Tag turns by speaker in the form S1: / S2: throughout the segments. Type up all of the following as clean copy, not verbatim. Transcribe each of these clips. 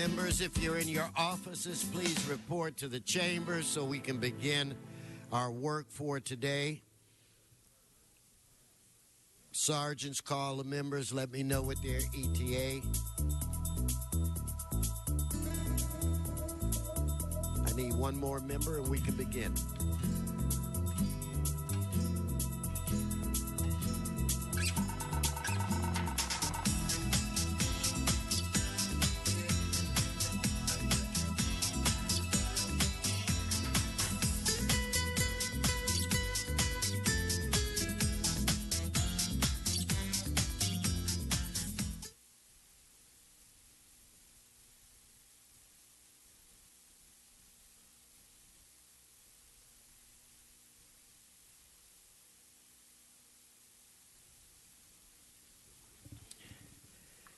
S1: Members, if you're in your offices, please report to the chamber so we can begin our work for today. Sergeants, call the members. Let me know what their ETA. I need one more member and we can begin.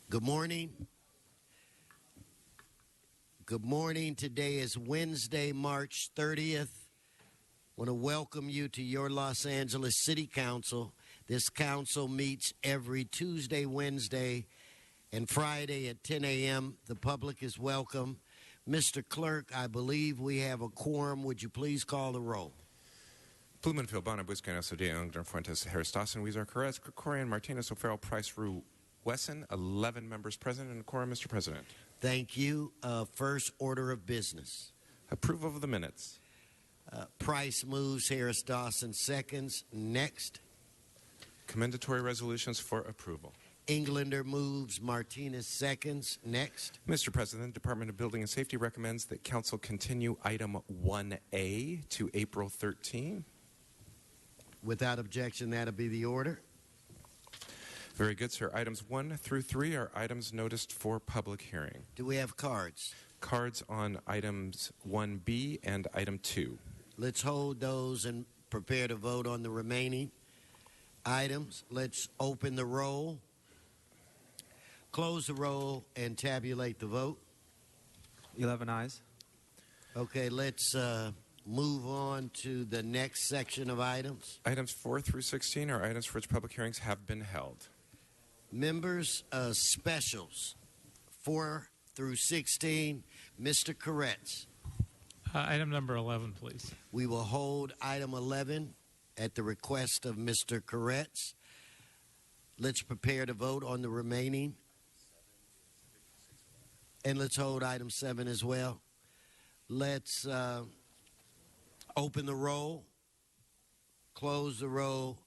S1: Good morning. Good morning. Today is Wednesday, March 30th. I want to welcome you to your Los Angeles City Council. This council meets every Tuesday, Wednesday, and Friday at 10 a.m. The public is welcome. Mr. Clerk, I believe we have a quorum. Would you please call the roll?
S2: Blumenfield, Bonner, Buscanos, Odea, Ungdor, Fuentes, Harris, Dawson, Weezer, Carrez, Krikorian, Martinez, O'Farrell, Price, Rue, Wesson, 11 members present and a quorum, Mr. President.
S1: Thank you. First order of business.
S2: Approval of the minutes.
S1: Price moves, Harris Dawson seconds. Next.
S2: Commendatory resolutions for approval.
S1: Englander moves, Martinez seconds. Next.
S2: Mr. President, Department of Building and Safety recommends that Council continue item 1A to April 13.
S1: Without objection, that'll be the order.
S2: Very good, sir. Items 1 through 3 are items noticed for public hearing.
S1: Do we have cards?
S2: Cards on items 1B and item 2.
S1: Let's hold those and prepare to vote on the remaining items. Let's open the roll, close the roll, and tabulate the vote.
S3: 11 ayes.
S1: Okay, let's move on to the next section of items.
S2: Items 4 through 16 are items for which public hearings have been held.
S1: Members, specials 4 through 16. Mr. Koretz.
S4: Item number 11, please.
S1: We will hold item 11 at the request of Mr. Koretz. Let's prepare to vote on the remaining. And let's hold item 7 as well. Let's open the roll, close the roll,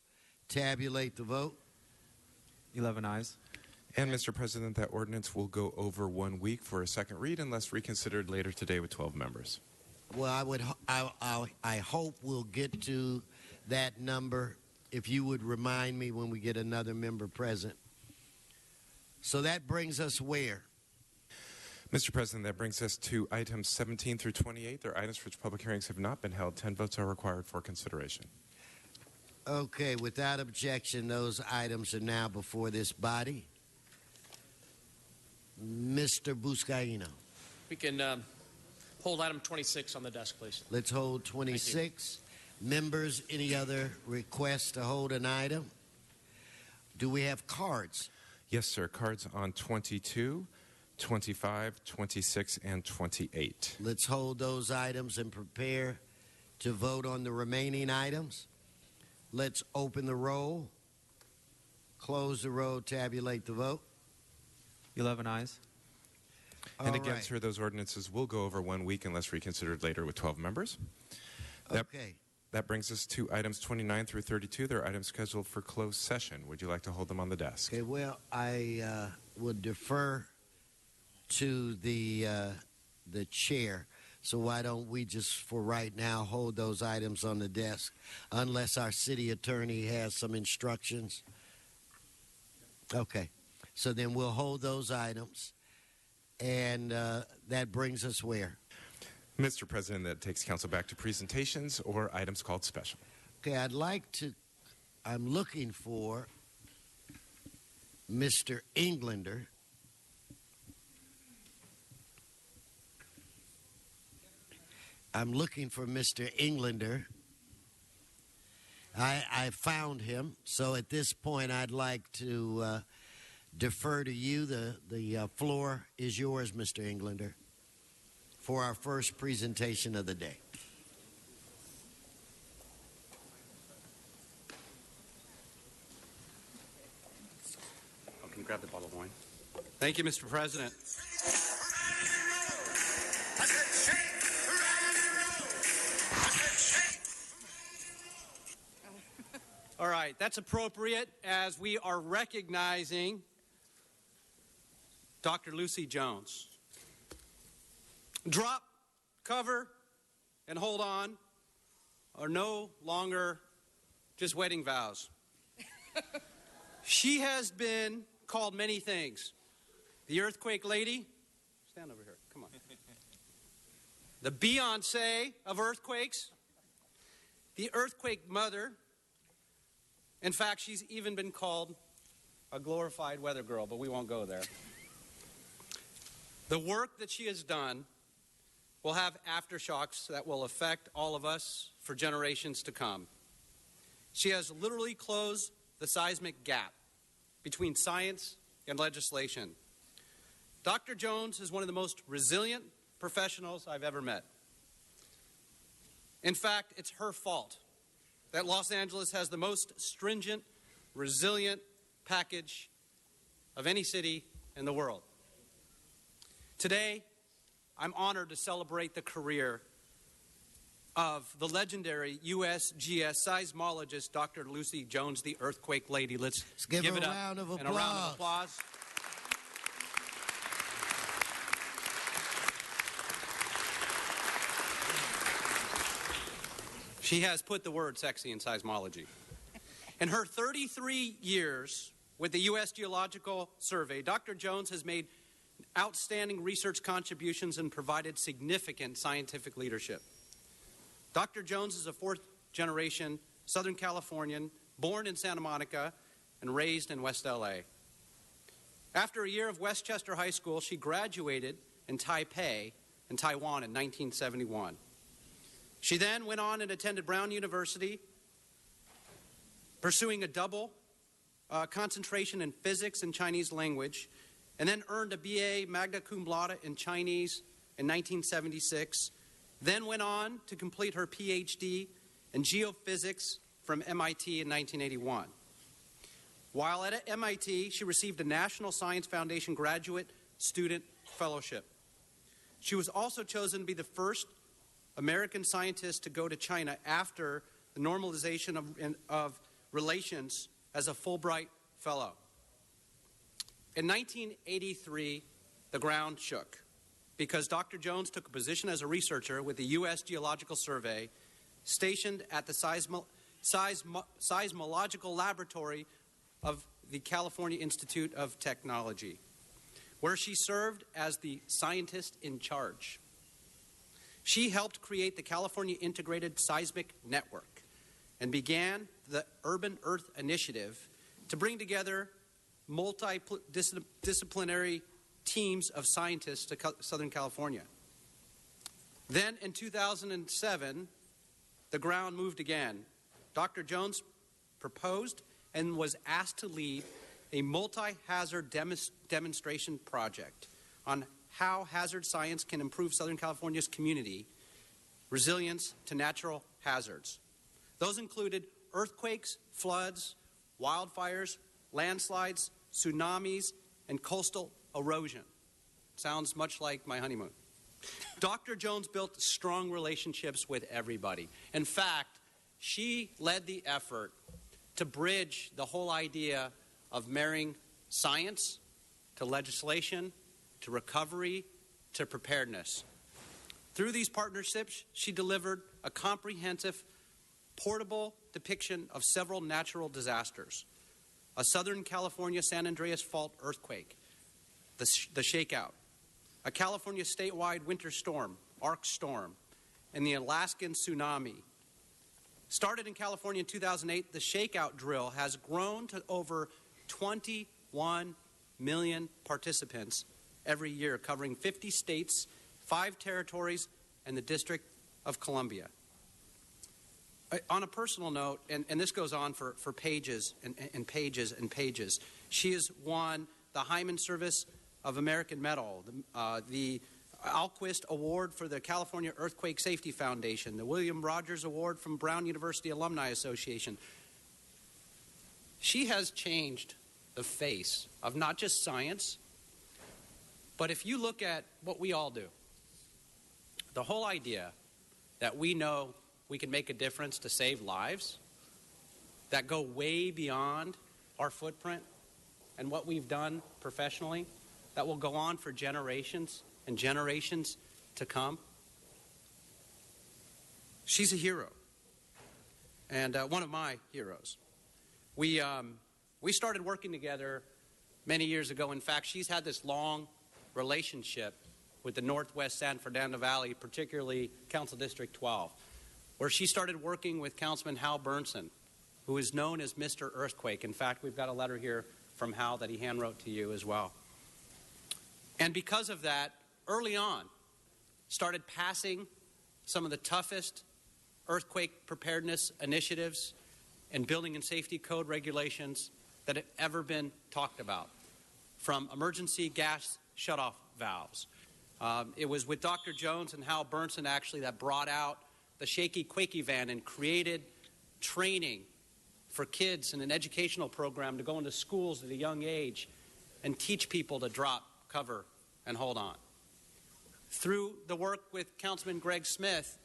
S1: tabulate the vote.
S3: 11 ayes.
S2: And, Mr. President, that ordinance will go over 1 week for a second read unless reconsidered later today with 12 members.
S1: Well, I hope we'll get to that number if you would remind me when we get another member present. So that brings us where?
S2: Mr. President, that brings us to items 17 through 28. They're items for which public hearings have not been held. 10 votes are required for consideration.
S1: Okay, without objection, those items are now before this body. Mr. Buscaino.
S5: We can hold item 26 on the desk, please.
S1: Let's hold 26. Members, any other requests to hold an item? Do we have cards?
S2: Yes, sir. Cards on 22, 25, 26, and 28.
S1: Let's hold those items and prepare to vote on the remaining items. Let's open the roll, close the roll, tabulate the vote.
S3: 11 ayes.
S2: And again, sir, those ordinances will go over 1 week unless reconsidered later with 12 members.
S1: Okay.
S2: That brings us to items 29 through 32. They're items scheduled for closed session. Would you like to hold them on the desk?
S1: Okay, well, I would defer to the chair. So why don't we just, for right now, hold those items on the desk, unless our city attorney has some instructions? Okay. So then we'll hold those items, and that brings us where?
S2: Mr. President, that takes council back to presentations or items called special.
S1: Okay, I'm looking for Mr. Englander. I'm looking for Mr. Englander. I found him, so at this point I'd like to defer to you. The floor is yours, Mr. Englander, for our first presentation of the day.
S6: I can grab the bottle of wine. Thank you, Mr. President. All right, that's appropriate as we are recognizing Dr. Lucy Jones. Drop, cover, and hold on are no longer just wedding vows. She has been called many things. The earthquake lady. Stand over here. Come on. The Beyonce of earthquakes. The earthquake mother. In fact, she's even been called a glorified weather girl, but we won't go there. The work that she has done will have aftershocks that will affect all of us for generations to come. She has literally closed the seismic gap between science and legislation. Dr. Jones is one of the most resilient professionals I've ever met. In fact, it's her fault that Los Angeles has the most stringent, resilient package of any city in the world. Today, I'm honored to celebrate the career of the legendary USGS seismologist, Dr. Lucy Jones, the earthquake lady. Let's
S1: give her
S6: it
S1: a
S6: up
S1: round of
S6: and a round of applause. She has put the word sexy in seismology. In her 33 years with the U.S. Geological Survey, Dr. Jones has made outstanding research contributions and provided significant scientific leadership. Dr. Jones is a fourth-generation Southern Californian, born in Santa Monica and raised in West L.A. After a year of Westchester High School, she graduated in Taipei in Taiwan in 1971. She then went on and attended Brown University, pursuing a double concentration in physics and Chinese language, and then earned a BA magna cum laude in Chinese in 1976, then went on to complete her PhD in geophysics from MIT in 1981. While at MIT, she received a National Science Foundation Graduate Student Fellowship. She was also chosen to be the first American scientist to go to China after the normalization of relations as a Fulbright Fellow. In 1983, the ground shook because Dr. Jones took a position as a researcher with the U.S. Geological Survey stationed at the Seismological Laboratory of the California Institute of Technology, where she served as the scientist in charge. She helped create the California Integrated Seismic Network and began the Urban Earth Initiative to bring together multidisciplinary teams of scientists to Southern California. Then in 2007, the ground moved again. Dr. Jones proposed and was asked to lead a multi-hazard demonstration project on how hazard science can improve Southern California's community resilience to natural hazards. Those included earthquakes, floods, wildfires, landslides, tsunamis, and coastal erosion. Sounds much like my honeymoon. Dr. Jones built strong relationships with everybody. In fact, she led the effort to bridge the whole idea of marrying science to legislation, to recovery, to preparedness. Through these partnerships, she delivered a comprehensive, portable depiction of several natural disasters: a Southern California San Andreas Fault earthquake, the shakeout, a California statewide winter storm, Arc Storm, and the Alaskan tsunami. Started in California in 2008, the shakeout drill has grown to over 21 million participants every year, covering 50 states, 5 territories, and the District of Columbia. On a personal note, and this goes on for pages and pages and pages, she has won the Hyman Service of American Medal, the Alquist Award for the California Earthquake Safety Foundation, the William Rogers Award from Brown University Alumni Association. She has changed the face of not just science, but if you look at what we all do, the whole idea that we know we can make a difference to save lives that go way beyond our footprint and what we've done professionally, that will go on for generations and generations to come. She's a hero, and one of my heroes. We started working together many years ago. In fact, she's had this long relationship with the Northwest San Fernando Valley, particularly Council District 12, where she started working with Councilman Hal Bernson, who is known as Mr. Earthquake. In fact, we've got a letter here from Hal that he handwrote to you as well. And because of that, early on, started passing some of the toughest earthquake preparedness initiatives and building and safety code regulations that have ever been talked about, from emergency gas shutoff valves. It was with Dr. Jones and Hal Bernson, actually, that brought out the Shaky Quakey van and created training for kids in an educational program to go into schools at a young age and teach people to drop, cover, and hold on. Through the work with Councilman Greg Smith,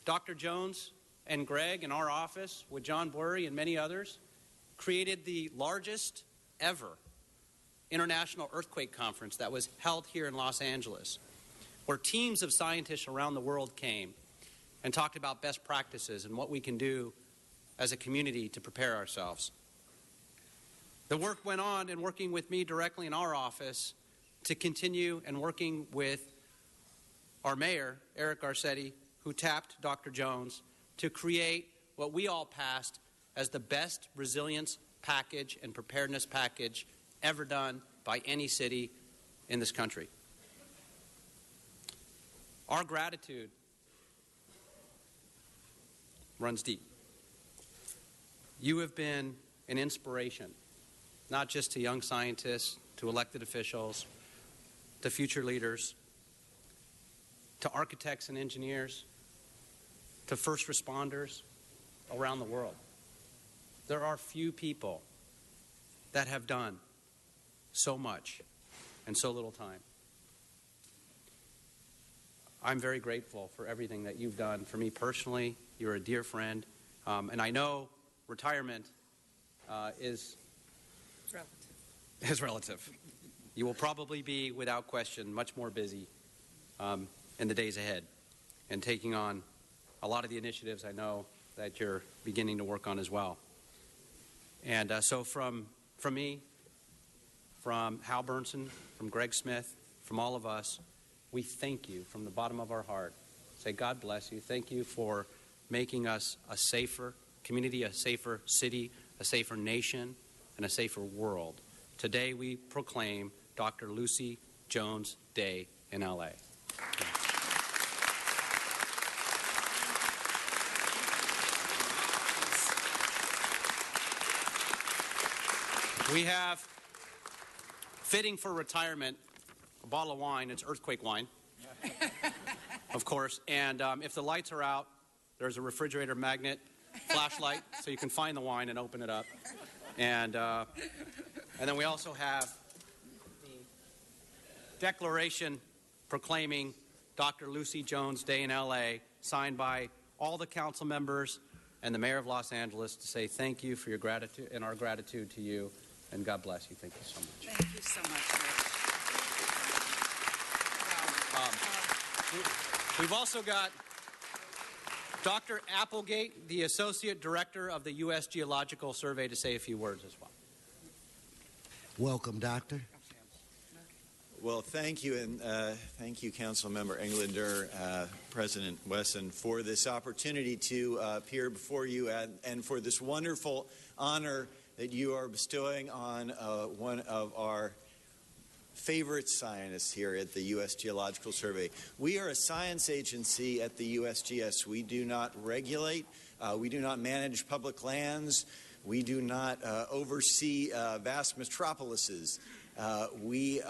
S6: Dr. Jones and Greg in our office, with John Bury and many others, created the largest ever International Earthquake Conference that was held here in Los Angeles, where teams of scientists around the world came and talked about best practices and what we can do as a community to prepare ourselves. The work went on, and working with me directly in our office to continue, and working with our mayor, Eric Garcetti, who tapped Dr. Jones to create what we all passed as the best resilience package and preparedness package ever done by any city in this country. Our gratitude runs deep. You have been an inspiration, not just to young scientists, to elected officials, to future leaders, to architects and engineers, to first responders around the world. There are few people that have done so much in so little time. I'm very grateful for everything that you've done for me personally. You're a dear friend, and I know retirement is relative. You will probably be, without question, much more busy in the days ahead and taking on a lot of the initiatives I know that you're beginning to work on as well. And so from me, from Hal Bernson, from Greg Smith, from all of us, we thank you from the bottom of our heart. Say, God bless you. Thank you for making us a safer community, a safer city, a safer nation, and a safer world. Today we proclaim Dr. Lucy Jones Day in LA. We have, fitting for retirement, a bottle of wine. It's earthquake wine, of course. And if the lights are out, there's a refrigerator magnet flashlight, so you can find the wine and open it up. And then we also have the declaration proclaiming Dr. Lucy Jones Day in LA, signed by all the council members and the mayor of Los Angeles, to say thank you for your gratitude and our gratitude to you. And God bless you. Thank you so much.
S7: Thank you so much, Rich.
S6: We've also got Dr. Applegate, the Associate Director of the U.S. Geological Survey, to say a few words as well.
S1: Welcome, Doctor.
S8: Well, thank you, and thank you, Councilmember Englander, President Wesson, for this opportunity to appear before you and for this wonderful honor that you are bestowing on one of our favorite scientists here at the U.S. Geological Survey. We are a science agency at the USGS. We do not regulate. We do not manage public lands. We do not oversee vast metropolises. We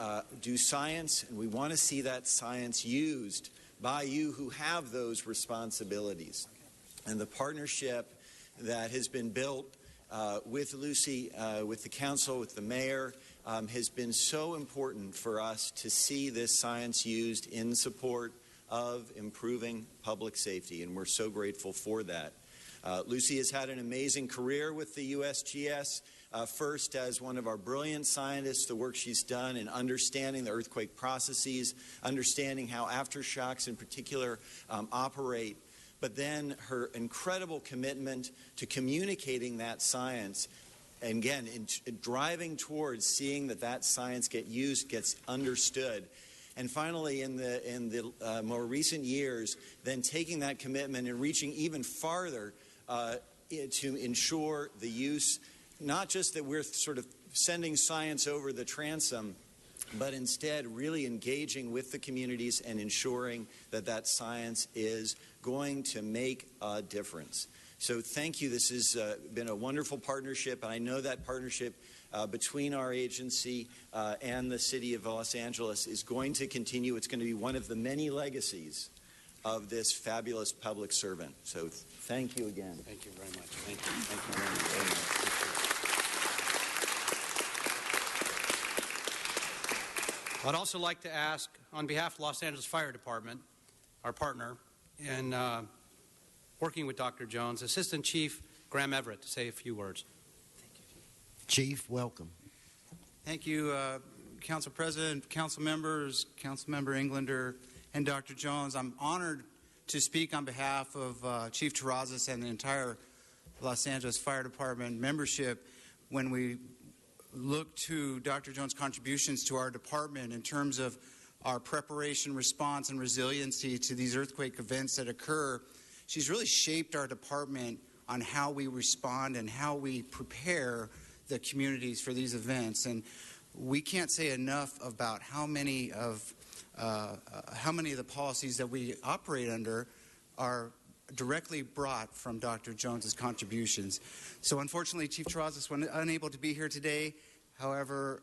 S8: do science, and we want to see that science used by you who have those responsibilities. And the partnership that has been built with Lucy, with the council, with the mayor, has been so important for us to see this science used in support of improving public safety, and we're so grateful for that. Lucy has had an amazing career with the USGS, first as one of our brilliant scientists, the work she's done in understanding the earthquake processes, understanding how aftershocks in particular operate, but then her incredible commitment to communicating that science, and again, in driving towards seeing that science gets understood. And finally, in the more recent years, then taking that commitment and reaching even farther to ensure the use, not just that we're sort of sending science over the transom, but instead really engaging with the communities and ensuring that science is going to make a difference. So thank you. This has been a wonderful partnership, and I know that partnership between our agency and the city of Los Angeles is going to continue. It's going to be one of the many legacies of this fabulous public servant. So thank you again.
S6: Thank you very much. Thank you. Thank you very much. I'd also like to ask, on behalf of Los Angeles Fire Department, our partner, in working with Dr. Jones, Assistant Chief Graham Everett, to say a few words.
S1: Chief, welcome.
S7: Thank you, Council President, Council members, Councilmember Englander, and Dr. Jones. I'm honored to speak on behalf of Chief Terrazas and the entire Los Angeles Fire Department membership when we look to Dr. Jones' contributions to our department in terms of our preparation, response, and resiliency to these earthquake events that occur. She's really shaped our department on how we respond and how we prepare the communities for these events. And we can't say enough about how many of the policies that we operate under are directly brought from Dr. Jones's contributions. So unfortunately, Chief Terrazas was unable to be here today. However,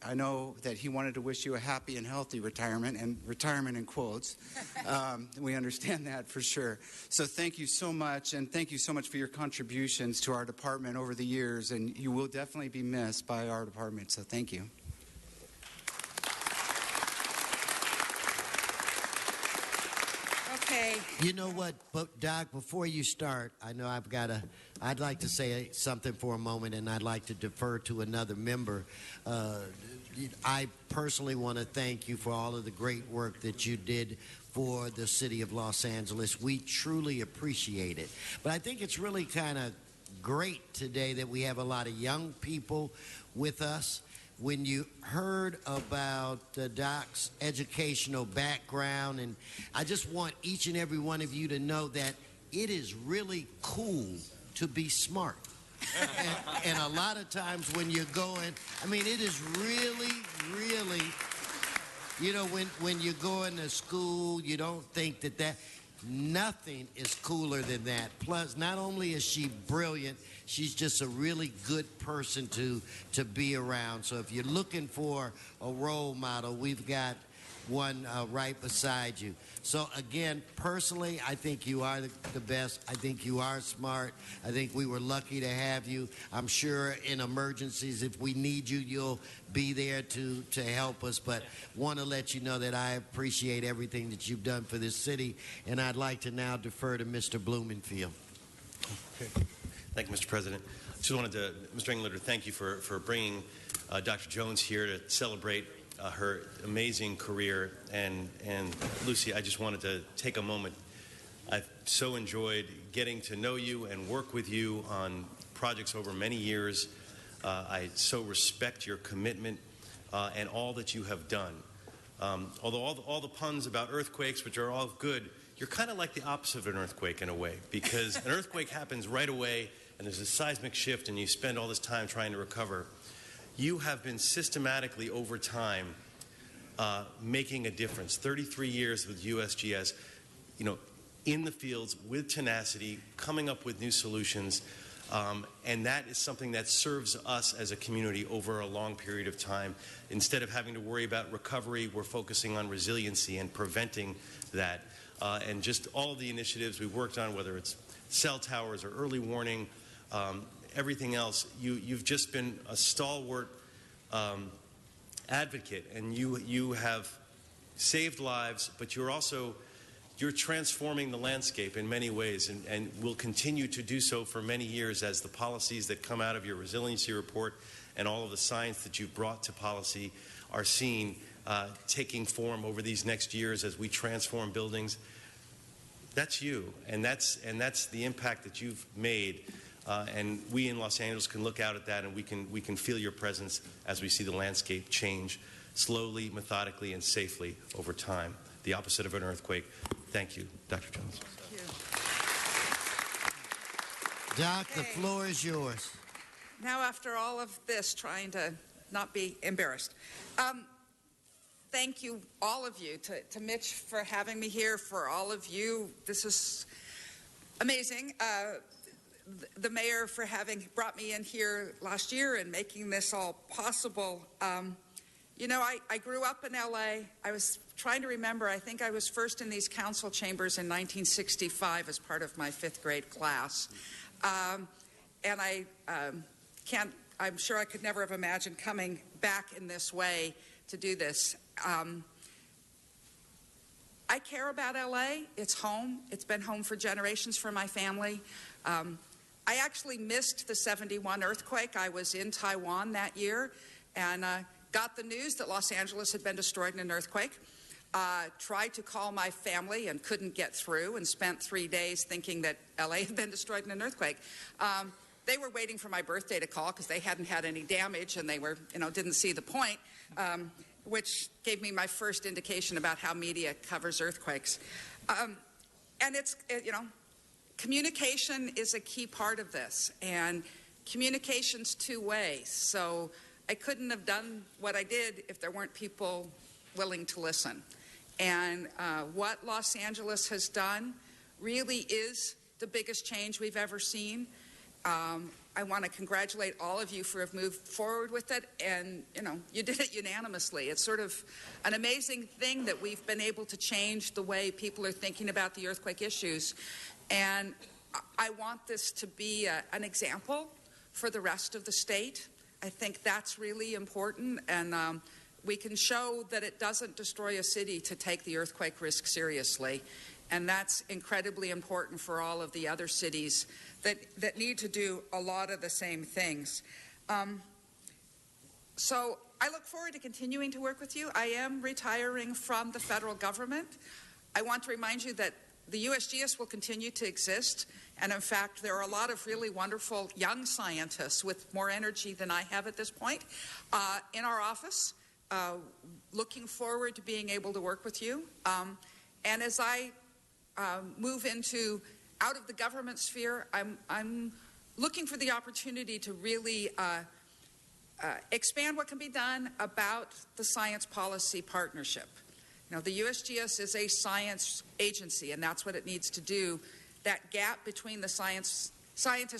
S7: I know that he wanted to wish you a happy and healthy retirement, and retirement in quotes. We understand that for sure. So thank you so much, and thank you so much for your contributions to our department over the years, and you will definitely be missed by our department, so thank you.
S9: Okay.
S1: You know what, Doc, before you start, I know I'd like to say something for a moment, and I'd like to defer to another member. I personally want to thank you for all of the great work that you did for the city of Los Angeles. We truly appreciate it. But I think it's really kind of great today that we have a lot of young people with us. When you heard about Doc's educational background, and I just want each and every one of you to know that it is really cool to be smart. and a lot of times when you're going, I mean, it is really, really, you know, when you're going to school, you don't think that nothing is cooler than that. Plus, not only is she brilliant, she's just a really good person to be around. So if you're looking for a role model, we've got one right beside you. So again, personally, I think you are the best. I think you are smart. I think we were lucky to have you. I'm sure in emergencies, if we need you, you'll be there to help us. But want to let you know that I appreciate everything that you've done for this city. And I'd like to now defer to Mr. Blumenfield.
S10: Okay. Thank you, Mr. President. Just wanted to, Mr. Englander, thank you for bringing Dr. Jones here to celebrate her amazing career. And Lucy, I just wanted to take a moment. I've so enjoyed getting to know you and work with you on projects over many years. I so respect your commitment and all that you have done. Although all the puns about earthquakes, which are all good, you're kind of like the opposite of an earthquake in a way, because an earthquake happens right away and there's a seismic shift and you spend all this time trying to recover. You have been systematically over time making a difference. 33 years with USGS, you know, in the fields with tenacity, coming up with new solutions. And that is something that serves us as a community over a long period of time. Instead of having to worry about recovery, we're focusing on resiliency and preventing that. And just all of the initiatives we worked on, whether it's cell towers or early warning, everything else, you've just been a stalwart advocate, and you have saved lives, but you're transforming the landscape in many ways, and will continue to do so for many years as the policies that come out of your resiliency report and all of the science that you've brought to policy are seen taking form over these next years as we transform buildings. That's you, and that's the impact that you've made. And we in Los Angeles can look out at that, and we can feel your presence as we see the landscape change slowly, methodically, and safely over time. The opposite of an earthquake. Thank you, Dr. Jones.
S1: Doc, the floor is yours.
S9: Now, after all of this, trying to not be embarrassed, thank you, all of you, to Mitch for having me here, for all of you. This is amazing. The mayor for having brought me in here last year and making this all possible. You know, I grew up in LA. I was trying to remember, I think I was first in these council chambers in 1965 as part of my 5th grade class. And I'm sure I could never have imagined coming back in this way to do this. I care about LA. It's home. It's been home for generations for my family. I actually missed the 71 earthquake. I was in Taiwan that year and got the news that Los Angeles had been destroyed in an earthquake. Tried to call my family and couldn't get through, and spent 3 days thinking that LA had been destroyed in an earthquake. They were waiting for my birthday to call because they hadn't had any damage, and they were, didn't see the point, which gave me my first indication about how media covers earthquakes. And communication is a key part of this, and communication's two ways. So I couldn't have done what I did if there weren't people willing to listen. And what Los Angeles has done really is the biggest change we've ever seen. I want to congratulate all of you for have moved forward with it, and you did it unanimously. It's sort of an amazing thing that we've been able to change the way people are thinking about the earthquake issues. And I want this to be an example for the rest of the state. I think that's really important, and we can show that it doesn't destroy a city to take the earthquake risk seriously. And that's incredibly important for all of the other cities that need to do a lot of the same things. So I look forward to continuing to work with you. I am retiring from the federal government. I want to remind you that the USGS will continue to exist. And in fact, there are a lot of really wonderful young scientists with more energy than I have at this point in our office. Looking forward to being able to work with you. And as I move out of the government sphere, I'm looking for the opportunity to really expand what can be done about the science policy partnership. The USGS is a science agency, and that's what it needs to do. That gap between the scientists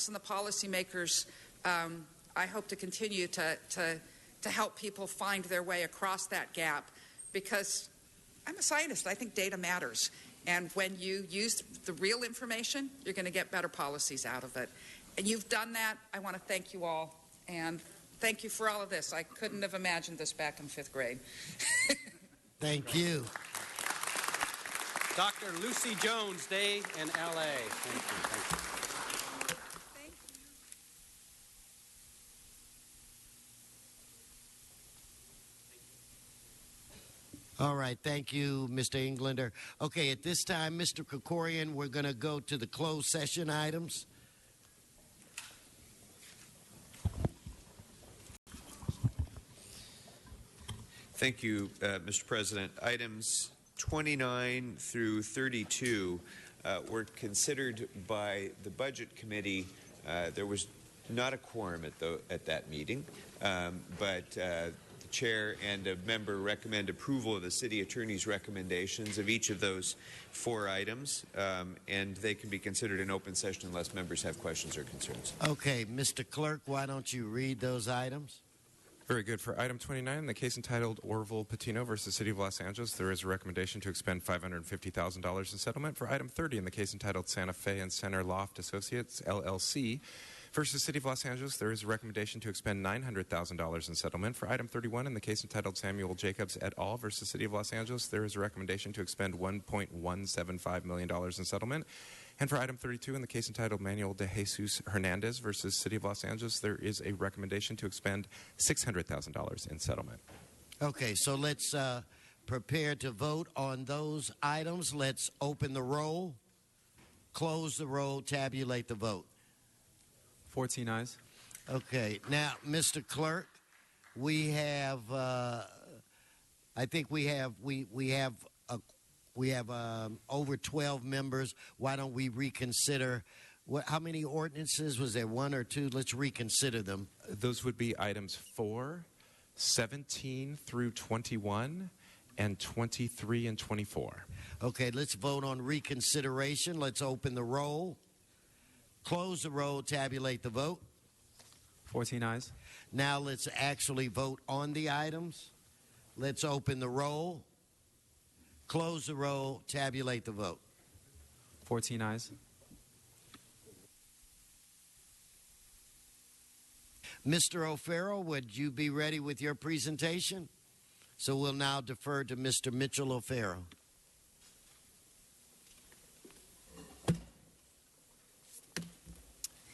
S9: and the policymakers, I hope to continue to help people find their way across that gap, because I'm a scientist. I think data matters. And when you use the real information, you're going to get better policies out of it. And you've done that. I want to thank you all. And thank you for all of this. I couldn't have imagined this back in 5th grade.
S1: Thank you.
S6: Dr. Lucy Jones, Day in LA. Thank you. Thank you.
S1: All right, thank you, Mr. Englander. Okay, at this time, Mr. Krikorian, we're going to go to the closed session items.
S11: Thank you, Mr. President. Items 29 through 32 were considered by the Budget Committee. There was not a quorum at that meeting, but the chair and a member recommend approval of the city attorney's recommendations of each of those 4 items, and they can be considered in open session unless members have questions or concerns.
S1: Okay, Mr. Clerk, why don't you read those items?
S2: Very good. For item 29, in the case entitled Orville Patino versus City of Los Angeles, there is a recommendation to expend $550,000 in settlement. For item 30, in the case entitled Santa Fe and Center Loft Associates, LLC, versus City of Los Angeles, there is a recommendation to expend $900,000 in settlement. For item 31, in the case entitled Samuel Jacobs et al. Versus City of Los Angeles, there is a recommendation to expend $1.175 million in settlement. And for item 32, in the case entitled Manuel de Jesus Hernandez versus City of Los Angeles, there is a recommendation to expend $600,000 in settlement.
S1: Okay, so let's prepare to vote on those items. Let's open the roll, close the roll, tabulate the vote.
S3: 14 ayes.
S1: Okay, now, Mr. Clerk, we have, I think we have over 12 members. Why don't we reconsider? How many ordinances? Was there 1 or 2? Let's reconsider them.
S2: Those would be items 4, 17 through 21, and 23 and 24.
S1: Okay, let's vote on reconsideration. Let's open the roll, close the roll, tabulate the vote.
S3: 14 ayes.
S1: Now let's actually vote on the items. Let's open the roll, close the roll, tabulate the vote.
S3: 14 ayes.
S1: Mr. O'Farrell, would you be ready with your presentation? So we'll now defer to Mr. Mitchell O'Farrell.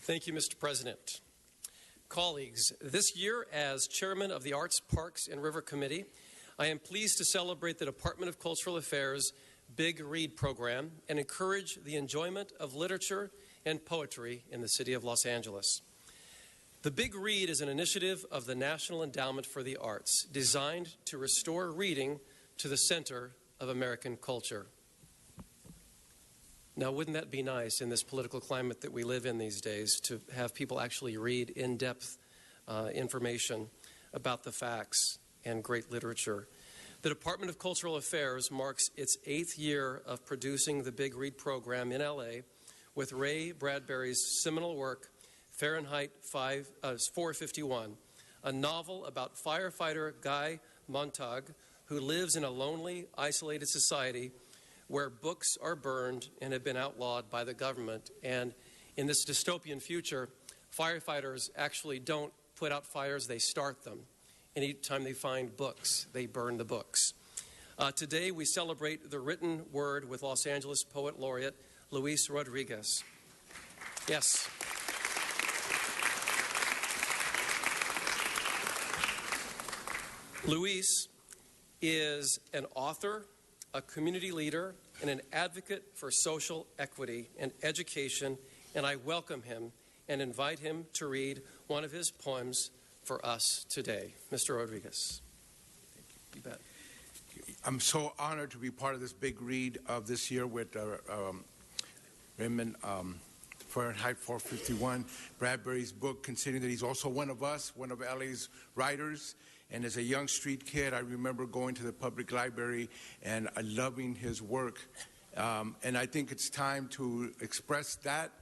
S5: Thank you, Mr. President. Colleagues, this year as chairman of the Arts, Parks, and River Committee, I am pleased to celebrate the Department of Cultural Affairs' Big Read program and encourage the enjoyment of literature and poetry in the city of Los Angeles. The Big Read is an initiative of the National Endowment for the Arts designed to restore reading to the center of American culture. Now, wouldn't that be nice in this political climate that we live in these days to have people actually read in-depth information about the facts and great literature? The Department of Cultural Affairs marks its 8th year of producing the Big Read program in LA with Ray Bradbury's seminal work, Fahrenheit 451, a novel about firefighter Guy Montag, who lives in a lonely, isolated society where books are burned and have been outlawed by the government. And in this dystopian future, firefighters actually don't put out fires, they start them. And each time they find books, they burn the books. Today, we celebrate the written word with Los Angeles Poet Laureate Luis Rodriguez. Yes. Luis is an author, a community leader, and an advocate for social equity and education, and I welcome him and invite him to read one of his poems for us today. Mr. Rodriguez. You bet.
S12: I'm so honored to be part of this Big Read of this year with Raymond Fahrenheit 451, Bradbury's book, considering that he's also one of us, one of LA's writers. And as a young street kid, I remember going to the public library and loving his work. And I think it's time to express that,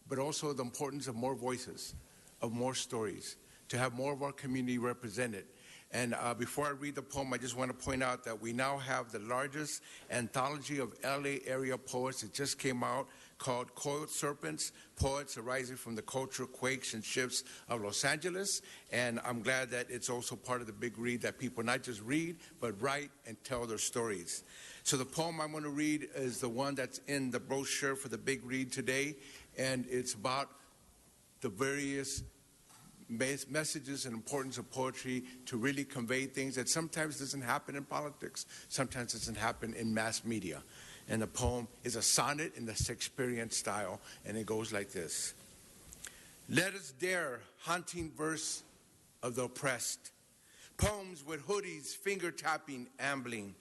S12: but also the importance of more voices, of more stories, to have more of our community represented. And before I read the poem, I just want to point out that we now have the largest anthology of LA area poets. It just came out, called Coiled Serpents, Poets Arising from the Cultural Quakes and Shifts of Los Angeles. And I'm glad that it's also part of the Big Read, that people not just read, but write and tell their stories. So the poem I'm going to read is the one that's in the brochure for the Big Read today, and it's about the various messages and importance of poetry to really convey things that sometimes doesn't happen in politics, sometimes doesn't happen in mass media. And the poem is a sonnet in the Shakespearean style, and it goes like this. Let us dare haunting verse of the oppressed, poems with hoodies, finger-tapping, ambling.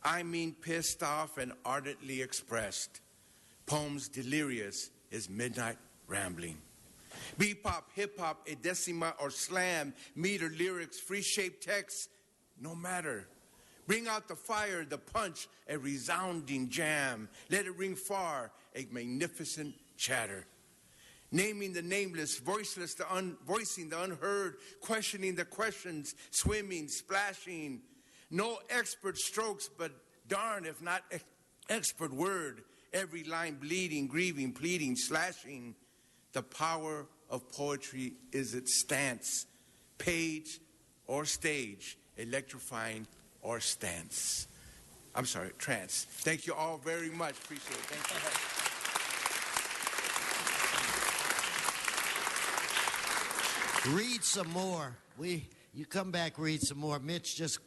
S12: I mean pissed off and ardently expressed, poems delirious as midnight rambling. Bebop, hip-hop, a decima, or slam, meter, lyrics, free-shaped text, no matter. Bring out the fire, the punch, a resounding jam. Let it ring far, a magnificent chatter. Naming the nameless, voiceless, voicing the unheard, questioning the questions, swimming, splashing. No expert strokes, but darn if not expert word. Every line bleeding, grieving, pleading, slashing. The power of poetry is its stance, page or stage, electrifying or stance. I'm sorry, trance. Thank you all very much. Appreciate it. Thank you.
S1: Read some more. You come back, read some more. Mitch, just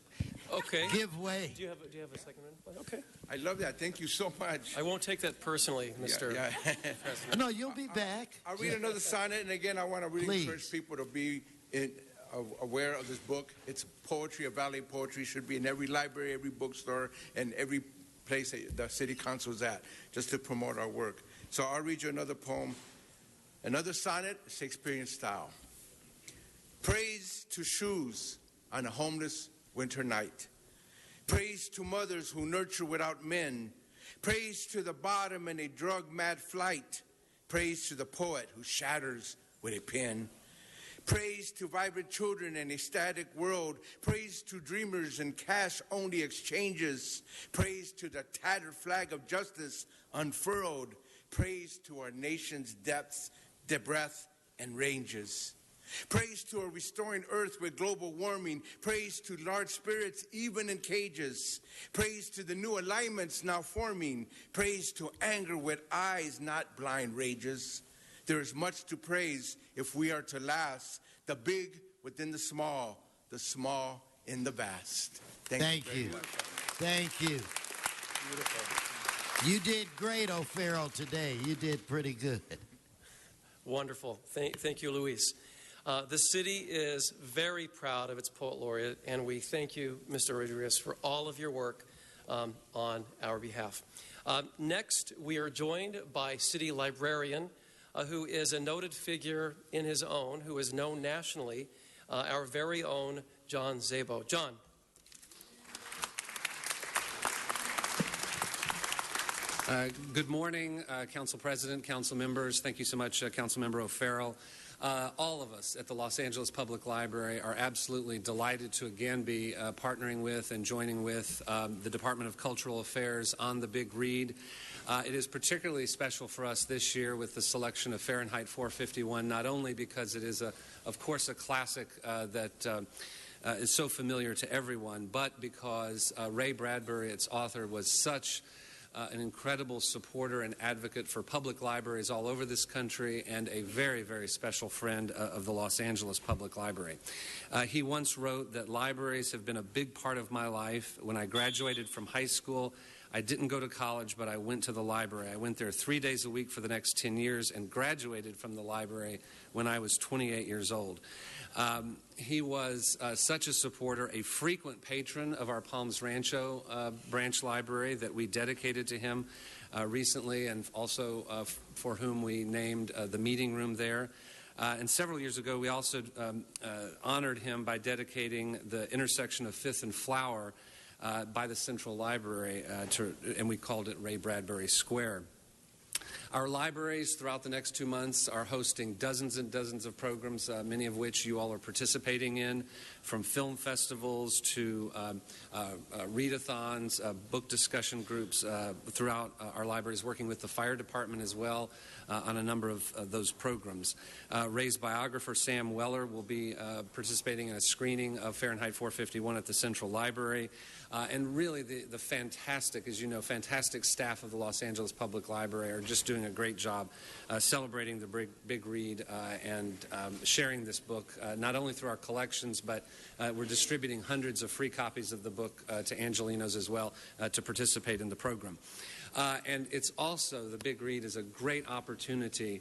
S1: give way.
S5: Do you have a second round? Okay.
S12: I love that. Thank you so much.
S5: I won't take that personally, Mr. President.
S1: No, you'll be back.
S12: I'll read another sonnet, and again, I want to really encourage people to be aware of this book. It's poetry, of Valley poetry. Should be in every library, every bookstore, and every place that the city council is at, just to promote our work. So I'll read you another poem, another sonnet, Shakespearean style. Praise to shoes on a homeless winter night. Praise to mothers who nurture without men. Praise to the bottom in a drug-mad flight. Praise to the poet who shatters with a pen. Praise to vibrant children in a static world. Praise to dreamers in cash-only exchanges. Praise to the tattered flag of justice unfurled. Praise to our nation's depths, breadth, and ranges. Praise to a restoring earth with global warming. Praise to large spirits even in cages. Praise to the new alignments now forming. Praise to anger with eyes, not blind rages. There is much to praise if we are to last. The big within the small in the vast.
S1: Thank you. Thank you.
S5: Beautiful.
S1: You did great, O'Farrell, today. You did pretty good.
S5: Wonderful. Thank you, Luis. The city is very proud of its poet laureate, and we thank you, Mr. Rodriguez, for all of your work on our behalf. Next, we are joined by city librarian, who is a noted figure in his own, who is known nationally, our very own John Szabo. John.
S13: Good morning, Council President, Council members. Thank you so much, Council Member O'Farrell. All of us at the Los Angeles Public Library are absolutely delighted to again be partnering with and joining with the Department of Cultural Affairs on the Big Read. It is particularly special for us this year with the selection of Fahrenheit 451, not only because it is, of course, a classic that is so familiar to everyone, but because Ray Bradbury, its author, was such an incredible supporter and advocate for public libraries all over this country and a very, very special friend of the Los Angeles Public Library. He once wrote that libraries have been a big part of my life. When I graduated from high school, I didn't go to college, but I went to the library. I went there 3 days a week for the next 10 years and graduated from the library when I was 28 years old. He was such a supporter, a frequent patron of our Palms Rancho branch library that we dedicated to him recently, and also for whom we named the meeting room there. And several years ago, we also honored him by dedicating the intersection of 5th and Flower by the Central Library, and we called it Ray Bradbury Square. Our libraries throughout the next 2 months are hosting dozens and dozens of programs, many of which you all are participating in, from film festivals to readathons, book discussion groups throughout our libraries, working with the fire department as well on a number of those programs. Ray's biographer, Sam Weller, will be participating in a screening of Fahrenheit 451 at the Central Library. And really the fantastic, as you know, fantastic staff of the Los Angeles Public Library are just doing a great job celebrating the Big Read and sharing this book, not only through our collections, but we're distributing hundreds of free copies of the book to Angelinos as well to participate in the program. And it's also, the Big Read is a great opportunity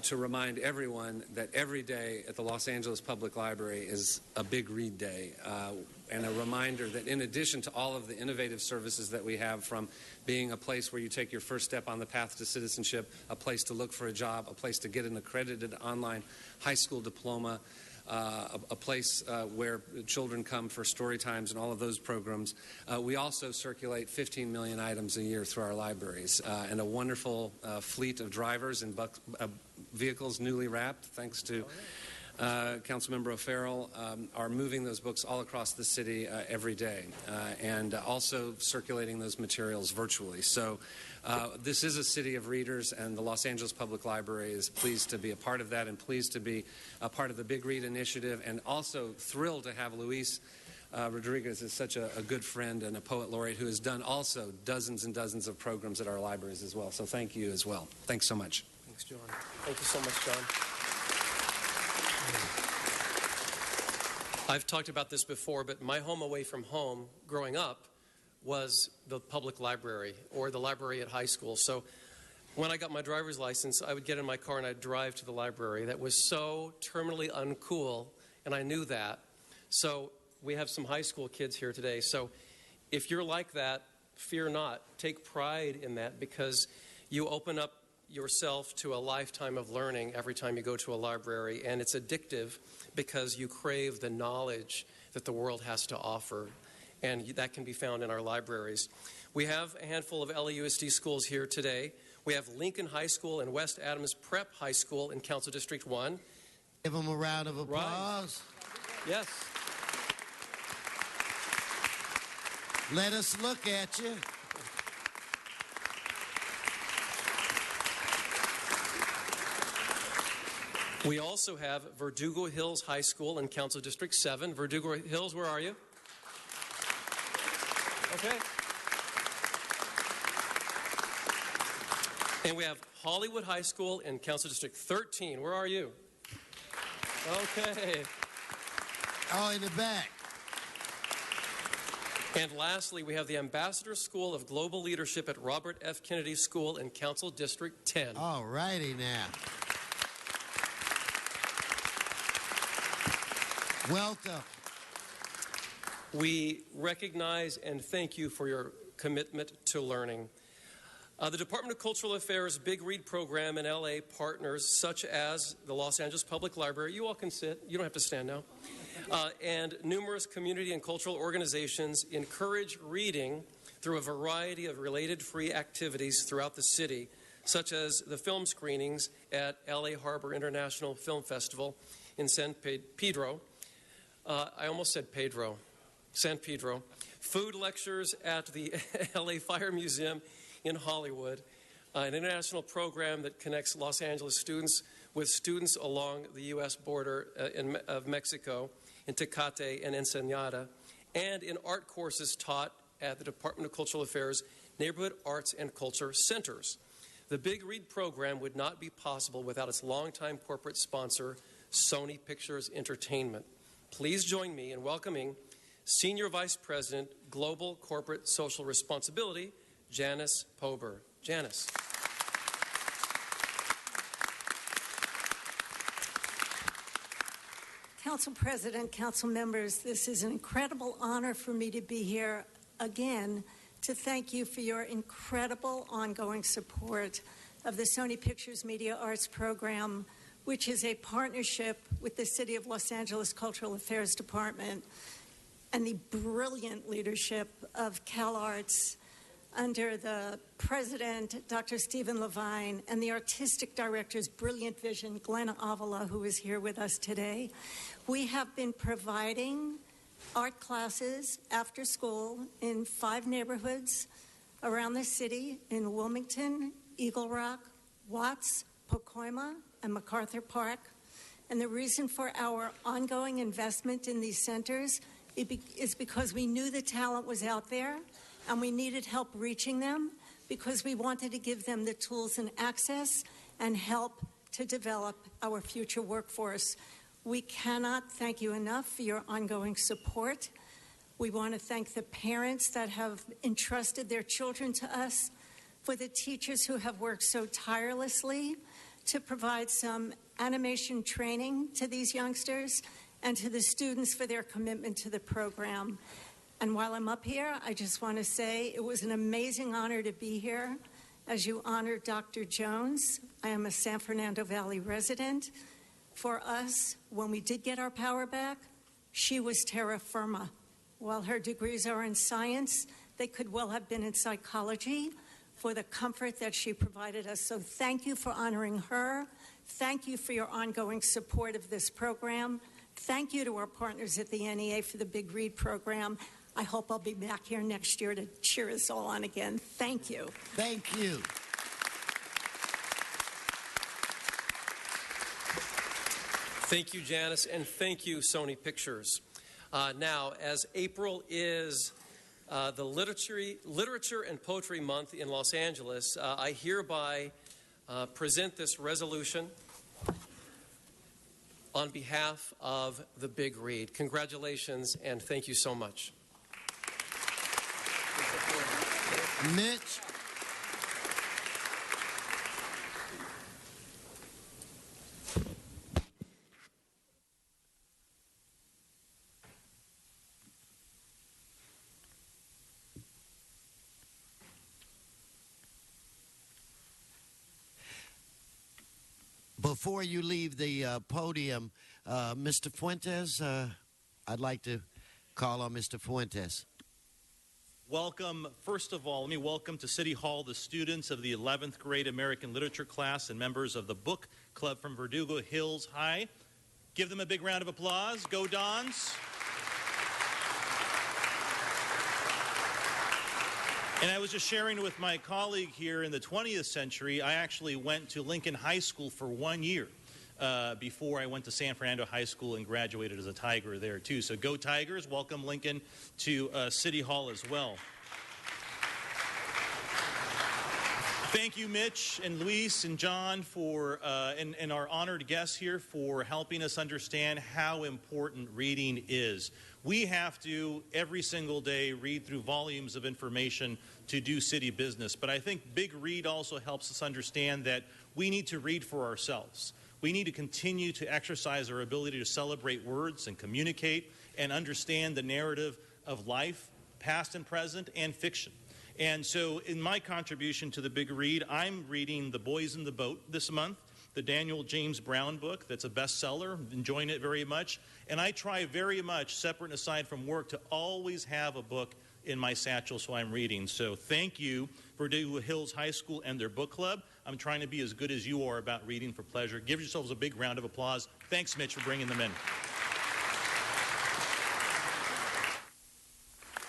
S13: to remind everyone that every day at the Los Angeles Public Library is a Big Read Day. a reminder that in addition to all of the innovative services that we have, from being a place where you take your first step on the path to citizenship, a place to look for a job, a place to get an accredited online high school diploma, a place where children come for story times and all of those programs. We also circulate 15 million items a year through our libraries, and a wonderful fleet of drivers and vehicles newly wrapped, thanks to Councilmember O'Farrell, are moving those books all across the city every day, and also circulating those materials virtually. So this is a city of readers, and the Los Angeles Public Library is pleased to be a part of that and pleased to be a part of the Big Read Initiative, and also thrilled to have Luis Rodriguez is such a good friend and a poet laureate who has done also dozens and dozens of programs at our libraries as well. So thank you as well. Thanks so much.
S5: Thanks, John. Thank you so much, John. I've talked about this before, but my home away from home growing up was the public library or the library at high school. So when I got my driver's license, I would get in my car and I'd drive to the library. That was so terminally uncool, and I knew that. So we have some high school kids here today. So if you're like that, fear not. Take pride in that, because you open up yourself to a lifetime of learning every time you go to a library, and it's addictive because you crave the knowledge that the world has to offer, and that can be found in our libraries. We have a handful of LAUSD schools here today. We have Lincoln High School and West Adams Prep High School in Council District 1.
S1: Give them a round of applause.
S5: Right. Yes.
S1: Let us look at you.
S5: We also have Verdugo Hills High School in Council District 7. Verdugo Hills, where are you? Okay. And we have Hollywood High School in Council District 13. Where are you? Okay.
S1: Oh, in the back.
S5: And lastly, we have the Ambassador School of Global Leadership at Robert F. Kennedy School in Council District 10.
S1: All righty now. Welcome.
S5: We recognize and thank you for your commitment to learning. The Department of Cultural Affairs Big Read program in LA partners such as the Los Angeles Public Library, you all can sit, you don't have to stand now, and numerous community and cultural organizations encourage reading through a variety of related free activities throughout the city, such as the film screenings at LA Harbor International Film Festival in San Pedro. I almost said Pedro. San Pedro. Food lectures at the LA Fire Museum in Hollywood, an international program that connects Los Angeles students with students along the U.S. border of Mexico in Tecate and Ensenada, and in art courses taught at the Department of Cultural Affairs Neighborhood Arts and Culture Centers. The Big Read program would not be possible without its longtime corporate sponsor, Sony Pictures Entertainment. Please join me in welcoming Senior Vice President, Global Corporate Social Responsibility, Janice Pober. Janice.
S14: Council President, Council members, this is an incredible honor for me to be here again to thank you for your incredible ongoing support of the Sony Pictures Media Arts Program, which is a partnership with the City of Los Angeles Cultural Affairs Department and the brilliant leadership of CalArts under the president, Dr. Stephen Levine, and the artistic director's brilliant vision, Glenn Avila, who is here with us today. We have been providing art classes after school in 5 neighborhoods around the city, in Wilmington, Eagle Rock, Watts, Pacoima, and MacArthur Park. And the reason for our ongoing investment in these centers is because we knew the talent was out there and we needed help reaching them, because we wanted to give them the tools and access and help to develop our future workforce. We cannot thank you enough for your ongoing support. We want to thank the parents that have entrusted their children to us, for the teachers who have worked so tirelessly to provide some animation training to these youngsters, and to the students for their commitment to the program. And while I'm up here, I just want to say it was an amazing honor to be here as you honored Dr. Jones. I am a San Fernando Valley resident. For us, when we did get our power back, she was terra firma. While her degrees are in science, they could well have been in psychology for the comfort that she provided us. So thank you for honoring her. Thank you for your ongoing support of this program. Thank you to our partners at the NEA for the Big Read program. I hope I'll be back here next year to cheer us all on again. Thank you.
S1: Thank you.
S5: Thank you, Janice, and thank you, Sony Pictures. Now, as April is the Literature and Poetry Month in Los Angeles, I hereby present this resolution on behalf of the Big Read. Congratulations, and thank you so much.
S1: Mitch. Before you leave the podium, Mr. Fuentes, I'd like to call on Mr. Fuentes.
S15: Welcome. First of all, let me welcome to City Hall the students of the 11th grade American Literature class and members of the book club from Verdugo Hills High. Give them a big round of applause. Go Dons. And I was just sharing with my colleague here, in the 20th century, I actually went to Lincoln High School for 1 year before I went to San Fernando High School and graduated as a Tiger there too. So go Tigers. Welcome Lincoln to City Hall as well. Thank you, Mitch and Luis and John, for and our honored guests here for helping us understand how important reading is. We have to, every single day, read through volumes of information to do city business. But I think Big Read also helps us understand that we need to read for ourselves. We need to continue to exercise our ability to celebrate words and communicate and understand the narrative of life, past and present, and fiction. And so in my contribution to the Big Read, I'm reading The Boys in the Boat this month, the Daniel James Brown book that's a bestseller, enjoying it very much. And I try very much, separate and aside from work, to always have a book in my satchel so I'm reading. So thank you, Verdugo Hills High School and their book club. I'm trying to be as good as you are about reading for pleasure. Give yourselves a big round of applause. Thanks, Mitch, for bringing them in.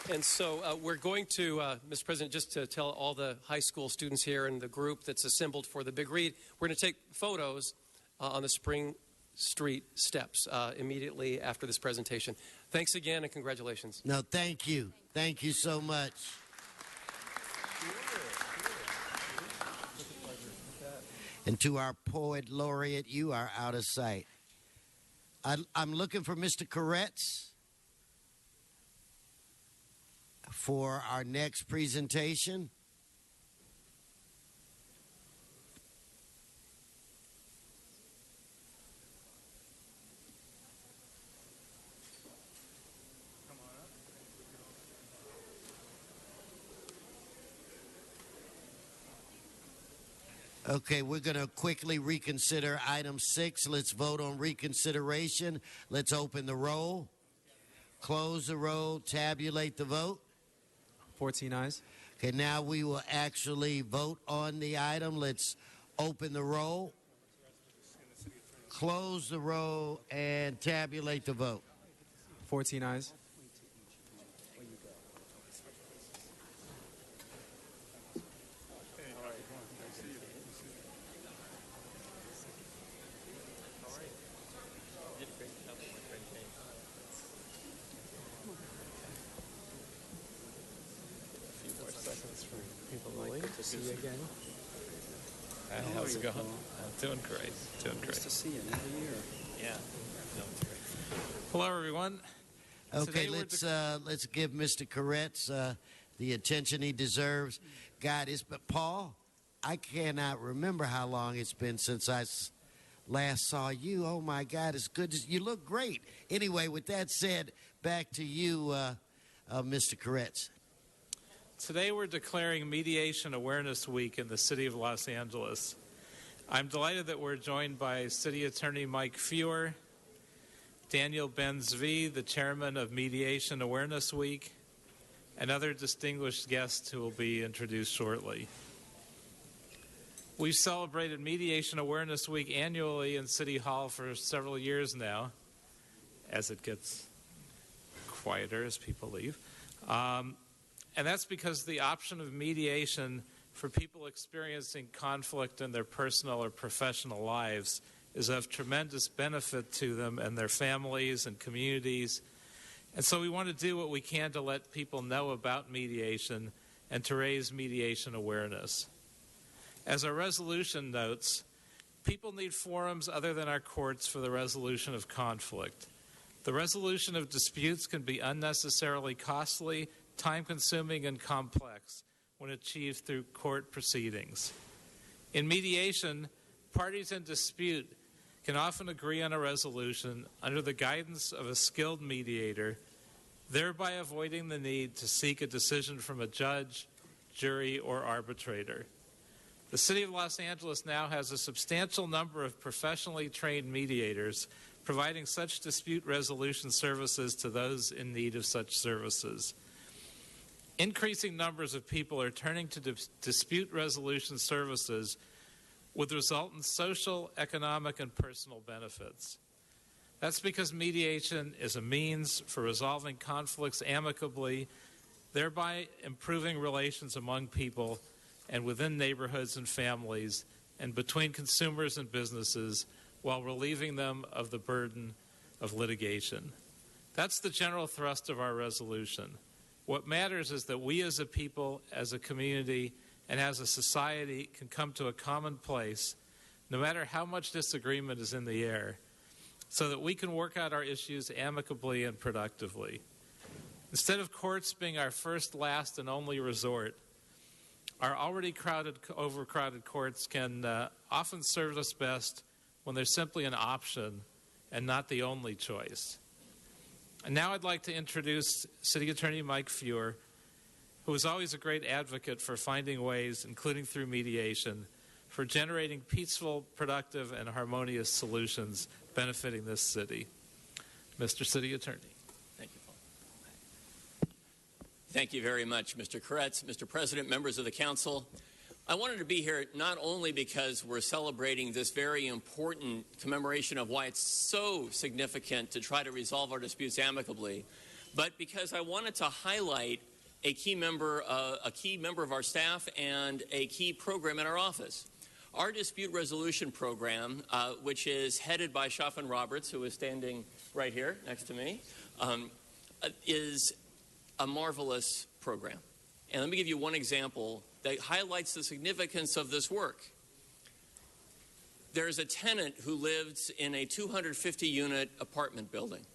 S5: And so we're going to, Mr. President, just to tell all the high school students here and the group that's assembled for the Big Read, we're going to take photos on the Spring Street steps immediately after this presentation. Thanks again and congratulations.
S1: No, thank you. Thank you so much. And to our poet laureate, you are out of sight. I'm looking for Mr. Koretz for our next presentation. Okay, we're going to quickly reconsider item 6. Let's vote on reconsideration. Let's open the roll, close the roll, tabulate the vote.
S3: 14 ayes.
S1: Okay, now we will actually vote on the item. Let's open the roll, close the roll, and tabulate the vote.
S3: 14 ayes.
S4: See you again. How's it going? Doing great. Doing great.
S6: Nice to see you another year.
S4: Yeah. Hello, everyone.
S1: Okay, let's give Mr. Koretz the attention he deserves. God, but Paul, I cannot remember how long it's been since I last saw you. Oh, my God, it's good. You look great. Anyway, with that said, back to you, Mr. Koretz.
S4: Today we're declaring Mediation Awareness Week in the city of Los Angeles. I'm delighted that we're joined by City Attorney Mike Feuer, Daniel Ben-Zvi, the chairman of Mediation Awareness Week, and other distinguished guests who will be introduced shortly. We've celebrated Mediation Awareness Week annually in City Hall for several years now, as it gets quieter as people leave. And that's because the option of mediation for people experiencing conflict in their personal or professional lives is of tremendous benefit to them and their families and communities. And so we want to do what we can to let people know about mediation and to raise mediation awareness. As our resolution notes, people need forums other than our courts for the resolution of conflict. The resolution of disputes can be unnecessarily costly, time-consuming, and complex when achieved through court proceedings. In mediation, parties in dispute can often agree on a resolution under the guidance of a skilled mediator, thereby avoiding the need to seek a decision from a judge, jury, or arbitrator. The City of Los Angeles now has a substantial number of professionally trained mediators providing such dispute resolution services to those in need of such services. Increasing numbers of people are turning to dispute resolution services with resultant social, economic, and personal benefits. That's because mediation is a means for resolving conflicts amicably, thereby improving relations among people and within neighborhoods and families and between consumers and businesses while relieving them of the burden of litigation. That's the general thrust of our resolution. What matters is that we as a people, as a community, and as a society can come to a common place, no matter how much disagreement is in the air, so that we can work out our issues amicably and productively. Instead of courts being our first, last, and only resort, our already overcrowded courts can often serve us best when they're simply an option and not the only choice. And now I'd like to introduce City Attorney Mike Feuer, who is always a great advocate for finding ways, including through mediation, for generating peaceful, productive, and harmonious solutions benefiting this city. Mr. City Attorney.
S16: Thank you, Paul. Thank you very much, Mr. Koretz, Mr. President, members of the Council. I wanted to be here not only because we're celebrating this very important commemoration of why it's so significant to try to resolve our disputes amicably, but because I wanted to highlight a key member of our staff and a key program in our office. Our dispute resolution program, which is headed by Shafin Roberts, who is standing right here next to me, is a marvelous program. And let me give you one example that highlights the significance of this work. There's a tenant who lives in a 250-unit apartment building.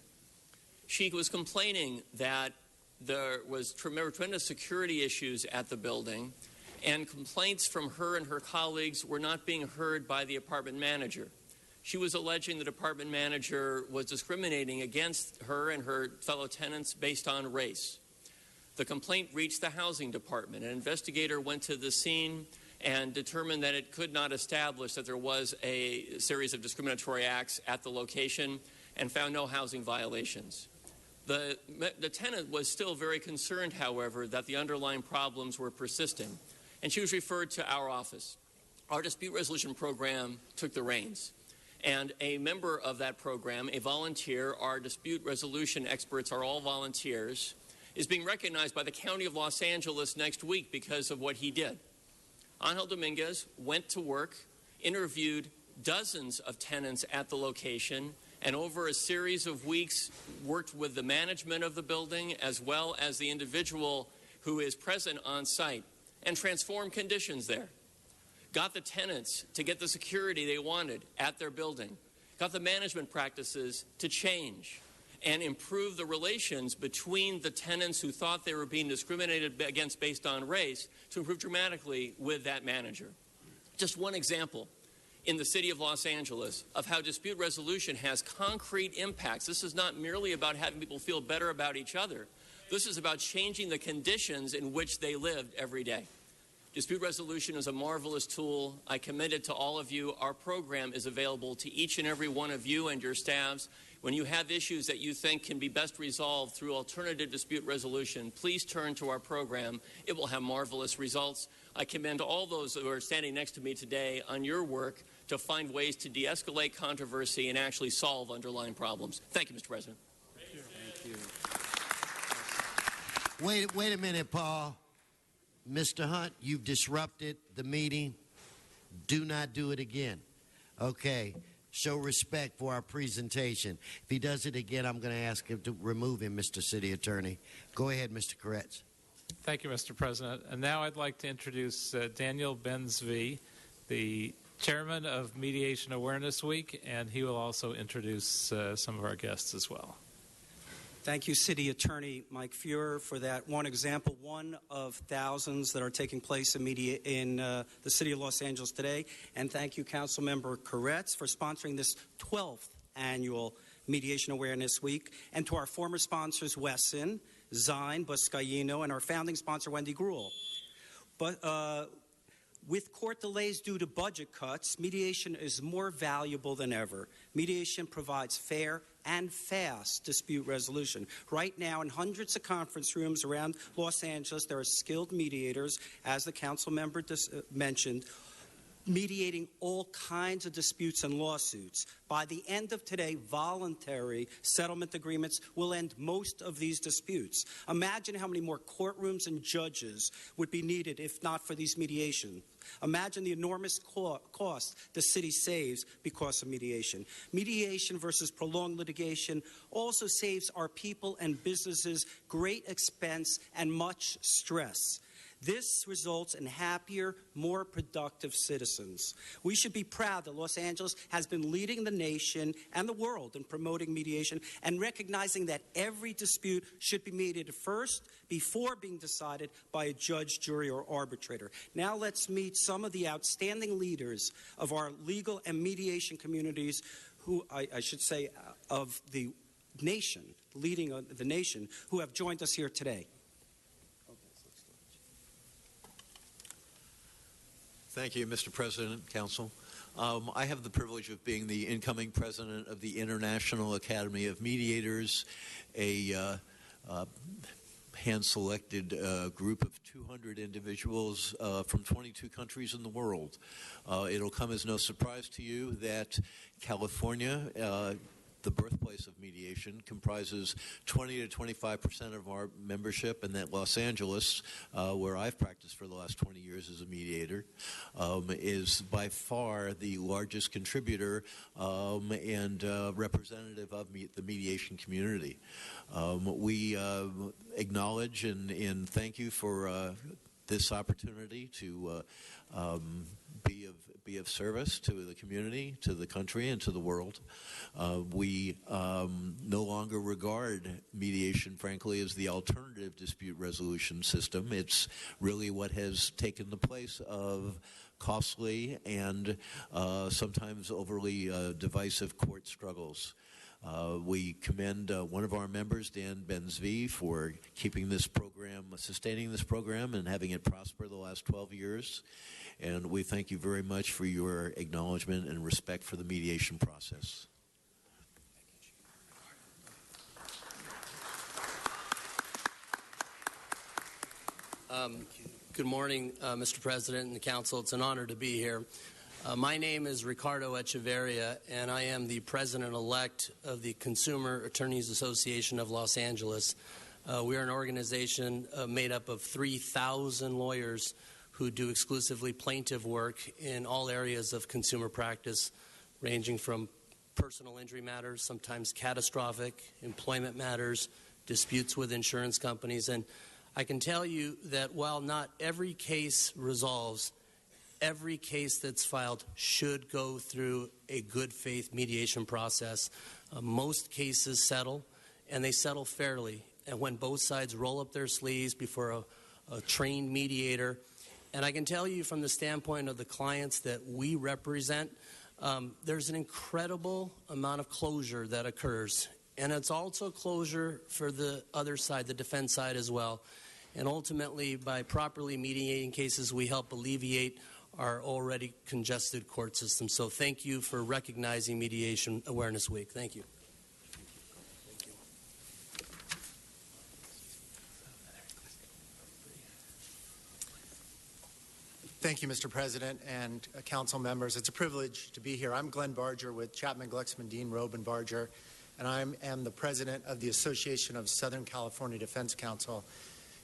S16: She was complaining that there was tremendous security issues at the building, and complaints from her and her colleagues were not being heard by the apartment manager. She was alleging the apartment manager was discriminating against her and her fellow tenants based on race. The complaint reached the housing department. An investigator went to the scene and determined that it could not establish that there was a series of discriminatory acts at the location and found no housing violations. The tenant was still very concerned, however, that the underlying problems were persisting, and she was referred to our office. Our dispute resolution program took the reins, and a member of that program, a volunteer, our dispute resolution experts are all volunteers, is being recognized by the County of Los Angeles next week because of what he did. Angel Dominguez went to work, interviewed dozens of tenants at the location, and over a series of weeks worked with the management of the building as well as the individual who is present on site and transformed conditions there. Got the tenants to get the security they wanted at their building, got the management practices to change, and improve the relations between the tenants who thought they were being discriminated against based on race to improve dramatically with that manager. Just one example. in the city of Los Angeles of how dispute resolution has concrete impacts. This is not merely about having people feel better about each other. This is about changing the conditions in which they lived every day. Dispute resolution is a marvelous tool. I commend it to all of you. Our program is available to each and every one of you and your staffs. When you have issues that you think can be best resolved through alternative dispute resolution, please turn to our program. It will have marvelous results. I commend all those who are standing next to me today on your work to find ways to de-escalate controversy and actually solve underlying problems. Thank you, Mr. President.
S6: Thank you.
S1: Wait a minute, Paul. Mr. Hunt, you've disrupted the meeting. Do not do it again. Okay. Show respect for our presentation. If he does it again, I'm going to ask him to remove him, Mr. City Attorney. Go ahead, Mr. Koretz.
S4: Thank you, Mr. President. And now I'd like to introduce Daniel Ben-Zvi, the chairman of Mediation Awareness Week, and he will also introduce some of our guests as well.
S6: Thank you, City Attorney Mike Feuer, for that one example, one of thousands that are taking place in the City of Los Angeles today. And thank you, Councilmember Koretz, for sponsoring this 12th annual Mediation Awareness Week. And to our former sponsors, Wesson, Zine, Buscaino, and our founding sponsor, Wendy Gruhl. But with court delays due to budget cuts, mediation is more valuable than ever. Mediation provides fair and fast dispute resolution. Right now, in hundreds of conference rooms around Los Angeles, there are skilled mediators, as the council member mentioned, mediating all kinds of disputes and lawsuits. By the end of today, voluntary settlement agreements will end most of these disputes. Imagine how many more courtrooms and judges would be needed if not for these mediations. Imagine the enormous cost the city saves because of mediation. Mediation versus prolonged litigation also saves our people and businesses great expense and much stress. This results in happier, more productive citizens. We should be proud that Los Angeles has been leading the nation and the world in promoting mediation and recognizing that every dispute should be mediated first before being decided by a judge, jury, or arbitrator. Now let's meet some of the outstanding leaders of our legal and mediation communities who, I should say, of the nation, leading the nation, who have joined us here today.
S17: Thank you, Mr. President, Council. I have the privilege of being the incoming president of the International Academy of Mediators, a hand-selected group of 200 individuals from 22 countries in the world. It'll come as no surprise to you that California, the birthplace of mediation, comprises 20 to 25% of our membership, and that Los Angeles, where I've practiced for the last 20 years as a mediator, is by far the largest contributor and representative of the mediation community. We acknowledge and thank you for this opportunity to be of service to the community, to the country, and to the world. We no longer regard mediation, frankly, as the alternative dispute resolution system. It's really what has taken the place of costly and sometimes overly divisive court struggles. We commend one of our members, Dan Ben-Zvi, for keeping this program, sustaining this program, and having it prosper the last 12 years. And we thank you very much for your acknowledgement and respect for the mediation process.
S18: Good morning, Mr. President and the Council. It's an honor to be here. My name is Ricardo Echeverria, and I am the president-elect of the Consumer Attorneys Association of Los Angeles. We are an organization made up of 3,000 lawyers who do exclusively plaintiff work in all areas of consumer practice, ranging from personal injury matters, sometimes catastrophic, employment matters, disputes with insurance companies. And I can tell you that while not every case resolves, every case that's filed should go through a good faith mediation process. Most cases settle, and they settle fairly. And when both sides roll up their sleeves before a trained mediator And I can tell you from the standpoint of the clients that we represent, there's an incredible amount of closure that occurs. And it's also closure for the other side, the defense side as well. And ultimately, by properly mediating cases, we help alleviate our already congested court system. So thank you for recognizing Mediation Awareness Week. Thank you.
S19: Thank you, Mr. President and council members. It's a privilege to be here. I'm Glenn Barger with Chapman Glucksman Dean Robe and Barger, and I am the president of the Association of Southern California Defense Counsel.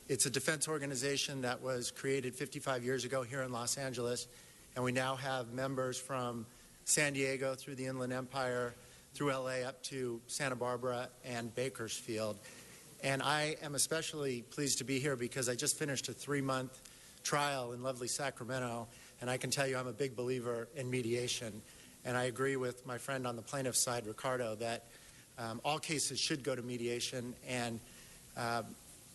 S19: It's a defense organization that was created 55 years ago here in Los Angeles, and we now have members from San Diego through the Inland Empire, through LA up to Santa Barbara and Bakersfield. And I am especially pleased to be here because I just finished a 3-month trial in lovely Sacramento, and I can tell you I'm a big believer in mediation. And I agree with my friend on the plaintiff's side, Ricardo, that all cases should go to mediation, and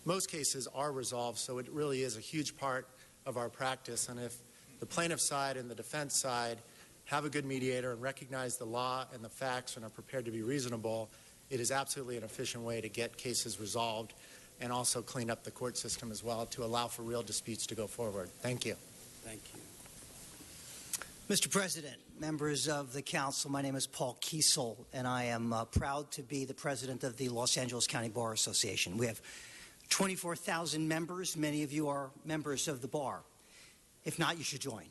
S19: most cases are resolved, so it really is a huge part of our practice. And if the plaintiff's side and the defense side have a good mediator and recognize the law and the facts and are prepared to be reasonable, it is absolutely an efficient way to get cases resolved and also clean up the court system as well to allow for real disputes to go forward. Thank you.
S18: Thank you.
S20: Mr. President, members of the council, my name is Paul Kiesel, and I am proud to be the president of the Los Angeles County Bar Association. We have 24,000 members. Many of you are members of the bar. If not, you should join.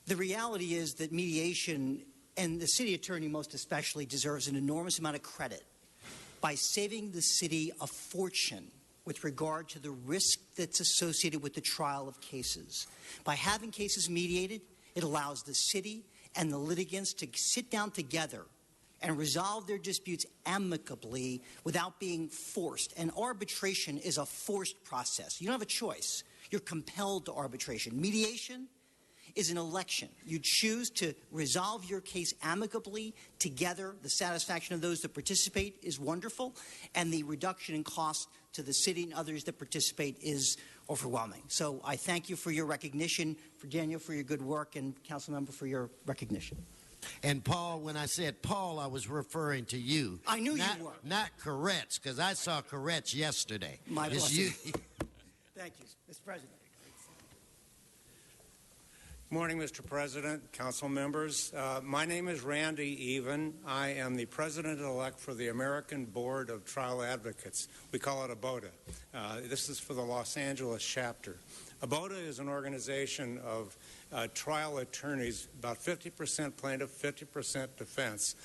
S20: The reality is that mediation, and the city attorney most especially, deserves an enormous amount of credit by saving the city a fortune with regard to the risk that's associated with the trial of cases. By having cases mediated, it allows the city and the litigants to sit down together and resolve their disputes amicably without being forced. And arbitration is a forced process. You don't have a choice. You're compelled to arbitration. Mediation is an election. You choose to resolve your case amicably together. The satisfaction of those that participate is wonderful, and the reduction in cost to the city and others that participate is overwhelming. So I thank you for your recognition, for Daniel for your good work, and Councilmember for your recognition.
S1: And Paul, when I said Paul, I was referring to you.
S20: I knew you were.
S1: Not Koretz, because I saw Koretz yesterday.
S20: My
S1: it's
S20: blessing.
S1: you.
S20: Thank you, Mr. President.
S21: Morning, Mr. President, council members. My name is Randy Even. I am the president-elect for the American Board of Trial Advocates. We call it ABOTA. This is for the Los Angeles chapter. ABOTA is an organization of trial attorneys, about 50% plaintiff, 50% defense,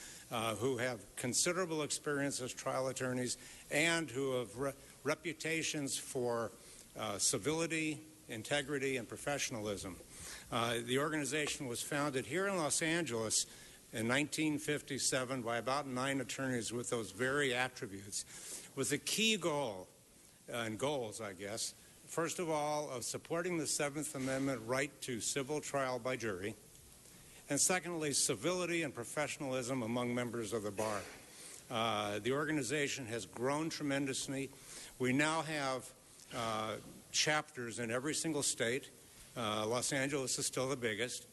S21: who have considerable experience as trial attorneys and who have reputations for civility, integrity, and professionalism. The organization was founded here in Los Angeles in 1957 by about 9 attorneys with those very attributes, with a key goal, and goals, I guess, first of all, of supporting the 7th Amendment right to civil trial by jury, and secondly, civility and professionalism among members of the bar. The organization has grown tremendously. We now have chapters in every single state. Los Angeles is still the biggest,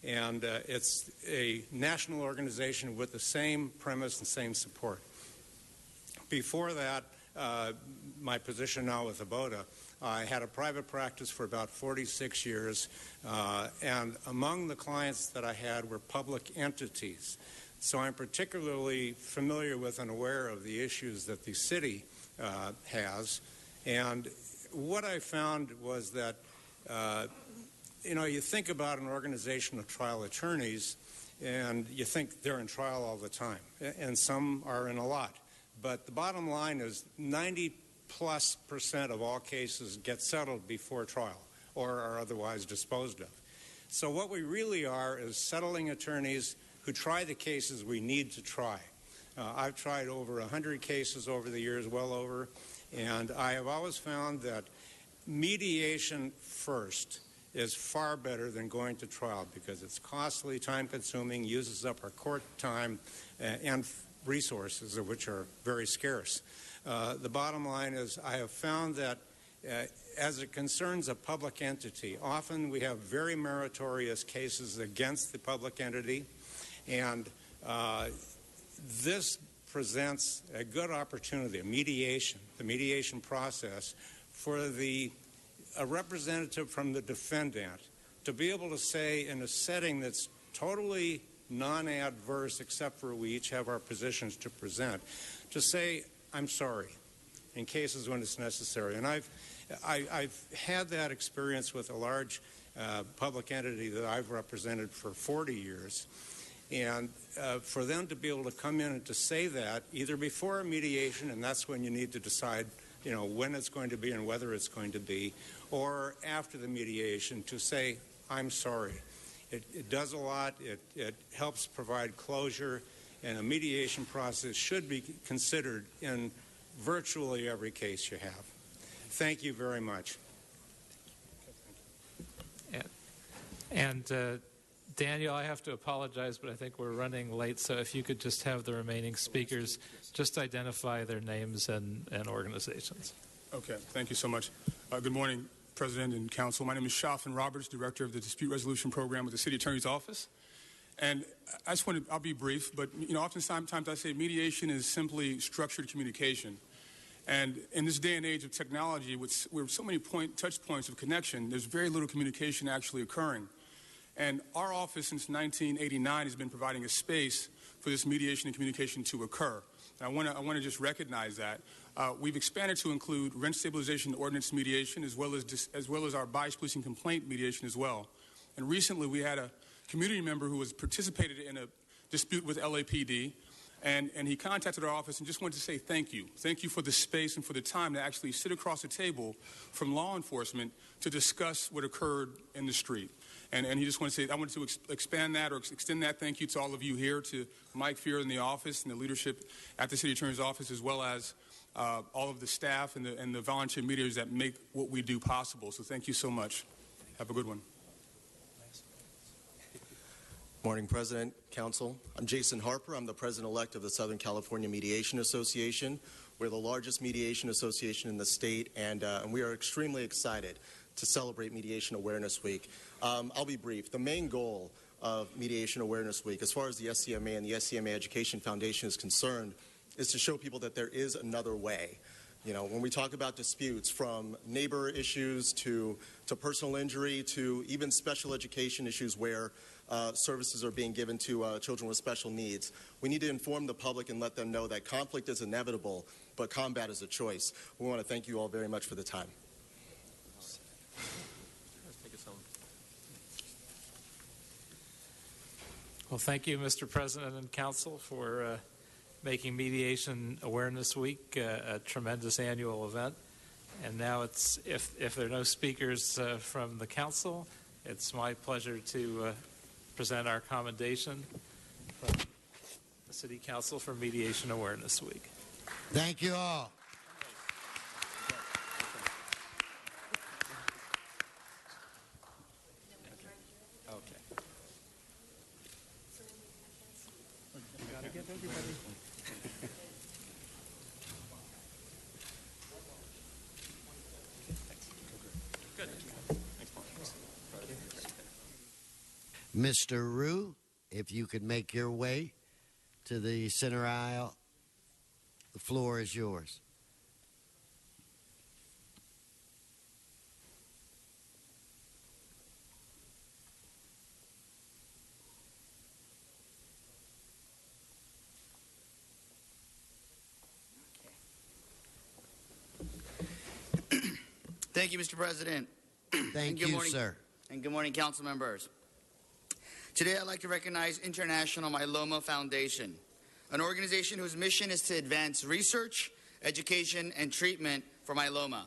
S21: and it's a national organization with the same premise and same support. Before that, my position now with ABOTA, I had a private practice for about 46 years, and among the clients that I had were public entities. So I'm particularly familiar with and aware of the issues that the city has. And what I found was that you think about an organization of trial attorneys, and you think they're in trial all the time, and some are in a lot. But the bottom line is 90+% of all cases get settled before trial or are otherwise disposed of. So what we really are is settling attorneys who try the cases we need to try. I've tried over 100 cases over the years, well over, and I have always found that mediation first is far better than going to trial because it's costly, time-consuming, uses up our court time and resources, which are very scarce. The bottom line is I have found that as it concerns a public entity, often we have very meritorious cases against the public entity, and this presents a good opportunity, the mediation process, for a representative from the defendant to be able to say in a setting that's totally non-adverse, except for we each have our positions to present, to say, I'm sorry, in cases when it's necessary. And I've had that experience with a large public entity that I've represented for 40 years. And for them to be able to come in and to say that, either before a mediation, and that's when you need to decide, when it's going to be and whether it's going to be, or after the mediation, to say, I'm sorry. It does a lot. It helps provide closure, and a mediation process should be considered in virtually every case you have. Thank you very much.
S4: And Daniel, I have to apologize, but I think we're running late, so if you could just have the remaining speakers just identify their names and organizations.
S8: Okay, thank you so much. Good morning, President and Council. My name is Shafin Roberts, Director of the Dispute Resolution Program with the City Attorney's Office. And I just I'll be brief, but oftentimes I say mediation is simply structured communication. And in this day and age of technology, with so many touch points of connection, there's very little communication actually occurring. And our office since 1989 has been providing a space for this mediation and communication to occur. And I want to just recognize that. We've expanded to include rent stabilization ordinance mediation as well as our bias policing complaint mediation as well. And recently we had a community member who has participated in a dispute with LAPD, and he contacted our office and just wanted to say thank you. Thank you for the space and for the time to actually sit across the table from law enforcement to discuss what occurred in the street. And he just wanted to say, I wanted to expand that or extend that thank you to all of you here, to Mike Fear in the office and the leadership at the City Attorney's Office, as well as all of the staff and the volunteer mediators that make what we do possible. So thank you so much. Have a good one.
S22: Morning, President, Council. I'm Jason Harper. I'm the President-elect of the Southern California Mediation Association. We're the largest mediation association in the state, and we are extremely excited to celebrate Mediation Awareness Week. I'll be brief. The main goal of Mediation Awareness Week, as far as the SCMA and the SCMA Education Foundation is concerned, is to show people that there is another way. When we talk about disputes, from neighbor issues to personal injury to even special education issues where services are being given to children with special needs, we need to inform the public and let them know that conflict is inevitable, but combat is a choice. We want to thank you all very much for the time.
S4: Well, thank you, Mr. President and Council, for making Mediation Awareness Week a tremendous annual event. And now if there are no speakers from the Council, it's my pleasure to present our commendation from the City Council for Mediation Awareness Week.
S1: Thank you all. Mr. Rue, if you could make your way to the center aisle, the floor is yours.
S23: Thank you, Mr. President.
S1: Thank you, sir.
S23: And good morning, council members. Today, I'd like to recognize International Myeloma Foundation, an organization whose mission is to advance research, education, and treatment for myeloma,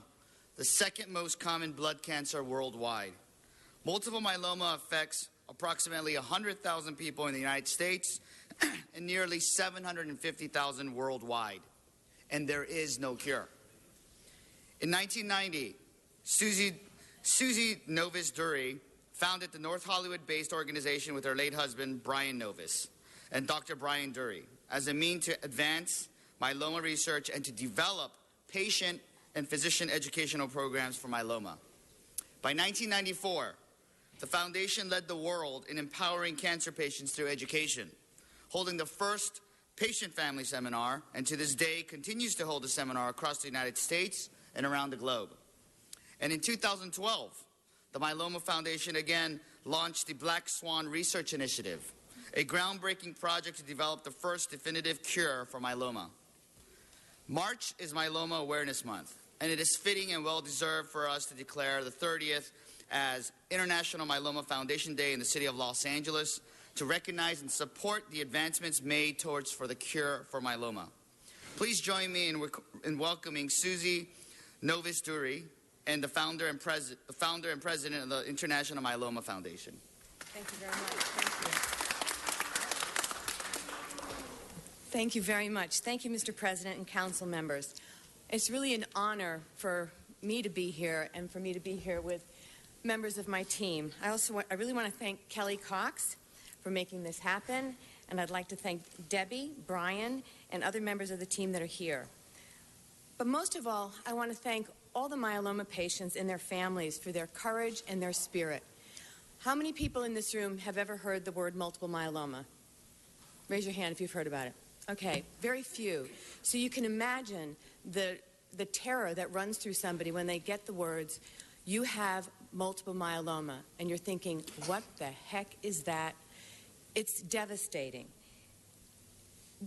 S23: the second most common blood cancer worldwide. Multiple myeloma affects approximately 100,000 people in the United States and nearly 750,000 worldwide, and there is no cure. In 1990, Susie Novis Dury founded the North Hollywood-based organization with her late husband, Brian Novis, and Dr. Brian Dury, as a means to advance myeloma research and to develop patient and physician educational programs for myeloma. By 1994, the foundation led the world in empowering cancer patients through education, holding the first patient family seminar, and to this day continues to hold a seminar across the United States and around the globe. And in 2012, the Myeloma Foundation again launched the Black Swan Research Initiative, a groundbreaking project to develop the first definitive cure for myeloma. March is Myeloma Awareness Month, and it is fitting and well-deserved for us to declare the 30th as International Myeloma Foundation Day in the city of Los Angeles to recognize and support the advancements made for the cure for myeloma. Please join me in welcoming Susie Novis-Duri, and the founder and president of the International Myeloma Foundation.
S7: Thank you very much. Thank you very much. Thank you, Mr. President and council members. It's really an honor for me to be here and for me to be here with members of my team. I really want to thank Kelly Cox for making this happen, and I'd like to thank Debbie, Brian, and other members of the team that are here. But most of all, I want to thank all the myeloma patients and their families for their courage and their spirit. How many people in this room have ever heard the word multiple myeloma? Raise your hand if you've heard about it. Okay, very few. So you can imagine the terror that runs through somebody when they get the words, you have multiple myeloma, and you're thinking, what the heck is that? It's devastating.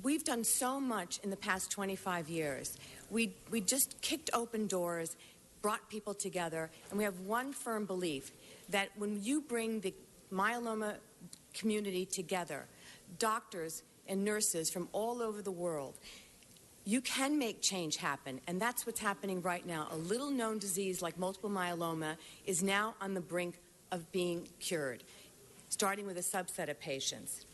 S7: We've done so much in the past 25 years. We just kicked open doors, brought people together, and we have one firm belief that when you bring the myeloma community together, doctors and nurses from all over the world, you can make change happen, and that's what's happening right now. A little-known disease like multiple myeloma is now on the brink of being cured, starting with a subset of patients.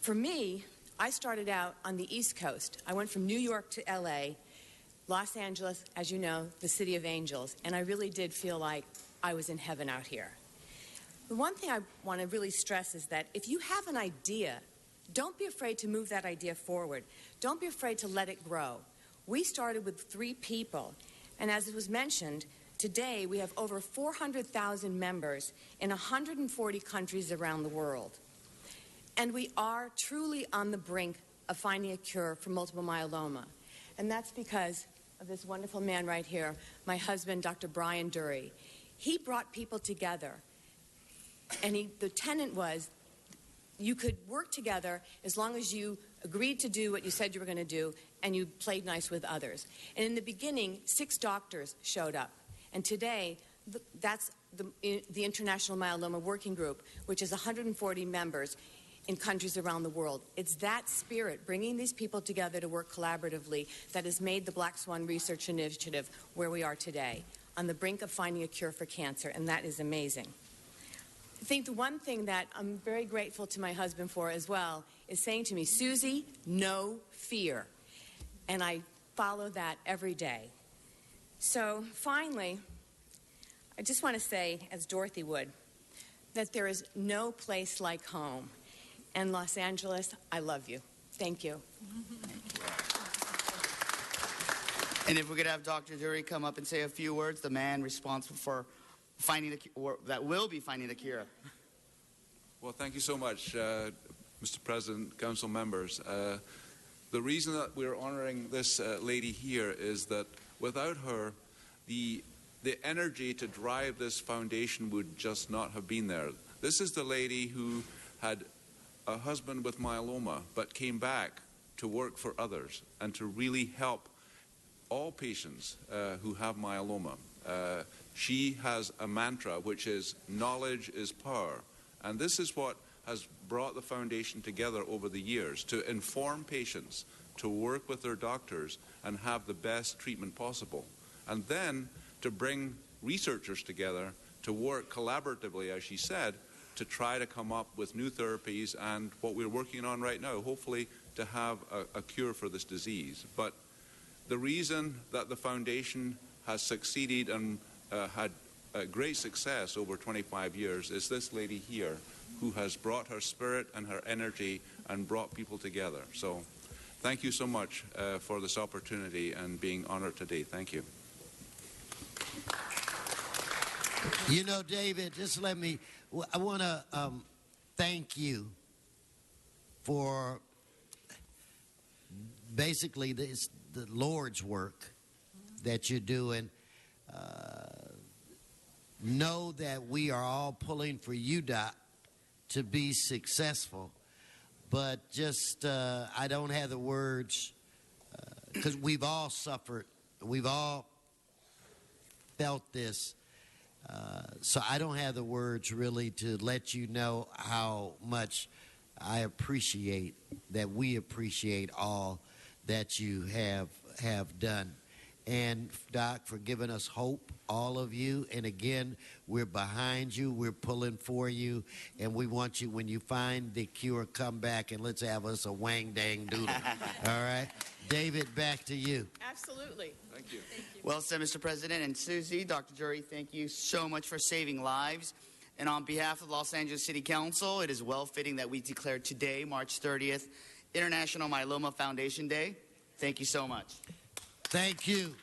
S7: For me, I started out on the East Coast. I went from New York to LA, Los Angeles, as you know, the city of angels, and I really did feel like I was in heaven out here. The one thing I want to really stress is that if you have an idea, don't be afraid to move that idea forward. Don't be afraid to let it grow. We started with 3 people, and as it was mentioned, today we have over 400,000 members in 140 countries around the world. And we are truly on the brink of finding a cure for multiple myeloma. And that's because of this wonderful man right here, my husband, Dr. Brian Dury. He brought people together, and the tenet was you could work together as long as you agreed to do what you said you were going to do and you played nice with others. And in the beginning, 6 doctors showed up. And today, that's the International Myeloma Working Group, which is 140 members in countries around the world. It's that spirit, bringing these people together to work collaboratively, that has made the Black Swan Research Initiative where we are today, on the brink of finding a cure for cancer, and that is amazing. I think the one thing that I'm very grateful to my husband for as well is saying to me, Susie, no fear. And I follow that every day. So finally, I just want to say, as Dorothy would, that there is no place like home. And Los Angeles, I love you. Thank you.
S23: And if we could have Dr. Dury come up and say a few words, the man responsible for finding the cure, that will be finding the cure.
S9: Well, thank you so much, Mr. President, council members. The reason that we're honoring this lady here is that without her, the energy to drive this foundation would just not have been there. This is the lady who had a husband with myeloma, but came back to work for others and to really help all patients who have myeloma. She has a mantra, which is knowledge is power. And this is what has brought the foundation together over the years, to inform patients, to work with their doctors and have the best treatment possible. And then to bring researchers together to work collaboratively, as she said, to try to come up with new therapies and what we're working on right now, hopefully to have a cure for this disease. But the reason that the foundation has succeeded and had great success over 25 years is this lady here who has brought her spirit and her energy and brought people together. So thank you so much for this opportunity and being honored today. Thank you.
S1: You know, David, just let me, I want to thank you for basically the Lord's work that you're doing. Know that we are all pulling for you, Doc, to be successful. But just, I don't have the words, because we've all suffered. We've all felt this. So I don't have the words really to let you know how much I appreciate that we appreciate all that you have done. And Doc, for giving us hope, all of you. And again, we're behind you. We're pulling for you. And we want you, when you find the cure, come back and let's have us a wang dang doodle. All right? David, back to you.
S2: Absolutely.
S9: Thank you.
S23: Well said, Mr. President. And Susie, Dr. Jury, thank you so much for saving lives. And on behalf of the Los Angeles City Council, it is well fitting that we declare today, March 30th, International Myeloma Foundation Day. Thank you so much.
S1: Thank you.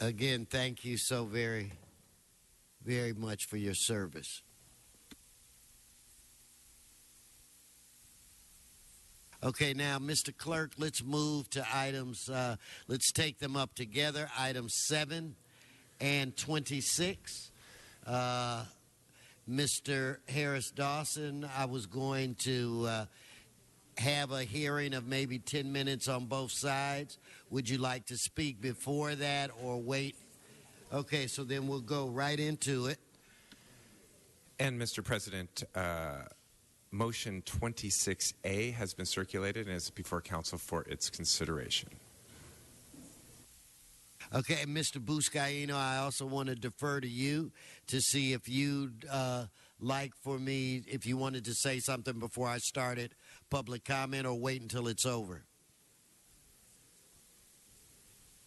S1: Again, thank you so very, very much for your service. Okay, now, Mr. Clerk, let's move to items. Let's take them up together. Items 7 and 26. Mr. Harris Dawson, I was going to have a hearing of maybe 10 minutes on both sides. Would you like to speak before that or wait? Okay, so then we'll go right into it.
S10: And Mr. President, motion 26A has been circulated and is before council for its consideration.
S1: Okay, Mr. Buscaino, I also want to defer to you to see if you'd like for me, if you wanted to say something before I started public comment or wait until it's over.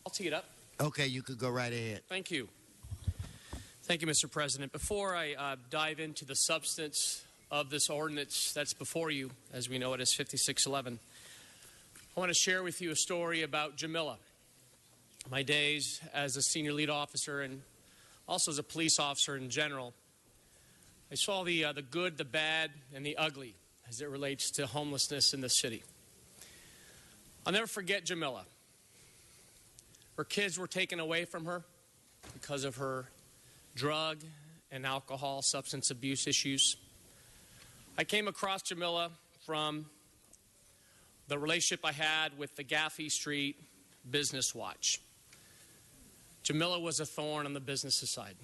S11: I'll tee it up.
S1: Okay, you could go right ahead.
S11: Thank you. Thank you, Mr. President. Before I dive into the substance of this ordinance that's before you, as we know it as 5611, I want to share with you a story about Jamila. My days as a senior lead officer and also as a police officer in general, I saw the good, the bad, and the ugly as it relates to homelessness in the city. I'll never forget Jamila. Her kids were taken away from her because of her drug and alcohol, substance abuse issues. I came across Jamila from the relationship I had with the Gaffey Street Business Watch. Jamila was a thorn on the business side.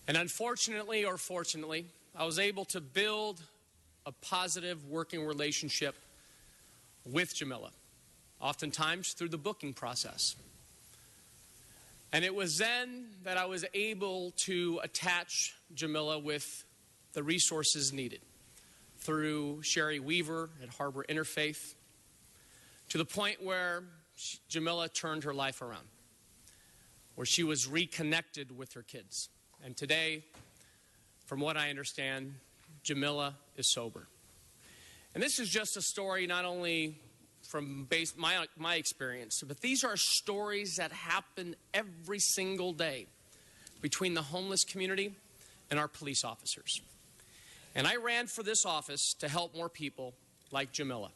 S11: And unfortunately or fortunately, I was able to build a positive working relationship with Jamila, oftentimes through the booking process. And it was then that I was able to attach Jamila with the resources needed through Sherry Weaver at Harbor Interfaith, to the point where Jamila turned her life around, where she was reconnected with her kids. And today, from what I understand, Jamila is sober. And this is just a story not only from my experience, but these are stories that happen every single day between the homeless community and our police officers. And I ran for this office to help more people like Jamila.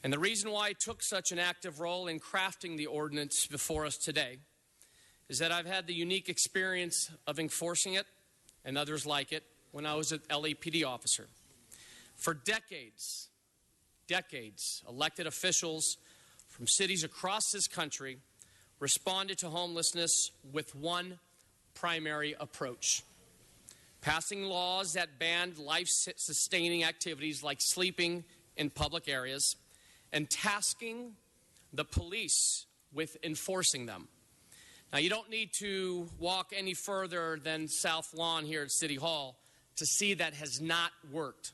S11: And the reason why I took such an active role in crafting the ordinance before us today is that I've had the unique experience of enforcing it and others like it when I was an LAPD officer. For decades, elected officials from cities across this country responded to homelessness with one primary approach: passing laws that banned life-sustaining activities like sleeping in public areas and tasking the police with enforcing them. Now, you don't need to walk any further than South Lawn here at City Hall to see that has not worked.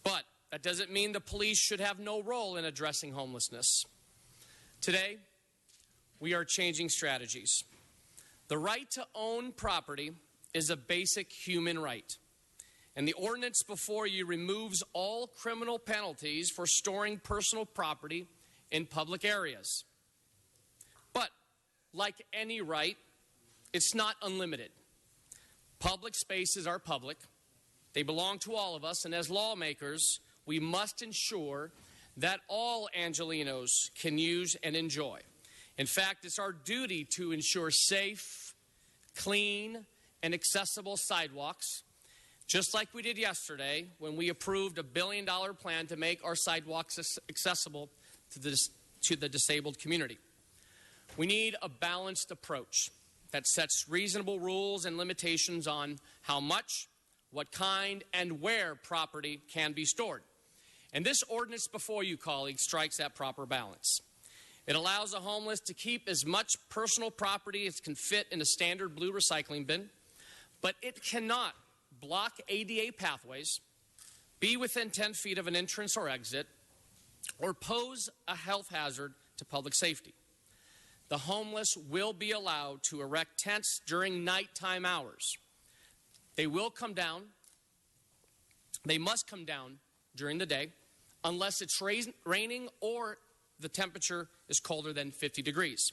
S11: But that doesn't mean the police should have no role in addressing homelessness. Today, we are changing strategies. The right to own property is a basic human right. And the ordinance before you removes all criminal penalties for storing personal property in public areas. But like any right, it's not unlimited. Public spaces are public. They belong to all of us, and as lawmakers, we must ensure that all Angelenos can use and enjoy. In fact, it's our duty to ensure safe, clean, and accessible sidewalks, just like we did yesterday when we approved a $1 billion plan to make our sidewalks accessible to the disabled community. We need a balanced approach that sets reasonable rules and limitations on how much, what kind, and where property can be stored. And this ordinance before you, colleagues, strikes that proper balance. It allows the homeless to keep as much personal property as can fit in a standard blue recycling bin, but it cannot block ADA pathways, be within 10 feet of an entrance or exit, or pose a health hazard to public safety. The homeless will be allowed to erect tents during nighttime hours. They will come down. They must come down during the day unless it's raining or the temperature is colder than 50 degrees.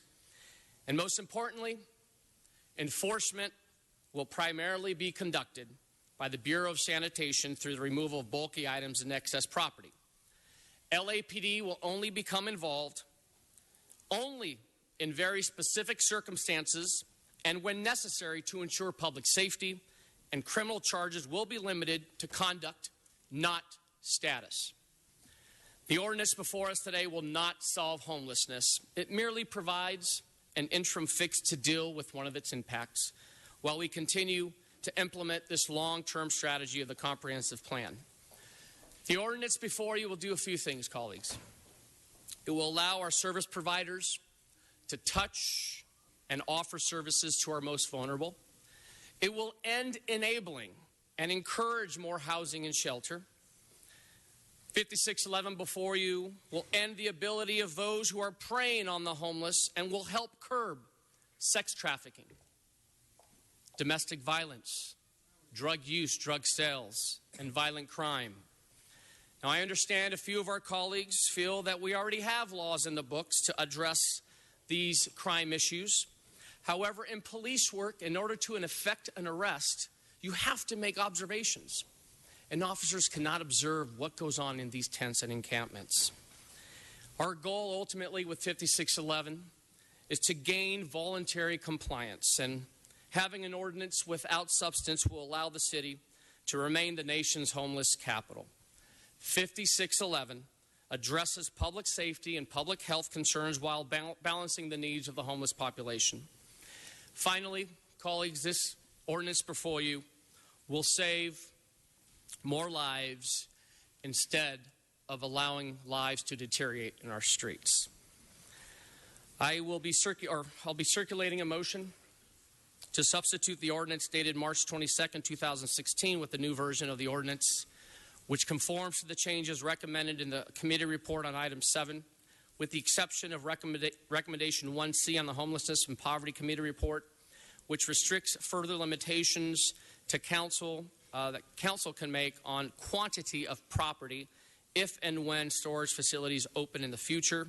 S11: And most importantly, enforcement will primarily be conducted by the Bureau of Sanitation through the removal of bulky items and excess property. LAPD will only become involved only in very specific circumstances and when necessary to ensure public safety, and criminal charges will be limited to conduct, not status. The ordinance before us today will not solve homelessness. It merely provides an interim fix to deal with one of its impacts while we continue to implement this long-term strategy of the comprehensive plan. The ordinance before you will do a few things, colleagues. It will allow our service providers to touch and offer services to our most vulnerable. It will end enabling and encourage more housing and shelter. 5611 before you will end the ability of those who are preying on the homeless and will help curb sex trafficking, domestic violence, drug use, drug sales, and violent crime. Now, I understand a few of our colleagues feel that we already have laws in the books to address these crime issues. However, in police work, in order to effect an arrest, you have to make observations. And officers cannot observe what goes on in these tents and encampments. Our goal ultimately with 5611 is to gain voluntary compliance, and having an ordinance without substance will allow the city to remain the nation's homeless capital. 5611 addresses public safety and public health concerns while balancing the needs of the homeless population. Finally, colleagues, this ordinance before you will save more lives instead of allowing lives to deteriorate in our streets. I'll be circulating a motion to substitute the ordinance dated March 22nd, 2016 with the new version of the ordinance, which conforms to the changes recommended in the committee report on item 7, with the exception of recommendation 1C on the homelessness and poverty committee report, which restricts further limitations to council that council can make on quantity of property if and when storage facilities open in the future.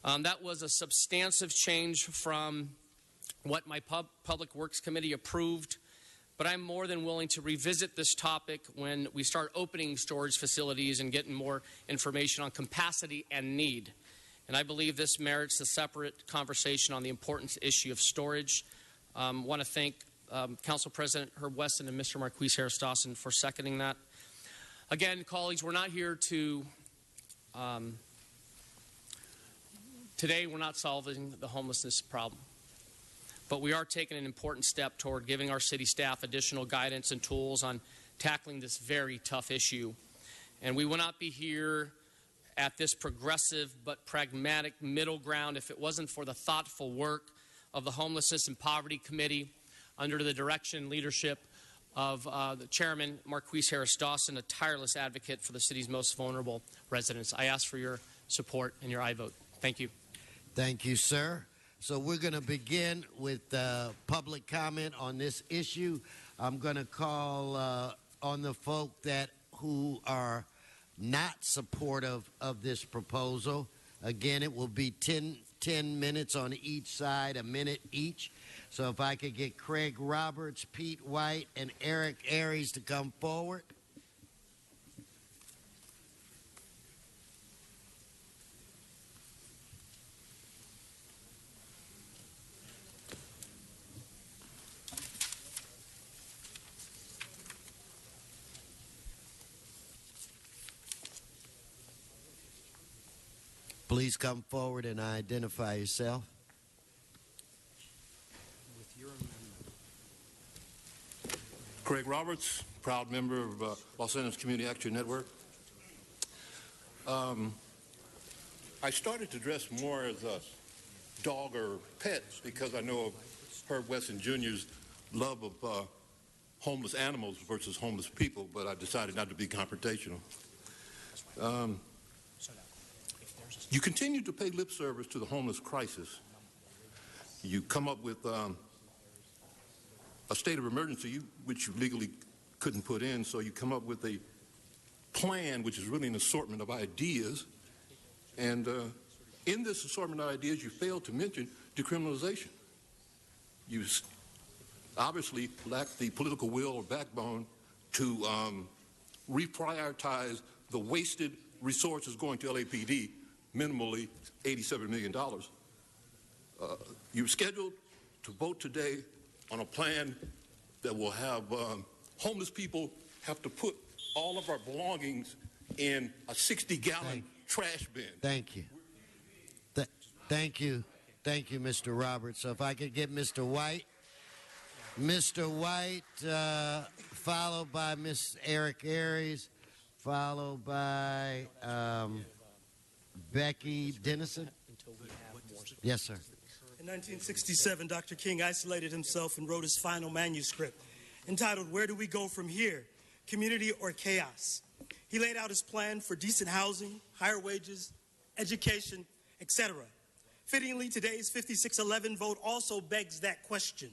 S11: That was a substantive change from what my Public Works Committee approved, but I'm more than willing to revisit this topic when we start opening storage facilities and getting more information on capacity and need. And I believe this merits a separate conversation on the important issue of storage. I want to thank Council President Herb Weston and Mr. Marquis Harris Dawson for seconding that. Again, colleagues, we're not here to today we're not solving the homelessness problem, but we are taking an important step toward giving our city staff additional guidance and tools on tackling this very tough issue. And we will not be here at this progressive but pragmatic middle ground if it wasn't for the thoughtful work of the Homelessness and Poverty Committee under the direction and leadership of the chairman, Marquise Harris Dawson, a tireless advocate for the city's most vulnerable residents. I ask for your support and your aye vote. Thank you.
S1: Thank you, sir. So we're going to begin with public comment on this issue. I'm going to call on the folk who are not supportive of this proposal. Again, it will be 10 minutes on each side, a minute each. So if I could get Craig Roberts, Pete White, and Eric Aries to come forward. Please come forward and identify yourself.
S2: Craig Roberts, proud member of Los Angeles Community Action Network. I started to dress more as a dog or pets because I know of Herb Wesson Jr.'s love of homeless animals versus homeless people, but I decided not to be confrontational. You continue to pay lip service to the homeless crisis. You come up with a state of emergency, which you legally couldn't put in, so you come up with a plan, which is really an assortment of ideas. And in this assortment of ideas, you failed to mention decriminalization. You obviously lack the political will or backbone to reprioritize the wasted resources going to LAPD, minimally $87 million. You're scheduled to vote today on a plan that will have homeless people have to put all of our belongings in a 60-gallon trash bin.
S1: Thank you. Thank you. Thank you, Mr. Roberts. So if I could get Mr. White. Mr. White, followed by Ms. Eric Aries, followed by Becky Dennison. Yes, sir.
S12: In 1967, Dr. King isolated himself and wrote his final manuscript entitled, "Where Do We Go From Here? Community or Chaos?" He laid out his plan for decent housing, higher wages, education, etc. Fittingly, today's 5611 vote also begs that question.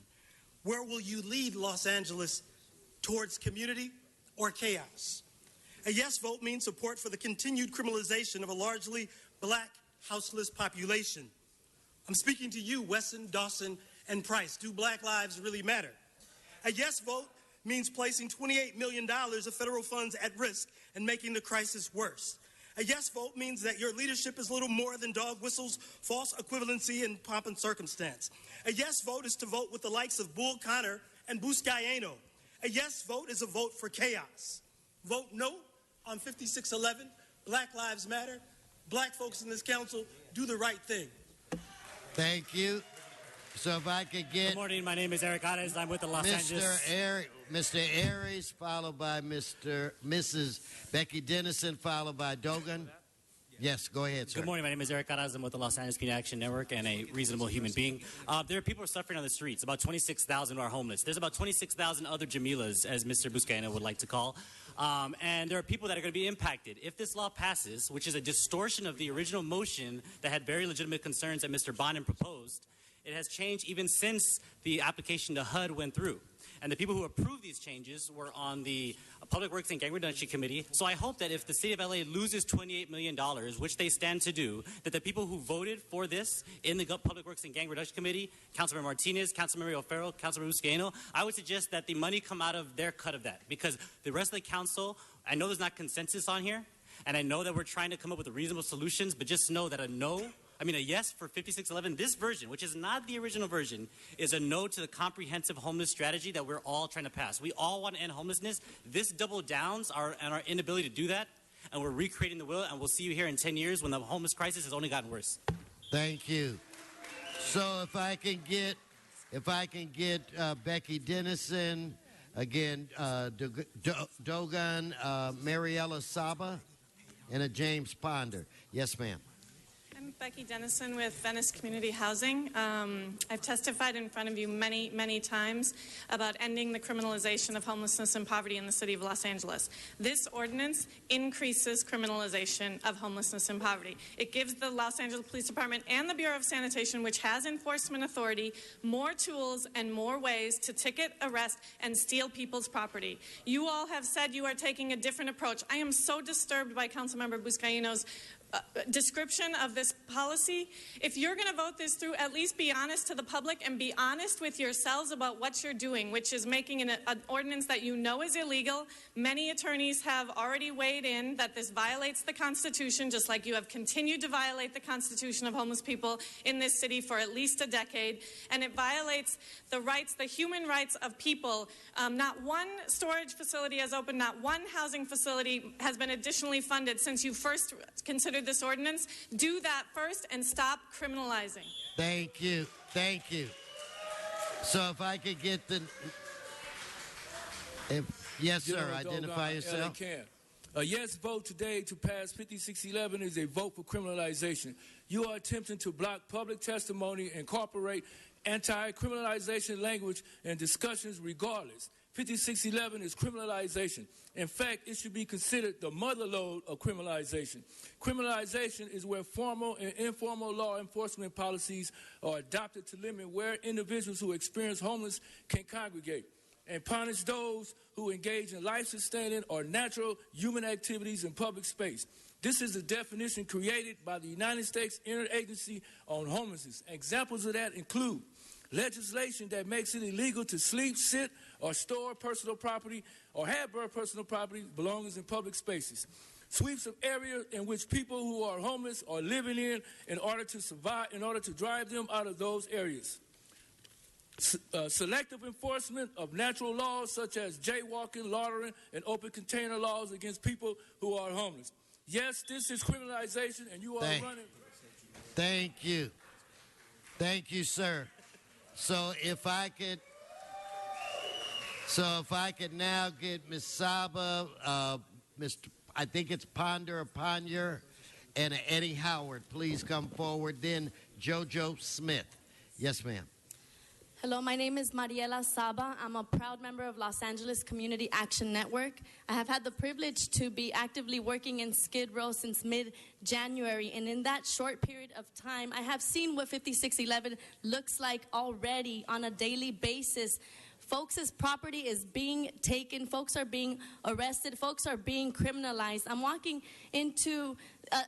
S12: Where will you lead Los Angeles, towards community or chaos? A yes vote means support for the continued criminalization of a largely black houseless population. I'm speaking to you, Wesson, Dawson, and Price. Do black lives really matter? A yes vote means placing $28 million of federal funds at risk and making the crisis worse. A yes vote means that your leadership is little more than dog whistles, false equivalency, and pomp and circumstance. A yes vote is to vote with the likes of Bull Connor and Buscaino. A yes vote is a vote for chaos. Vote no on 5611. Black Lives Matter. Black folks in this council, do the right thing.
S1: Thank you. So if I could get...
S13: Good morning. My name is Eric Ares. I'm with the Los Angeles...
S1: Mr. Aries, followed by Mrs. Becky Dennison, followed by Dogan. Yes, go ahead, sir.
S13: Good morning. My name is Eric Ares. I'm with the Los Angeles Community Action Network and a reasonable human being. There are people who are suffering on the streets. About 26,000 are homeless. There's about 26,000 other Jamilas, as Mr. Buscaino would like to call. And there are people that are going to be impacted. If this law passes, which is a distortion of the original motion that had very legitimate concerns that Mr. Bonin proposed, it has changed even since the application to HUD went through. And the people who approved these changes were on the Public Works and Gang Reduction Committee. So I hope that if the city of LA loses $28 million, which they stand to do, that the people who voted for this in the Public Works and Gang Reduction Committee, Councilmember Martinez, Councilmember O'Farrell, Councilmember Buscaino, I would suggest that the money come out of their cut of that. Because the rest of the council, I know there's not consensus on here, and I know that we're trying to come up with reasonable solutions, but just know that a yes for 5611, this version, which is not the original version, is a no to the comprehensive homeless strategy that we're all trying to pass. We all want to end homelessness. This double downs on our inability to do that, and we're recreating the will, and we'll see you here in 10 years when the homeless crisis has only gotten worse.
S1: Thank you. So if I can get Becky Dennison, again, Dogan, Mariela Saba. and a James Ponder. Yes, ma'am.
S5: I'm Becky Dennison with Venice Community Housing. I've testified in front of you many, many times about ending the criminalization of homelessness and poverty in the city of Los Angeles. This ordinance increases criminalization of homelessness and poverty. It gives the Los Angeles Police Department and the Bureau of Sanitation, which has enforcement authority, more tools and more ways to ticket, arrest, and steal people's property. You all have said you are taking a different approach. I am so disturbed by Councilmember Buscaino's description of this policy. If you're going to vote this through, at least be honest to the public and be honest with yourselves about what you're doing, which is making an ordinance that you know is illegal. Many attorneys have already weighed in that this violates the Constitution, just like you have continued to violate the Constitution of homeless people in this city for at least a decade. And it violates the rights, the human rights of people. Not one storage facility has opened, not one housing facility has been additionally funded since you first considered this ordinance. Do that first and stop criminalizing.
S1: Thank you. Thank you. So if I could get the... Yes, sir. Identify yourself.
S14: A yes vote today to pass 5611 is a vote for criminalization. You are attempting to block public testimony and incorporate anti-criminalization language and discussions regardless. 5611 is criminalization. In fact, it should be considered the motherlode of criminalization. Criminalization is where formal and informal law enforcement policies are adopted to limit where individuals who experience homelessness can congregate and punish those who engage in life-sustaining or natural human activities in public space. This is the definition created by the United States Interagency on Homelessness. Examples of that include legislation that makes it illegal to sleep, sit, or store personal property or have personal property belongings in public spaces. Sweeps of areas in which people who are homeless are living in order to survive, in order to drive them out of those areas. Selective enforcement of natural laws such as jaywalking, loitering, and open container laws against people who are homeless. Yes, this is criminalization, and you are running.
S1: Thank you. Thank you, sir. So if I could now get Ms. Saba, Mr. I think it's Ponder or Ponyer, and Eddie Howard, please come forward. Then JoJo Smith. Yes, ma'am.
S15: Hello, my name is Mariela Saba. I'm a proud member of Los Angeles Community Action Network. I have had the privilege to be actively working in Skid Row since mid-January, and in that short period of time, I have seen what 5611 looks like already on a daily basis. Folks' property is being taken. Folks are being arrested. Folks are being criminalized. I'm walking into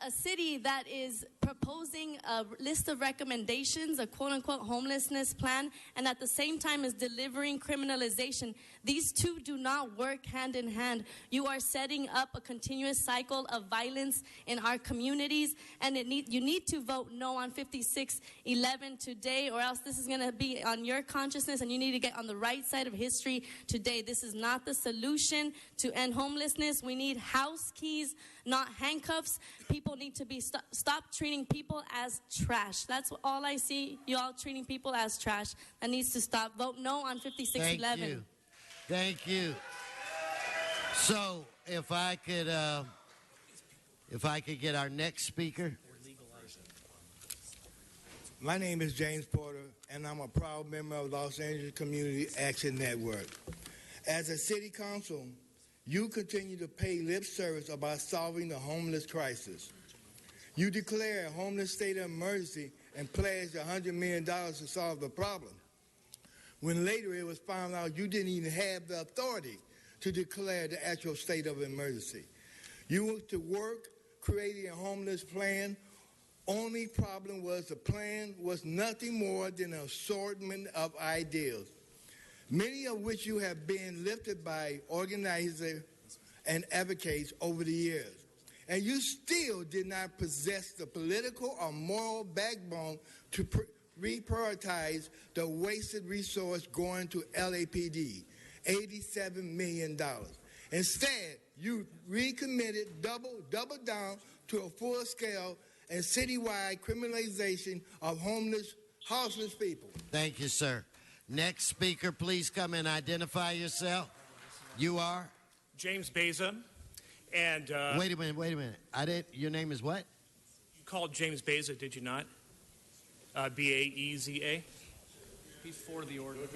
S15: a city that is proposing a list of recommendations, a quote-unquote homelessness plan, and at the same time is delivering criminalization. These two do not work hand in hand. You are setting up a continuous cycle of violence in our communities, and you need to vote no on 5611 today, or else this is going to be on your consciousness, and you need to get on the right side of history today. This is not the solution to end homelessness. We need house keys, not handcuffs. People need to be stop treating people as trash. That's all I see. You all treating people as trash. That needs to stop. Vote no on 5611.
S1: Thank you. Thank you. So if I could get our next speaker.
S24: My name is James Porter, and I'm a proud member of Los Angeles Community Action Network. As a city council, you continue to pay lip service about solving the homeless crisis. You declare a homeless state of emergency and pledged $100 million to solve the problem, when later it was found out you didn't even have the authority to declare the actual state of emergency. You went to work creating a homeless plan. Only problem was the plan was nothing more than an assortment of ideas, many of which you have been lifted by organizers and advocates over the years. And you still did not possess the political or moral backbone to reprioritize the wasted resource going to LAPD, $87 million. Instead, you recommitted, double down to a full-scale and citywide criminalization of houseless people.
S1: Thank you, sir. Next speaker, please come and identify yourself. You are?
S25: James Beza.
S3: And
S1: Wait a minute. Your name is what?
S3: You called James Beza, did you not? Baeza.
S11: He's for the ordinance.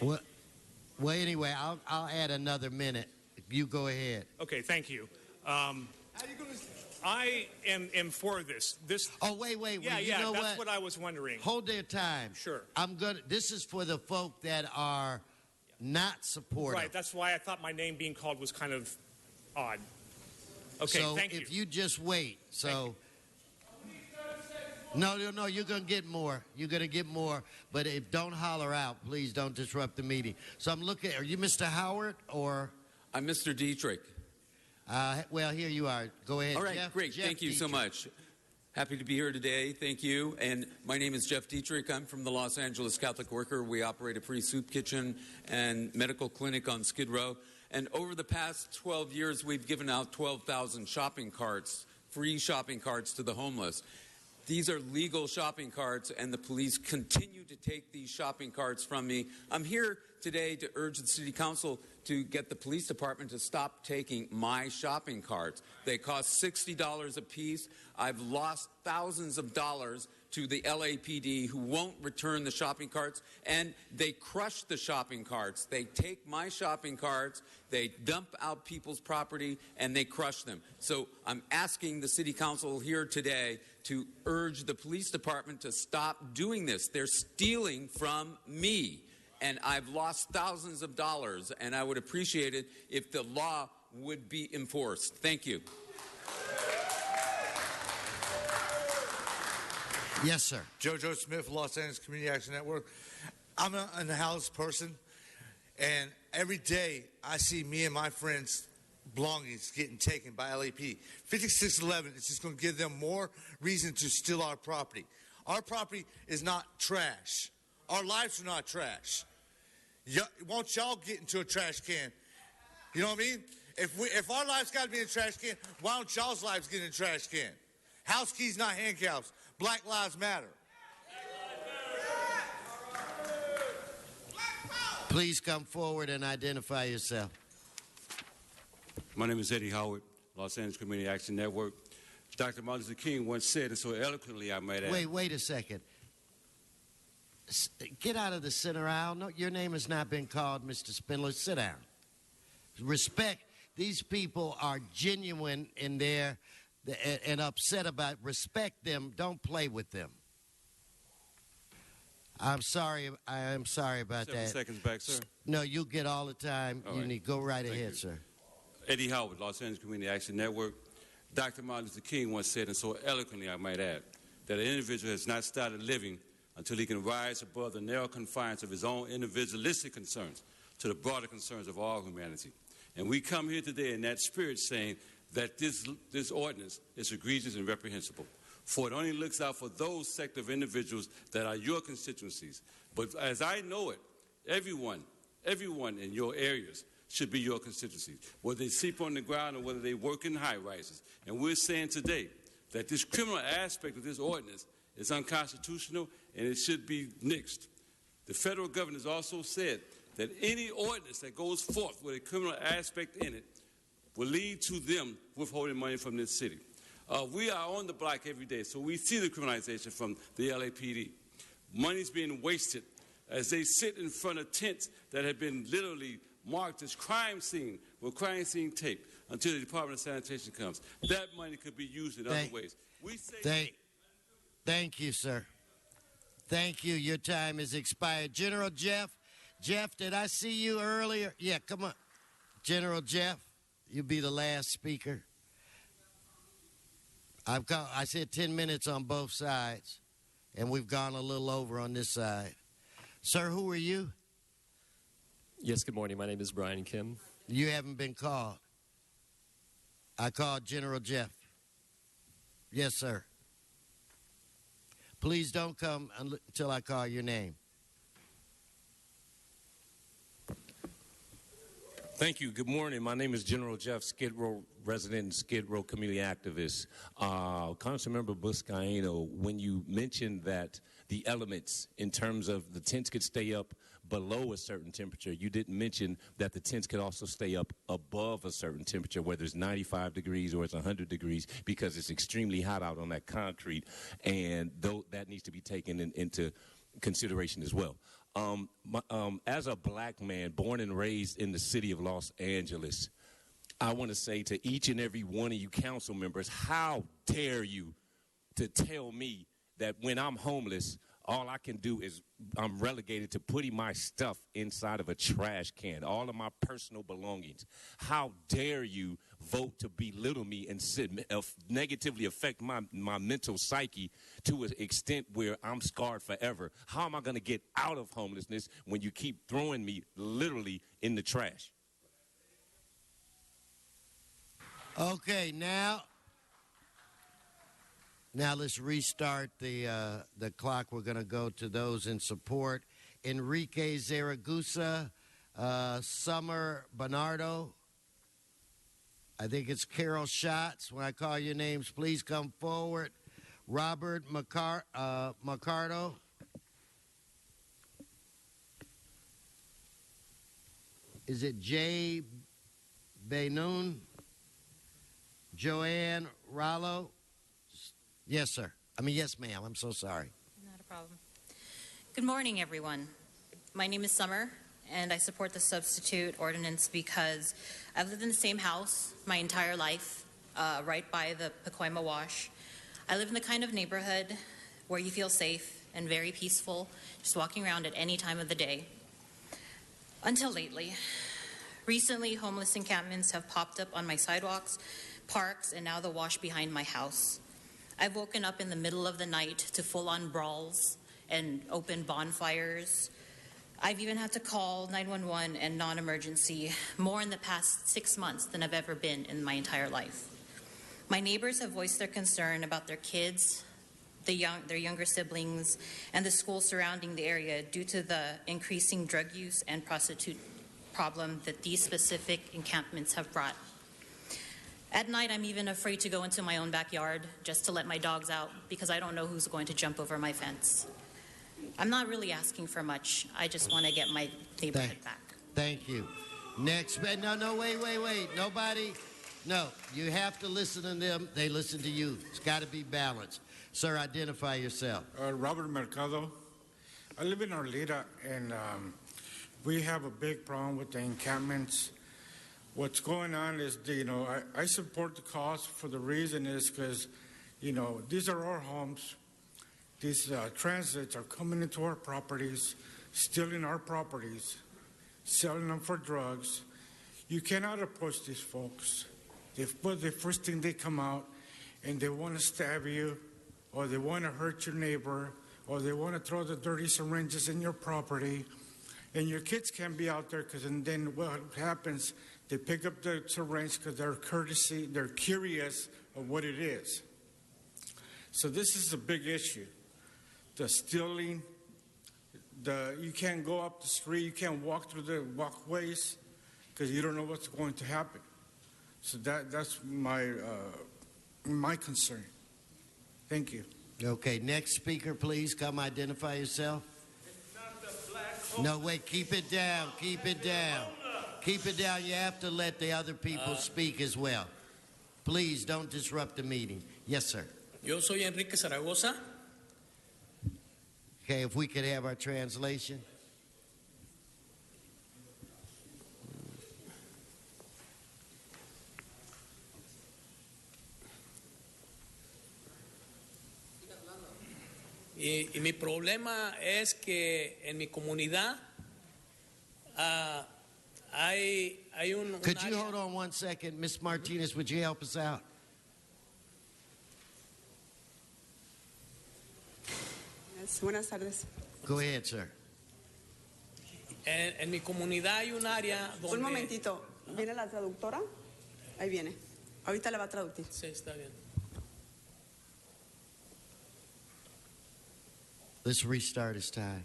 S1: What? Well, anyway, I'll add another minute. You go ahead.
S3: Okay, thank you. I am for this.
S1: Oh, wait.
S3: Yeah,
S1: you know
S3: that's what I was wondering.
S1: Hold their time.
S3: Sure.
S1: This is for the folk that are not supportive.
S3: Right. That's why I thought my name being called was kind of odd. Okay.
S1: So
S3: thank you.
S1: if you just wait. So. No, you're going to get more. You're going to get more. But don't holler out. Please don't disrupt the meeting. So I'm looking. Are you Mr. Howard or?
S6: I'm Mr. Dietrich.
S1: Well, here you are. Go ahead.
S6: All right,
S1: Jeff,
S6: great.
S1: Jeff
S6: Thank you so
S1: Dietrich.
S6: much. Happy to be here today. Thank you. And my name is Jeff Dietrich. I'm from the Los Angeles Catholic Worker. We operate a free soup kitchen and medical clinic on Skid Row. And over the past 12 years, we've given out 12,000 shopping carts, free shopping carts to the homeless. These are legal shopping carts, and the police continue to take these shopping carts from me. I'm here today to urge the City Council to get the police department to stop taking my shopping carts. They cost $60 a piece. I've lost thousands of dollars to the LAPD, who won't return the shopping carts, and they crush the shopping carts. They take my shopping carts, they dump out people's property, and they crush them. So I'm asking the City Council here today to urge the police department to stop doing this. They're stealing from me, and I've lost thousands of dollars, and I would appreciate it if the law would be enforced. Thank you.
S1: Yes, sir.
S16: Jojo Smith, Los Angeles Community Action Network. I'm an house person, and every day I see me and my friends' belongings getting taken by LAP. 5611 is just going to give them more reason to steal our property. Our property is not trash. Our lives are not trash. Won't y'all get into a trash can? You know what I mean? If our lives got to be in a trash can, why don't y'all's lives get in a trash can? House keys, not handcuffs. Black Lives Matter.
S1: Please come forward and identify yourself.
S17: My name is Eddie Howard, Los Angeles Community Action Network. Dr. Martin Luther King once said, and so eloquently I might add.
S1: Wait a second. Get out of the center aisle. No, your name has not been called, Mr. Spindler. Sit down. Respect. These people are genuine in their and upset about. Respect them. Don't play with them. I'm sorry. I am sorry about
S17: 7
S1: that.
S17: seconds back, sir.
S1: No, you get all the time.
S17: All
S1: You
S17: right.
S1: need go right
S17: Thank
S1: ahead,
S17: you.
S1: sir.
S17: Eddie Howard, Los Angeles Community Action Network. Dr. Martin Luther King once said, and so eloquently I might add, that an individual has not started living until he can rise above the narrow confines of his own individualistic concerns to the broader concerns of all humanity. And we come here today in that spirit saying that this ordinance is egregious and reprehensible. For it only looks out for those sect of individuals that are your constituencies. But as I know it, everyone in your areas should be your constituencies, whether they sleep on the ground or whether they work in high rises. And we're saying today that this criminal aspect of this ordinance is unconstitutional and it should be nixed. The federal government has also said that any ordinance that goes forth with a criminal aspect in it will lead to them withholding money from this city. We are on the block every day, so we see the criminalization from the LAPD. Money's being wasted as they sit in front of tents that have been literally marked as crime scene with crime scene tape until the Department of Sanitation comes. That money could be used in other ways. We say
S1: Thank you, sir. Thank you. Your time is expired. General Jeff. Jeff, did I see you earlier? Yeah, come on. General Jeff, you'll be the last speaker. I said 10 minutes on both sides, and we've gone a little over on this side. Sir, who are you?
S25: Yes, good morning. My name is Brian Kim.
S1: You haven't been called. I called General Jeff. Yes, sir. Please don't come until I call your name.
S8: Thank you. Good morning. My name is General Jeff, Skid Row resident and Skid Row community activist. Councilmember Buscaino, when you mentioned that the elements in terms of the tents could stay up below a certain temperature, you didn't mention that the tents could also stay up above a certain temperature, whether it's 95 degrees or it's 100 degrees, because it's extremely hot out on that concrete, and that needs to be taken into consideration as well. As a black man born and raised in the city of Los Angeles, I want to say to each and every one of you council members, how dare you to tell me that when I'm homeless, all I can do is I'm relegated to putting my stuff inside of a trash can, all of my personal belongings. How dare you vote to belittle me and negatively affect my mental psyche to an extent where I'm scarred forever? How am I going to get out of homelessness when you keep throwing me literally in the trash?
S1: Okay, now let's restart the clock. We're going to go to those in support. Enrique Zaragoza, Summer Bernardo. I think it's Carol Schatz. When I call your names, please come forward. Robert Macardo. Is it Jay Benoon? Joanne Rollo? Yes, sir. Yes, ma'am. I'm so sorry.
S18: Not a problem. Good morning, everyone. My name is Summer, and I support the substitute ordinance because I've lived in the same house my entire life, right by the Pacoima Wash. I live in the kind of neighborhood where you feel safe and very peaceful, just walking around at any time of the day. Until lately. Recently, homeless encampments have popped up on my sidewalks, parks, and now the wash behind my house. I've woken up in the middle of the night to full-on brawls and open bonfires. I've even had to call 911 and non-emergency more in the past 6 months than I've ever been in my entire life. My neighbors have voiced their concern about their kids, their younger siblings, and the schools surrounding the area due to the increasing drug use and prostitute problem that these specific encampments have brought. At night, I'm even afraid to go into my own backyard just to let my dogs out because I don't know who's going to jump over my fence. I'm not really asking for much. I just want to get my neighborhood back.
S1: Thank you. Next. No, wait. Nobody. No, you have to listen to them. They listen to you. It's got to be balanced. Sir, identify yourself.
S19: Robert Mercado. I live in Arleta, and we have a big problem with the encampments. What's going on is, I support the cause for the reason is because, these are our homes. These transits are coming into our properties, stealing our properties, selling them for drugs. You cannot approach these folks. The first thing they come out and they want to stab you, or they want to hurt your neighbor, or they want to throw the dirty syringes in your property, and your kids can't be out there because then what happens, they pick up the syringe because they're curious of what it is. So this is a big issue. The stealing, you can't go up the street, you can't walk through the walkways because you don't know what's going to happen. So that's my concern. Thank you.
S1: Okay, next speaker, please come identify yourself. No, wait, keep it down. Keep it down. You have to let the other people speak as well. Please don't disrupt the meeting. Yes, sir.
S20: Yo soy Enrique Zaragoza.
S1: Okay, if we could have our translation.
S20: Y mi problema es que en mi comunidad hay un
S1: Could you hold on 1 second? Ms. Martinez, would you help us out?
S21: Yes, buenas tardes.
S1: Go ahead, sir.
S20: En mi comunidad hay un área donde...
S21: Un momentito. ¿Viene la traductora? Ahí viene. Ahorita le va a traducir.
S20: Sí, está bien.
S1: Let's restart his time.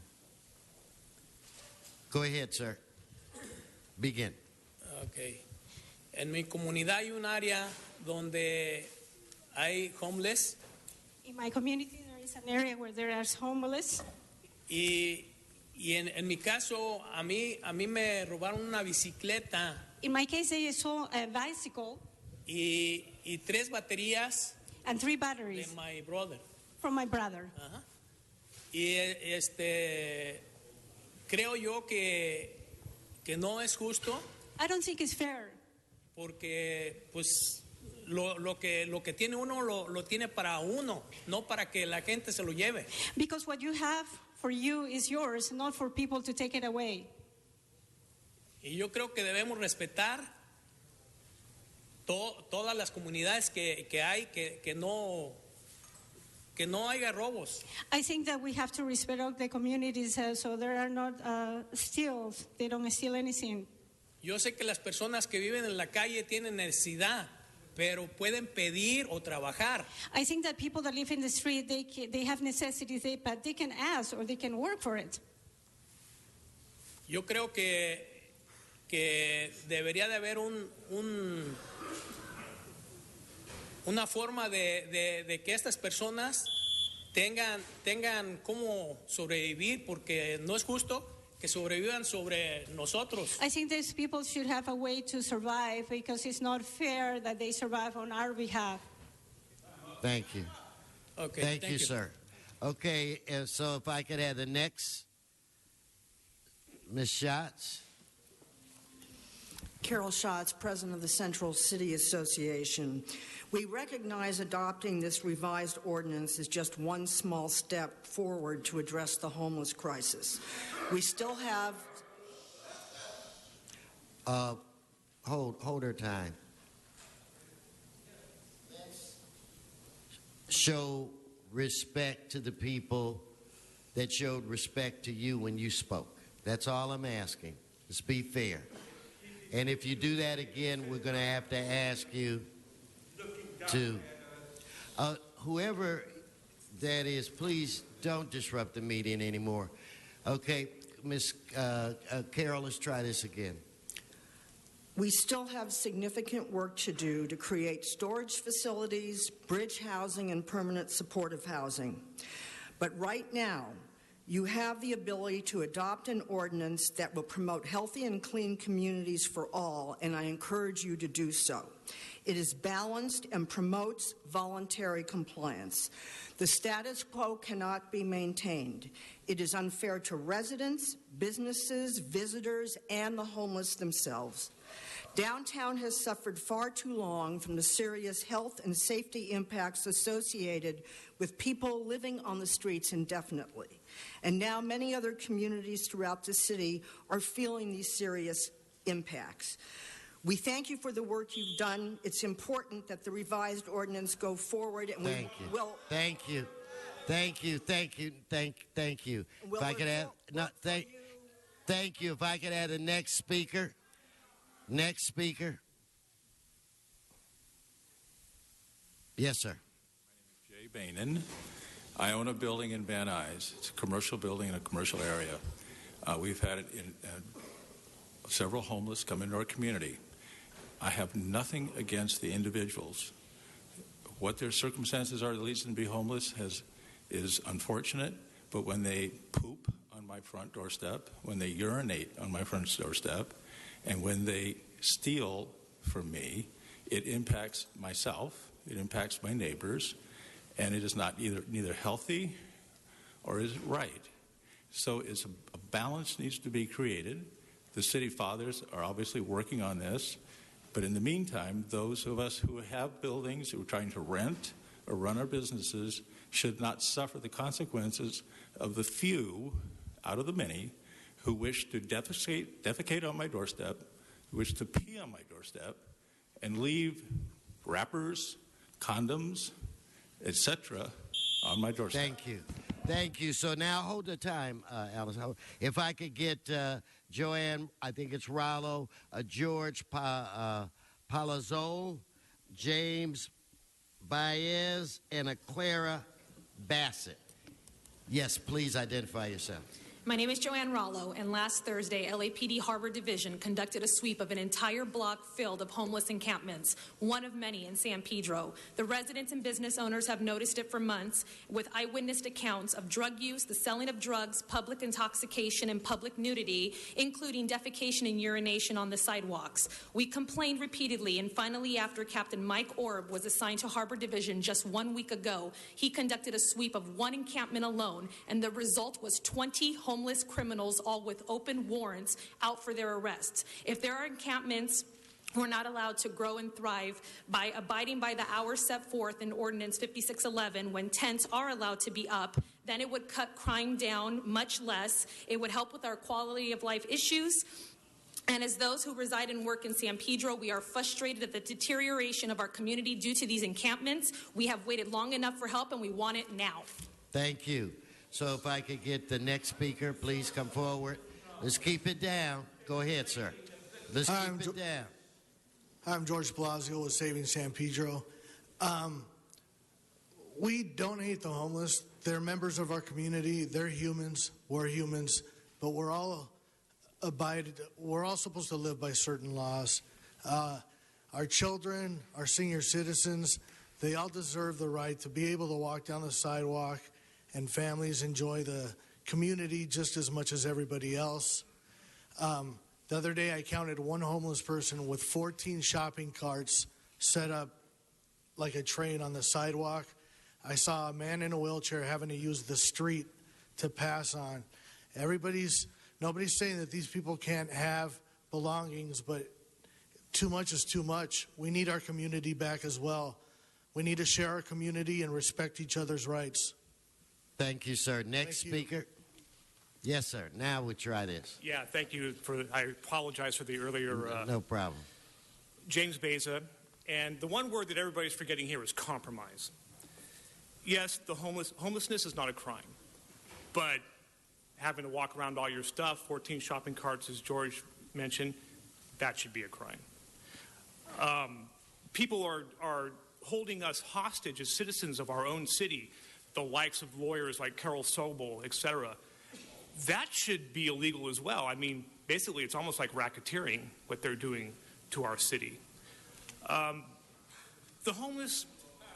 S1: Go ahead, sir. Begin.
S20: Okay. En mi comunidad hay un área donde hay homeless
S4: In my community, there is an area where there are homeless.
S20: y en mi caso a mí me robaron una bicicleta
S4: In my case, they stole a bicycle
S20: y 3 baterías
S4: and 3
S20: de
S4: batteries
S20: my brother.
S4: from my brother.
S20: Ajá. Y creo yo que no es justo
S4: I don't think it's fair
S20: porque pues lo que tiene uno lo tiene para uno, no para que la gente se lo lleve.
S4: because what you have for you is yours, not for people to take it away.
S20: Y yo creo que debemos respetar todas las comunidades que hay, que no haya robos.
S4: I think that we have to respect all the communities so there are not steals. They don't steal anything.
S20: Yo sé que las personas que viven en la calle tienen necesidad, pero pueden pedir o trabajar.
S4: I think that people that live in the street, they have necessities, but they can ask or they can work for it.
S20: Yo creo que debería de haber una forma de que estas personas tengan cómo sobrevivir, porque no es justo que sobrevivan sobre nosotros.
S4: I think these people should have a way to survive because it's not fair that they survive on our behalf.
S1: Thank you.
S20: Okay,
S1: Thank you, sir. Okay, so if I could have the next, Ms. Schatz.
S7: Carol Schatz, President of the Central City Association. We recognize adopting this revised ordinance is just one small step forward to address the homeless crisis. We still have...
S1: Hold her time. Show respect to the people that showed respect to you when you spoke. That's all I'm asking. Let's be fair. And if you do that again, we're going to ask you to... whoever that is, please don't disrupt the meeting anymore. Okay, Ms. Carol, let's try this again.
S7: We still have significant work to do to create storage facilities, bridge housing, and permanent supportive housing. But right now, you have the ability to adopt an ordinance that will promote healthy and clean communities for all, and I encourage you to do so. It is balanced and promotes voluntary compliance. The status quo cannot be maintained. It is unfair to residents, businesses, visitors, and the homeless themselves. Downtown has suffered far too long from the serious health and safety impacts associated with people living on the streets indefinitely. And now many other communities throughout the city are feeling these serious impacts. We thank you for the work you've done. It's important that the revised ordinance go forward, and
S1: Thank you. Thank you. Thank you. Thank you. Thank you. If I could have thank you. If I could have the next speaker. Next speaker. Yes, sir.
S9: Jay Bainan. I own a building in Van Nuys. It's a commercial building in a commercial area. We've had several homeless come into our community. I have nothing against the individuals. What their circumstances are that leads them to be homeless is unfortunate, but when they poop on my front doorstep, when they urinate on my front doorstep, and when they steal from me, it impacts myself, it impacts my neighbors, and it is not neither healthy or is right. So a balance needs to be created. The city fathers are obviously working on this, but in the meantime, those of us who have buildings, who are trying to rent or run our businesses, should not suffer the consequences of the few out of the many who wish to defecate on my doorstep, who wish to pee on my doorstep, and leave wrappers, condoms, etc. on my doorstep.
S1: Thank you. Thank you. So now hold the time, Alice. If I could get Joanne, I think it's Rollo, George Palazzolo, James Baez, and Clara Bassett. Yes, please identify yourself.
S2: My name is Joanne Rollo, and last Thursday, LAPD Harbor Division conducted a sweep of an entire block filled of homeless encampments, one of many in San Pedro. The residents and business owners have noticed it for months, with eyewitness accounts of drug use, the selling of drugs, public intoxication, and public nudity, including defecation and urination on the sidewalks. We complained repeatedly, and finally, after Captain Mike Orb was assigned to Harbor Division just 1 week ago, he conducted a sweep of one encampment alone, and the result was 20 homeless criminals, all with open warrants, out for their arrests. If there are encampments, we're not allowed to grow and thrive by abiding by the hours set forth in Ordinance 5611 when tents are allowed to be up. Then it would cut crime down much less. It would help with our quality of life issues. And as those who reside and work in San Pedro, we are frustrated at the deterioration of our community due to these encampments. We have waited long enough for help, and we want it now.
S1: Thank you. So if I could get the next speaker, please come forward. Let's keep it down. Go ahead, sir. Let's keep it down.
S10: I'm George Blasio with Saving San Pedro. We don't hate the homeless. They're members of our community. They're humans. We're humans. But we're all supposed to live by certain laws. Our children, our senior citizens, they all deserve the right to be able to walk down the sidewalk, and families enjoy the community just as much as everybody else. The other day I counted one homeless person with 14 shopping carts set up like a train on the sidewalk. I saw a man in a wheelchair having to use the street to pass on. Nobody's saying that these people can't have belongings, but too much is too much. We need our community back as well. We need to share our community and respect each other's rights.
S1: Thank you, sir. Next speaker. Yes, sir. Now we try this.
S3: Yeah, thank you. I apologize for the earlier.
S1: No problem.
S3: James Beza. And the one word that everybody's forgetting here is compromise. Yes, the homelessness is not a crime, but having to walk around all your stuff, 14 shopping carts, as George mentioned, that should be a crime. People are holding us hostage as citizens of our own city, the likes of lawyers like Carol Sobel, etc. That should be illegal as well. I mean, basically, it's almost like racketeering, what they're doing to our city. The homeless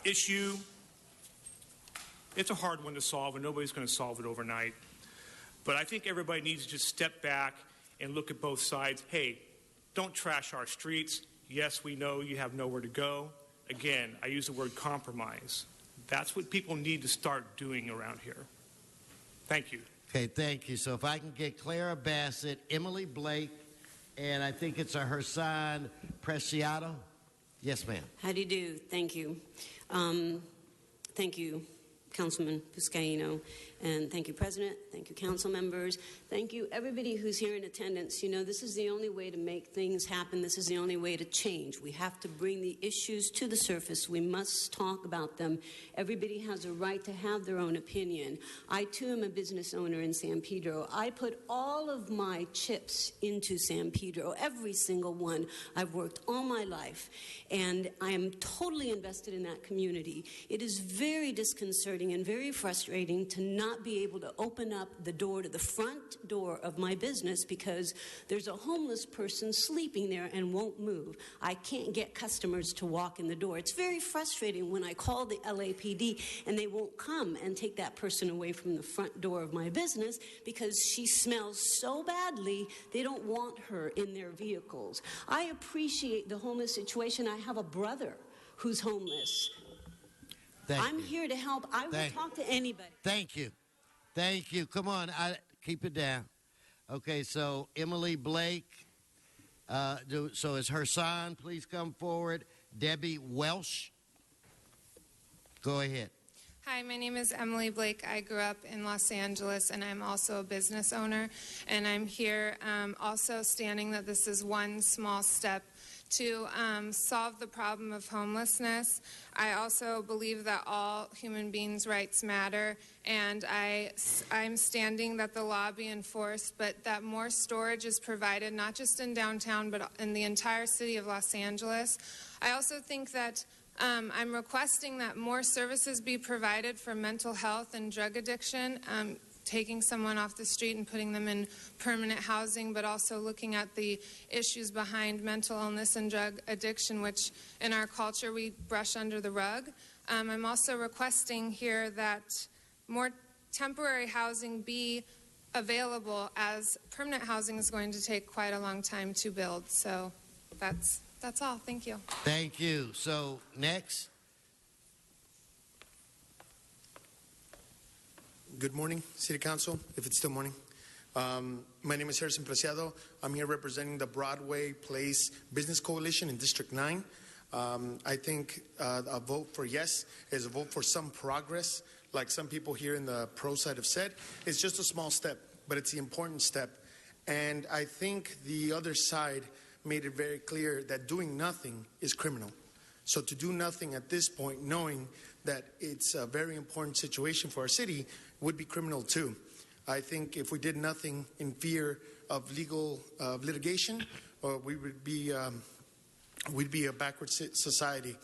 S3: issue, it's a hard one to solve, and nobody's going to solve it overnight. But I think everybody needs to just step back and look at both sides. Hey, don't trash our streets. Yes, we know you have nowhere to go. Again, I use the word compromise. That's what people need to start doing around here. Thank you.
S1: Okay, thank you. So if I can get Clara Bassett, Emily Blake, and I think it's a Hersan Preciado. Yes, ma'am.
S12: How do you do? Thank you. Thank you, Councilman Buscaino. And thank you, President. Thank you, council members. Thank you, everybody who's here in attendance. You know, this is the only way to make things happen. This is the only way to change. We have to bring the issues to the surface. We must talk about them. Everybody has a right to have their own opinion. I, too, am a business owner in San Pedro. I put all of my chips into San Pedro, every single one. I've worked all my life, and I am totally invested in that community. It is very disconcerting and very frustrating to not be able to open up the door to the front door of my business because there's a homeless person sleeping there and won't move. I can't get customers to walk in the door. It's very frustrating when I call the LAPD and they won't come and take that person away from the front door of my business because she smells so badly they don't want her in their vehicles. I appreciate the homeless situation. I have a brother who's homeless. I'm here to help. I will talk to anybody.
S1: Thank you. Thank you. Come on. Keep it down. Okay, so Emily Blake. So is Hersan, please come forward. Debbie Welsh. Go ahead.
S22: Hi, my name is Emily Blake. I grew up in Los Angeles, and I'm also a business owner. And I'm here also standing that this is one small step to solve the problem of homelessness. I also believe that all human beings' rights matter, and I'm standing that the law be enforced, but that more storage is provided, not just in downtown, but in the entire city of Los Angeles. I also think that I'm requesting that more services be provided for mental health and drug addiction. taking someone off the street and putting them in permanent housing, but also looking at the issues behind mental illness and drug addiction, which in our culture we brush under the rug. I'm also requesting here that more temporary housing be available, as permanent housing is going to take quite a long time to build. So that's all. Thank you.
S1: Thank you. So next.
S5: Good morning, City Council, if it's still morning. My name is Harrison Preciado. I'm here representing the Broadway Place Business Coalition in District 9. I think a vote for yes is a vote for some progress. Like some people here in the pro side have said, it's just a small step, but it's the important step. And I think the other side made it very clear that doing nothing is criminal. So to do nothing at this point, knowing that it's a very important situation for our city, would be criminal too. I think if we did nothing in fear of legal litigation, we'd be a backward society.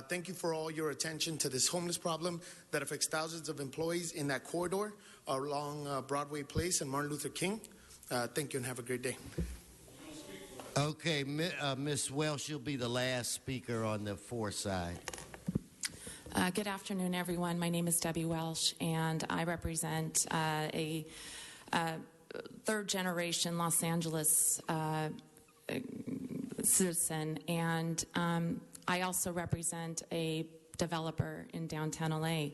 S5: Thank you for all your attention to this homeless problem that affects thousands of employees in that corridor along Broadway Place and Martin Luther King. Thank you and have a great day.
S1: Okay, Ms. Welsh, you'll be the last speaker on the for side.
S13: Good afternoon, everyone. My name is Debbie Welsh, and I represent a third-generation Los Angeles citizen, and I also represent a developer in downtown LA.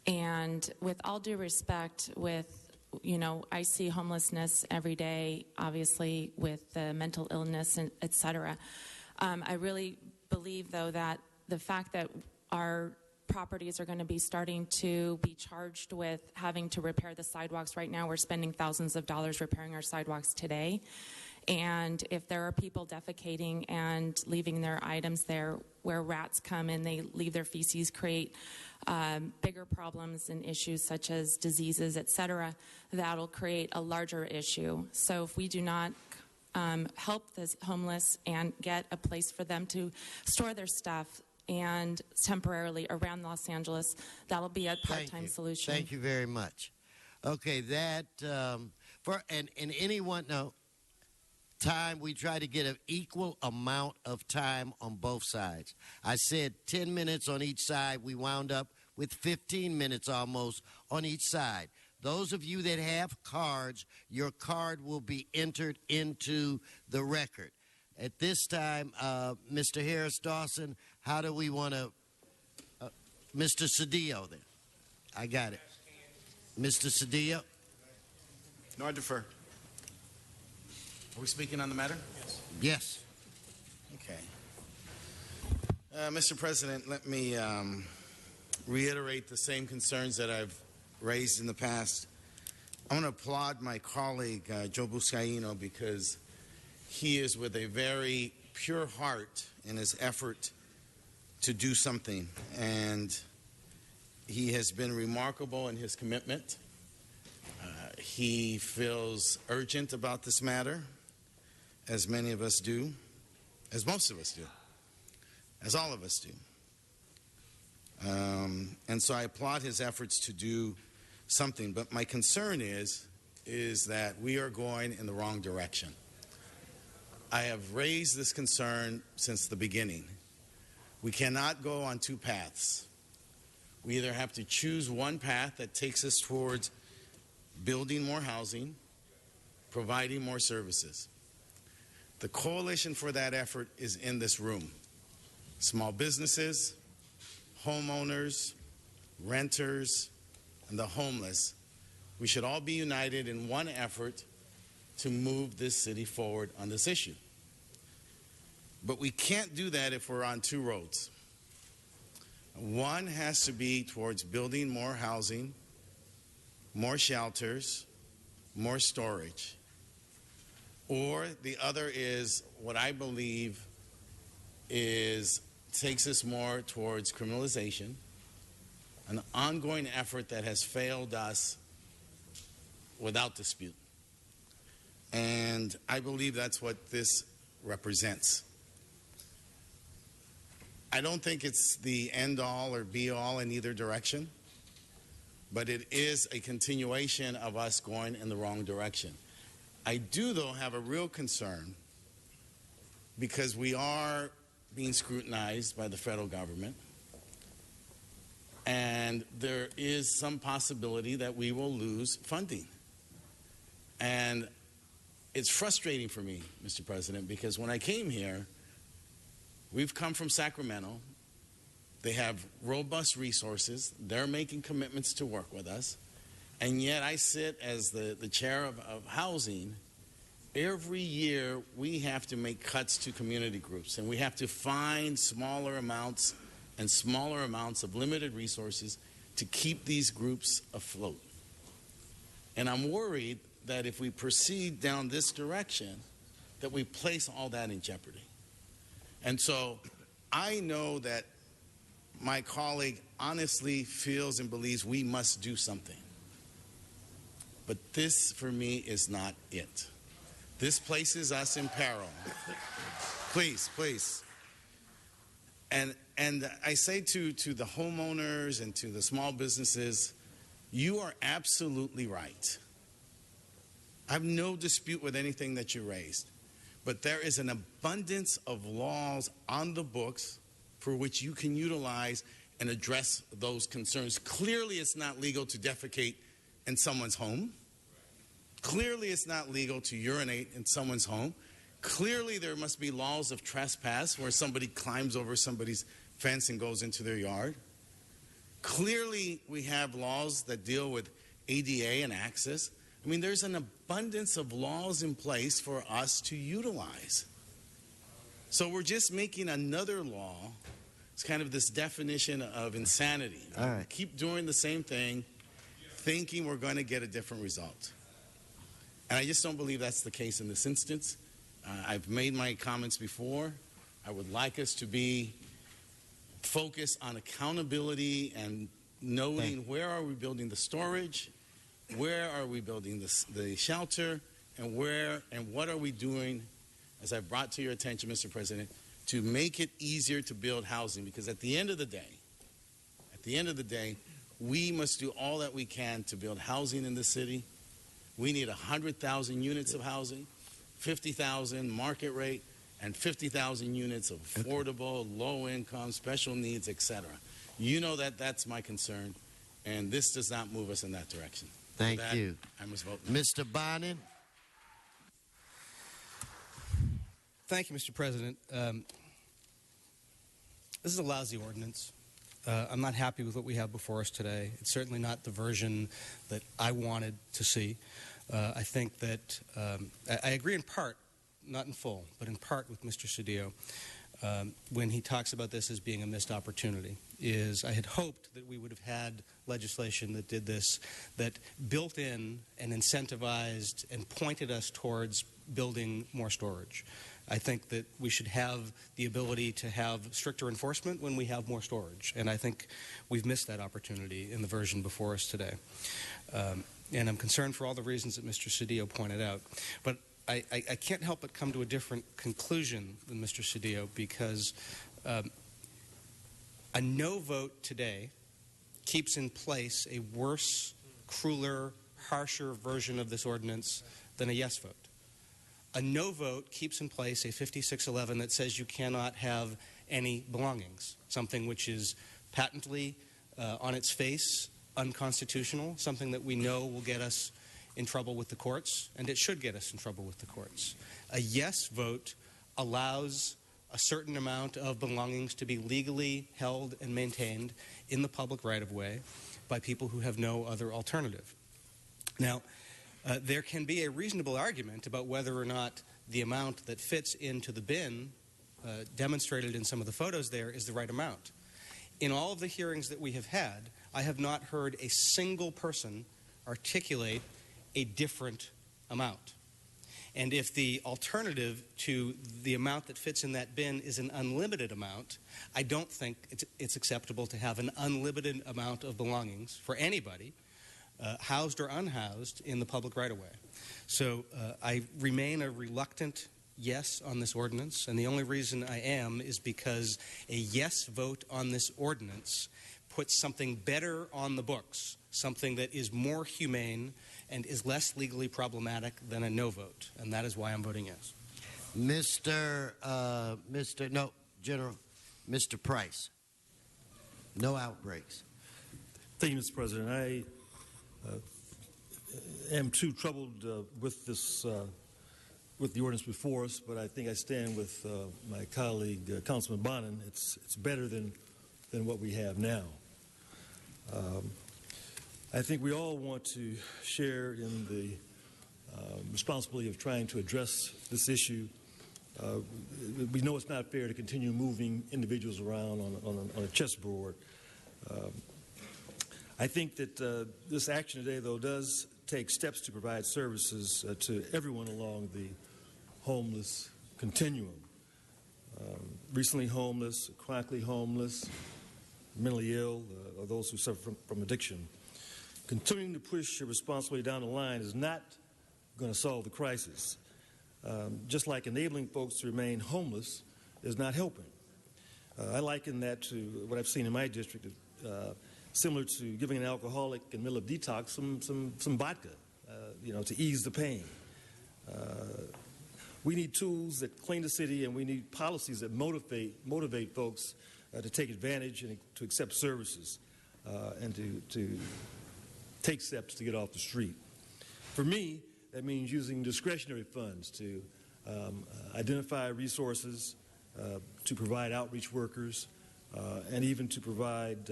S13: And with all due respect, I see homelessness every day, obviously, with the mental illness, and et cetera. I really believe, though, that the fact that our properties are going to be starting to be charged with having to repair the sidewalks. Right now, we're spending thousands of dollars repairing our sidewalks today. And if there are people defecating and leaving their items there where rats come and they leave their feces, create bigger problems and issues such as diseases, et cetera, that'll create a larger issue. So if we do not help the homeless and get a place for them to store their stuff and temporarily around Los Angeles, that'll be a part-time solution.
S1: Thank you very much. Okay, that time we try to get an equal amount of time on both sides. I said 10 minutes on each side. We wound up with 15 minutes almost on each side. Those of you that have cards, your card will be entered into the record. At this time, Mr. Harris Dawson, how do we want to... Mr. Cedillo, then. I got it. Mr. Cedillo?
S14: No, I defer. Are we speaking on the matter?
S1: Yes.
S14: Okay. Mr. President, let me reiterate the same concerns that I've raised in the past. I want to applaud my colleague, Joe Buscaino, because he is with a very pure heart in his effort to do something. And he has been remarkable in his commitment. He feels urgent about this matter, as many of us do, as most of us do, as all of us do. And so I applaud his efforts to do something. But my concern is that we are going in the wrong direction. I have raised this concern since the beginning. We cannot go on two paths. We either have to choose one path that takes us towards building more housing, providing more services. The coalition for that effort is in this room. Small businesses, homeowners, renters, and the homeless. We should all be united in one effort to move this city forward on this issue. But we can't do that if we're on two roads. One has to be towards building more housing, more shelters, more storage. Or the other is what I believe takes us more towards criminalization, an ongoing effort that has failed us without dispute. And I believe that's what this represents. I don't think it's the end-all or be-all in either direction, but it is a continuation of us going in the wrong direction. I do, though, have a real concern because we are being scrutinized by the federal government, and there is some possibility that we will lose funding. And it's frustrating for me, Mr. President, because when I came here, we've come from Sacramento. They have robust resources. They're making commitments to work with us. And yet I sit as the chair of housing. Every year we have to make cuts to community groups, and we have to find smaller amounts and smaller amounts of limited resources to keep these groups afloat. And I'm worried that if we proceed down this direction, that we place all that in jeopardy. And so I know that my colleague honestly feels and believes we must do something. But this, for me, is not it. This places us in peril. Please, please. And I say to the homeowners and to the small businesses, you are absolutely right. I have no dispute with anything that you raised. But there is an abundance of laws on the books for which you can utilize and address those concerns. Clearly, it's not legal to defecate in someone's home. Clearly, it's not legal to urinate in someone's home. Clearly, there must be laws of trespass where somebody climbs over somebody's fence and goes into their yard. Clearly, we have laws that deal with ADA and access. I mean, there's an abundance of laws in place for us to utilize. So we're just making another law. It's kind of this definition of insanity.
S1: All right.
S14: Keep doing the same thing, thinking we're going to get a different result. And I just don't believe that's the case in this instance. I've made my comments before. I would like us to be focused on accountability and noting where are we building the storage, where are we building the shelter, and what are we doing, as I've brought to your attention, Mr. President, to make it easier to build housing. Because at the end of the day, we must do all that we can to build housing in the city. We need 100,000 units of housing, 50,000 market rate, and 50,000 units of affordable, low-income, special needs, etc. You know that that's my concern, and this does not move us in that direction.
S1: Thank you.
S14: I must vote.
S1: Mr. Bonin.
S6: Thank you, Mr. President. This is a lousy ordinance. I'm not happy with what we have before us today. It's certainly not the version that I wanted to see. I think that I agree in part, not in full, but in part with Mr. Cedillo when he talks about this as being a missed opportunity. I had hoped that we would have had legislation that did this, that built in and incentivized and pointed us towards building more storage. I think that we should have the ability to have stricter enforcement when we have more storage, and I think we've missed that opportunity in the version before us today. And I'm concerned for all the reasons that Mr. Cedillo pointed out. But I can't help but come to a different conclusion than Mr. Cedillo, because a no vote today keeps in place a worse, crueler, harsher version of this ordinance than a yes vote. A no vote keeps in place a 5611 that says you cannot have any belongings, something which is patently, on its face, unconstitutional, something that we know will get us in trouble with the courts, and it should get us in trouble with the courts. A yes vote allows a certain amount of belongings to be legally held and maintained in the public right-of-way by people who have no other alternative. Now, there can be a reasonable argument about whether or not the amount that fits into the bin demonstrated in some of the photos there is the right amount. In all of the hearings that we have had, I have not heard a single person articulate a different amount. And if the alternative to the amount that fits in that bin is an unlimited amount, I don't think it's acceptable to have an unlimited amount of belongings for anybody, housed or unhoused, in the public right-of-way. So I remain a reluctant yes on this ordinance, and the only reason I am is because a yes vote on this ordinance puts something better on the books, something that is more humane and is less legally problematic than a no vote. And that is why I'm voting yes.
S1: Mr. Price. No outbreaks.
S11: Thank you, Mr. President. I am too troubled with this, with the ordinance before us, but I think I stand with my colleague, Councilman Bonin. It's better than what we have now. I think we all want to share in the responsibility of trying to address this issue. We know it's not fair to continue moving individuals around on a chessboard. I think that this action today, though, does take steps to provide services to everyone along the homeless continuum. Recently homeless, chronically homeless, mentally ill, or those who suffer from addiction. Continuing to push your responsibility down the line is not going to solve the crisis. Just like enabling folks to remain homeless is not helping. I liken that to what I've seen in my district, similar to giving an alcoholic in the middle of detox some vodka, to ease the pain. We need tools that clean the city, and we need policies that motivate folks to take advantage and to accept services and to take steps to get off the street. For me, that means using discretionary funds to identify resources, to provide outreach workers, and even to provide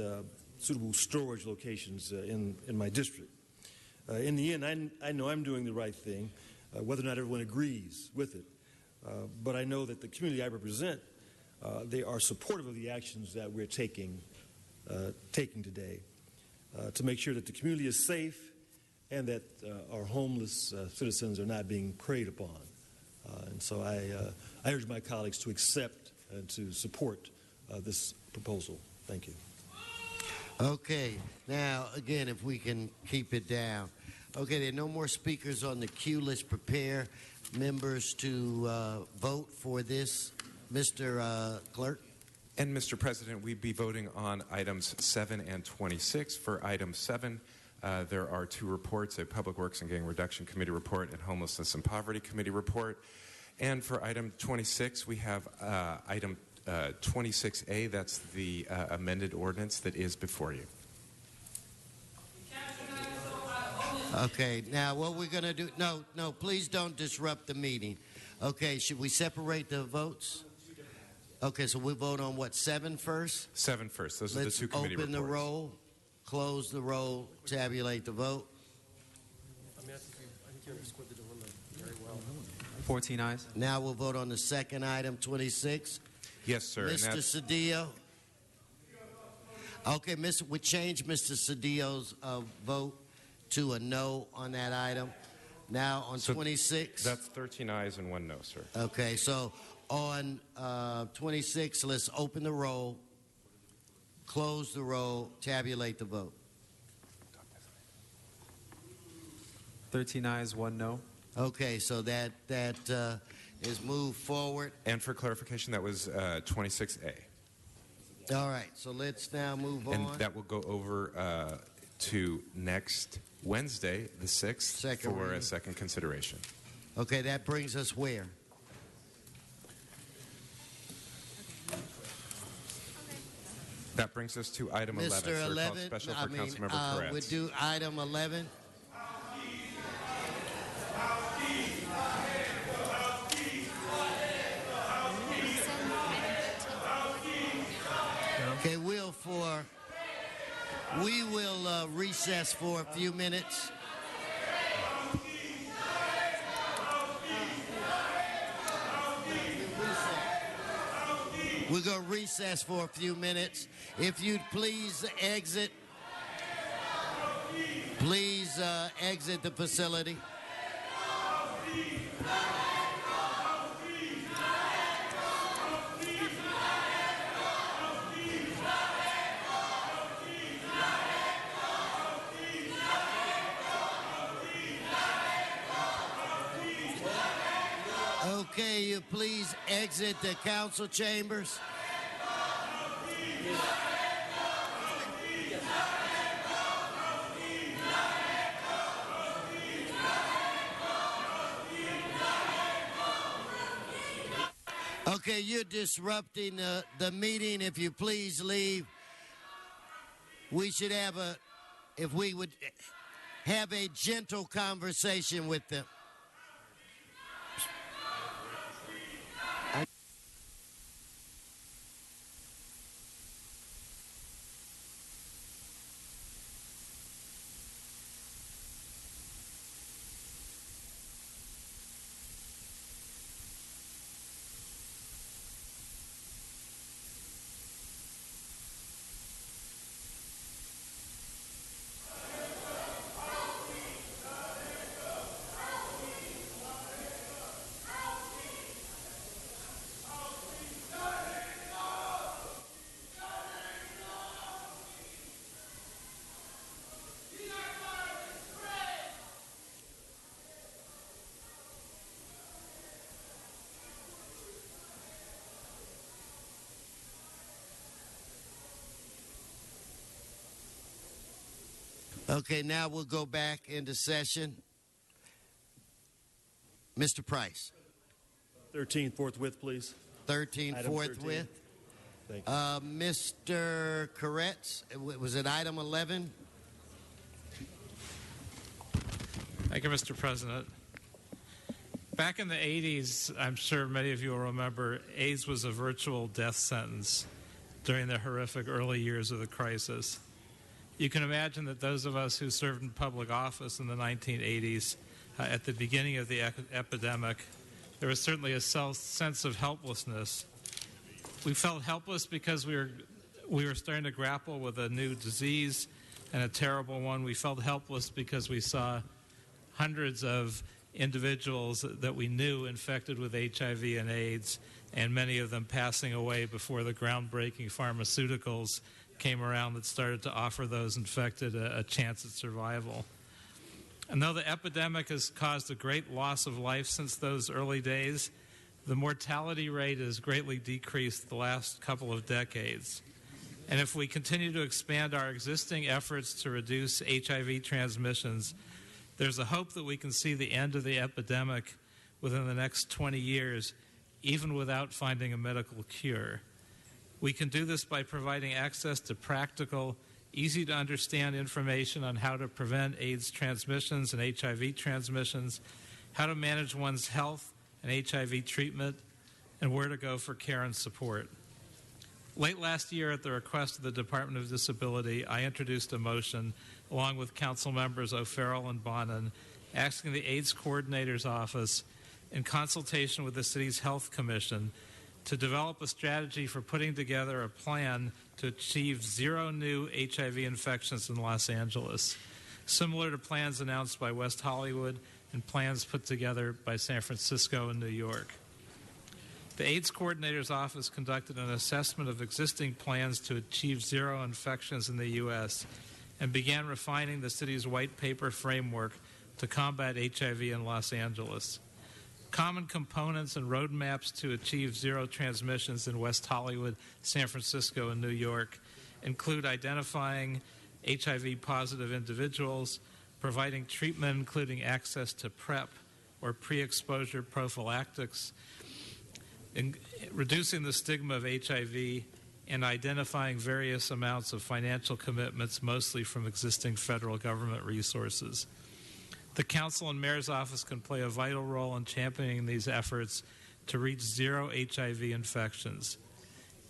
S11: suitable storage locations in my district. In the end, I know I'm doing the right thing, whether or not everyone agrees with it. But I know that the community I represent, they are supportive of the actions that we're taking today to make sure that the community is safe and that our homeless citizens are not being preyed upon. And so I urge my colleagues to accept and to support this proposal. Thank you.
S1: Okay. Now, again, if we can keep it down. Okay, there are no more speakers on the queue. Let's prepare members to vote for this. Mr. Clerk.
S15: And Mr. President, we'd be voting on items 7 and 26. For item 7, there are two reports, a Public Works and Gang Reduction Committee report and Homelessness and Poverty Committee report. And for item 26, we have item 26A, that's the amended ordinance that is before you.
S1: Okay, now what we're going to do, no, please don't disrupt the meeting. Okay, should we separate the votes? Okay, so we vote on what, 7 first?
S15: 7 first. Those are the two committee reports.
S1: Open the roll, close the roll, tabulate the vote.
S16: I think you underscored the dilemma very well.
S23: 14 ayes.
S1: Now we'll vote on the second item, 26.
S15: Yes, sir.
S1: Mr. Cedillo. Okay, we changed Mr. Cedillo's vote to a no on that item. Now on 26.
S15: That's 13 ayes and 1 no, sir.
S1: Okay, so on 26, let's open the roll, close the roll, tabulate the vote.
S23: 13 ayes, 1 no.
S1: Okay, so that is moved forward.
S15: And for clarification, that was 26A.
S1: All right, so let's now move on.
S15: And that will go over to next Wednesday, the 6th, for a second consideration.
S1: Okay, that brings us where?
S15: That brings us to item 11.
S1: Mr. 11,
S15: special for Councilmember Perez.
S1: We'll do item 11. Okay, we will recess for a few minutes. We're going to recess for a few minutes. If you'd please exit the facility. Okay, you please exit the council chambers. Okay, you're disrupting the meeting. If you please leave. We should have if we would have a gentle conversation with them. Okay, now we'll go back into session. Mr. Price.
S11: 13 forthwith, please.
S1: 13
S11: Item
S1: forthwith.
S11: 13. Thank you.
S1: Mr. Koretz, was it item 11?
S8: Thank you, Mr. President. Back in the 80s, I'm sure many of you will remember, AIDS was a virtual death sentence during the horrific early years of the crisis. You can imagine that those of us who served in public office in the 1980s, at the beginning of the epidemic, there was certainly a sense of helplessness. We felt helpless because we were starting to grapple with a new disease and a terrible one. We felt helpless because we saw hundreds of individuals that we knew infected with HIV and AIDS, and many of them passing away before the groundbreaking pharmaceuticals came around that started to offer those infected a chance at survival. And though the epidemic has caused a great loss of life since those early days, the mortality rate has greatly decreased the last couple of decades. And if we continue to expand our existing efforts to reduce HIV transmissions, there's a hope that we can see the end of the epidemic within the next 20 years, even without finding a medical cure. We can do this by providing access to practical, easy-to-understand information on how to prevent AIDS transmissions and HIV transmissions, how to manage one's health and HIV treatment, and where to go for care and support. Late last year, at the request of the Department of Disability, I introduced a motion, along with Council members O'Farrell and Bonin, asking the AIDS Coordinator's Office, in consultation with the city's Health Commission, to develop a strategy for putting together a plan to achieve zero new HIV infections in Los Angeles, similar to plans announced by West Hollywood and plans put together by San Francisco and New York. The AIDS Coordinator's Office conducted an assessment of existing plans to achieve zero infections in the U.S. and began refining the city's white paper framework to combat HIV in Los Angeles. Common components and roadmaps to achieve zero transmissions in West Hollywood, San Francisco, and New York include identifying HIV-positive individuals, providing treatment including access to PrEP or pre-exposure prophylactics, reducing the stigma of HIV, and identifying various amounts of financial commitments, mostly from existing federal government resources. The Council and Mayor's Office can play a vital role in championing these efforts to reach zero HIV infections.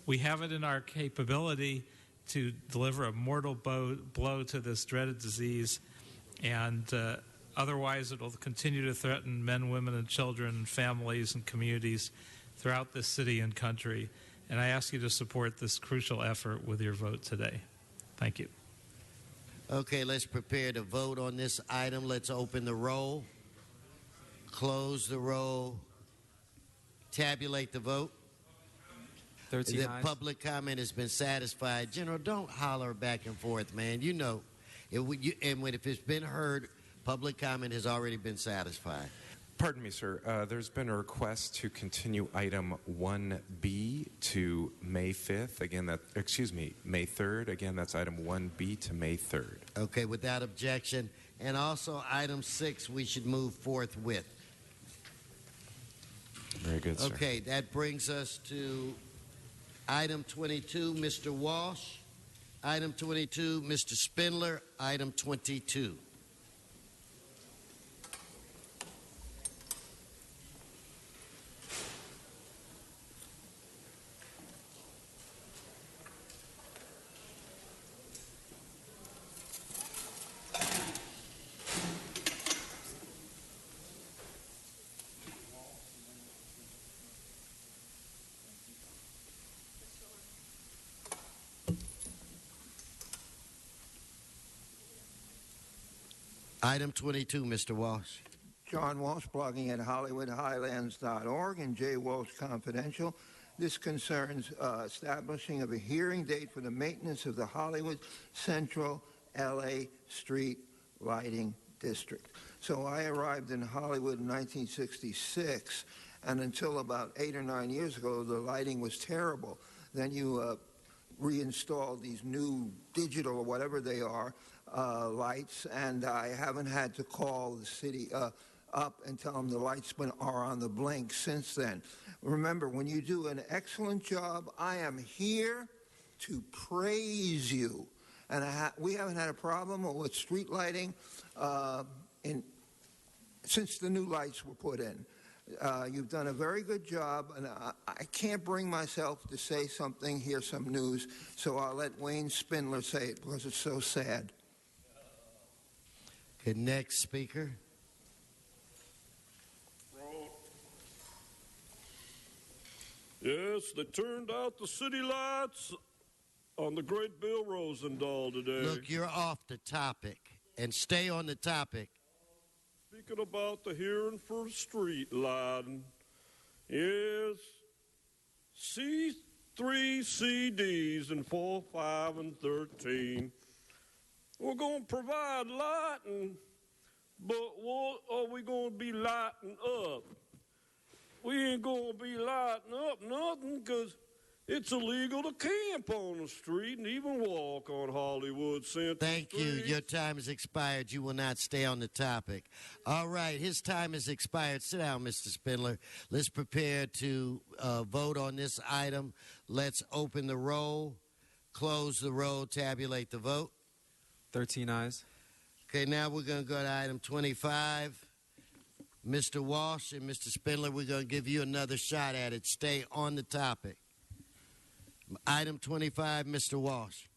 S8: We have it in our capability to deliver a mortal blow to this dreaded disease, and otherwise it will continue to threaten men, women, and children, and families and communities throughout this city and country. And I ask you to support this crucial effort with your vote today. Thank you.
S1: Okay, let's prepare to vote on this item. Let's open the roll, close the roll, tabulate the vote.
S23: 13
S1: The
S23: ayes.
S1: public comment has been satisfied. General, don't holler back and forth, man. You know, if it's been heard, public comment has already been satisfied.
S15: Pardon me, sir. There's been a request to continue item 1B to May 5th. Again, May 3rd. Again, that's item 1B to May 3rd.
S1: Okay, without objection. And also item 6, we should move forthwith.
S15: Very good, sir.
S1: Okay, that brings us to item 22, Mr. Walsh. Item 22, Mr. Spindler. Item 22. Item 22, Mr. Walsh.
S17: John Walsh, blogging at HollywoodHighlands.org and J. Walsh Confidential. This concerns establishing of a hearing date for the maintenance of the Hollywood Central LA Street Lighting District. So I arrived in Hollywood in 1966, and until about 8 or 9 years ago, the lighting was terrible. Then you reinstalled these new digital or whatever they are lights, and I haven't had to call the city up and tell them the lights are on the blink since then. Remember, when you do an excellent job, I am here to praise you. And we haven't had a problem with street lighting since the new lights were put in. You've done a very good job, and I can't bring myself to say something, hear some news, so I'll let Wayne Spindler say it because it's so sad.
S1: Okay, next speaker.
S18: Yes, they turned out the city lights on the great Bill Rosendahl today.
S1: Look, you're off the topic, and stay on the topic.
S18: Speaking about the hearing for street lighting, yes, C3 CDs in 4, 5, and 13. We're going to provide lighting, but what are we going to be lighting up? We ain't going to be lighting up nothing because it's illegal to camp on the street and even walk on Hollywood Central
S1: Thank you.
S18: Street.
S1: Your time has expired. You will not stay on the topic. All right, his time has expired. Sit down, Mr. Spindler. Let's prepare to vote on this item. Let's open the roll, close the roll, tabulate the vote.
S23: 13 ayes.
S1: Okay, now we're going to go to item 25. Mr. Walsh and Mr. Spindler, we're going to give you another shot at it. Stay on the topic. Item 25, Mr. Walsh.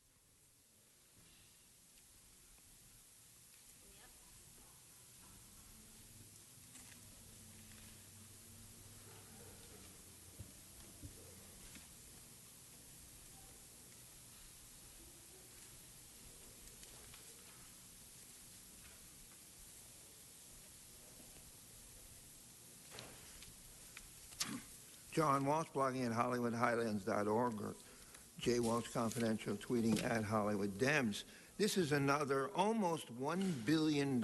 S17: John Walsh, blogging at HollywoodHighlands.org, or J. Walsh Confidential, tweeting at Hollywood Dems. This is another almost $1 billion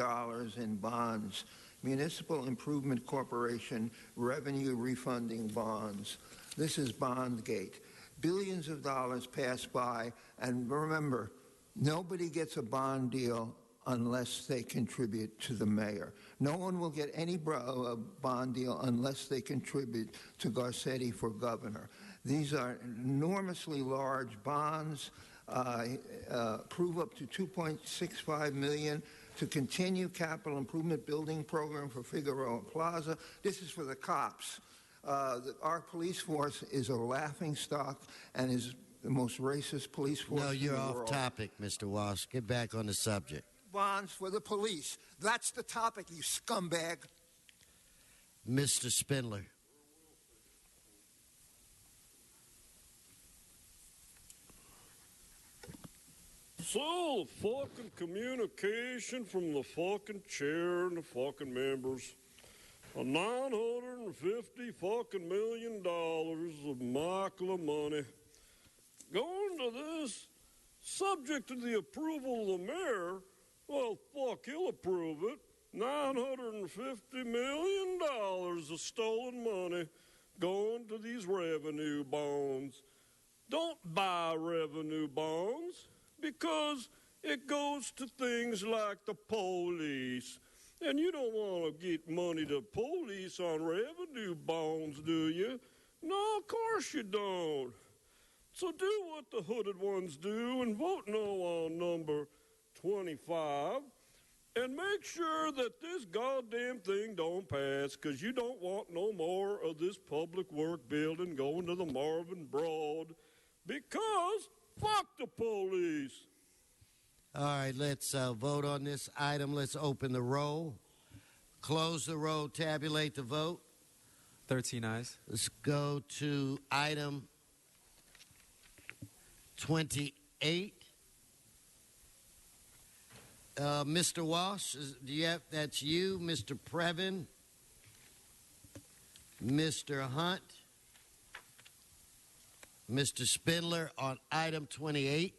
S17: in bonds. Municipal Improvement Corporation revenue refunding bonds. This is Bondgate. Billions of dollars pass by, and remember, nobody gets a bond deal unless they contribute to the mayor. No one will get any bond deal unless they contribute to Garcetti for governor. These are enormously large bonds. Approve up to $2.65 million to continue capital improvement building program for Figueroa Plaza. This is for the cops. Our police force is a laughingstock and is the most racist police force
S1: No, you're
S17: in the
S1: off
S17: world.
S1: topic, Mr. Walsh. Get back on the subject.
S17: Bonds for the police. That's the topic, you scumbag.
S1: Mr. Spindler.
S18: So, fucking communication from the fucking chair and the fucking members. $950 fucking million of Michael money going to this, subject to the approval of the mayor. Well, fuck, he'll approve it. $950 million of stolen money going to these revenue bonds. Don't buy revenue bonds because it goes to things like the police And you don't want to get money to police on revenue bonds, do you? No, of course you don't. So do what the hooded ones do and vote no on number 25. And make sure that this goddamn thing don't pass, because you don't want no more of this public work building going to the Marvin Broad, because fuck the police.
S1: All right, let's vote on this item. Let's open the roll, close the roll, tabulate the vote.
S23: 13 ayes.
S1: Let's go to item 28. Mr. Walsh, do you have, that's you, Mr. Previn, Mr. Hunt, Mr. Spindler on item 28.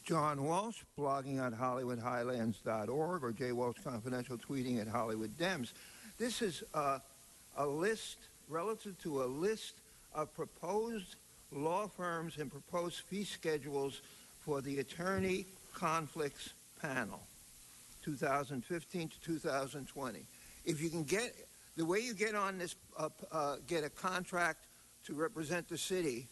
S17: John Walsh, blogging at HollywoodHighlands.org, or Jay Walsh Confidential, tweeting at Hollywood Dems. This is a list, relative to a list of proposed law firms and proposed fee schedules for the Attorney Conflicts Panel, 2015 to 2020. If you can get, the way you get on this, get a contract to represent the city,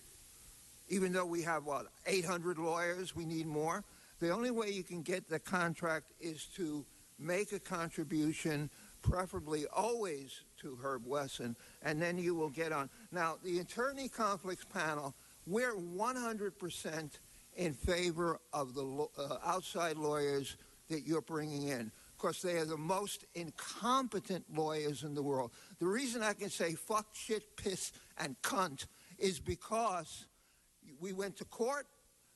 S17: even though we have, 800 lawyers, we need more. The only way you can get the contract is to make a contribution, preferably always to Herb Wesson, and then you will get on. Now, the Attorney Conflicts Panel, we're 100% in favor of the outside lawyers that you're bringing in. Of course, they are the most incompetent lawyers in the world. The reason I can say fuck, shit, piss, and cunt is because we went to court,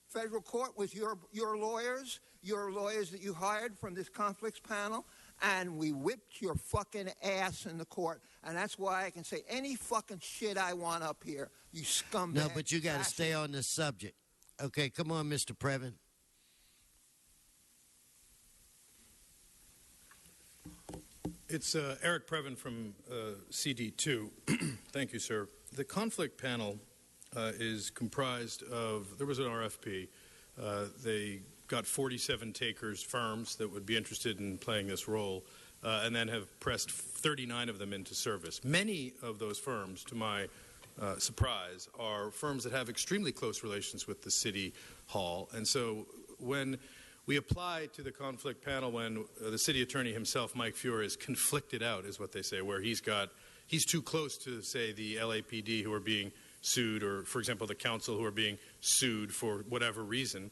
S17: federal court, with your lawyers that you hired from this conflicts panel, and we whipped your fucking ass in the court. And that's why I can say any fucking shit I want up here, you scumbag.
S1: No, but you got to stay on the subject. Okay, come on, Mr. Previn.
S4: It's Eric Previn from CD2. Thank you, sir. The conflict panel is comprised of, there was an RFP. They got 47 takers, firms that would be interested in playing this role, and then have pressed 39 of them into service. Many of those firms, to my surprise, are firms that have extremely close relations with the city hall. And so when we apply to the conflict panel, when the city attorney himself, Mike Fuhr, is conflicted out, is what they say, where he's too close to, say, the LAPD who are being sued, or, for example, the council who are being sued for whatever reason.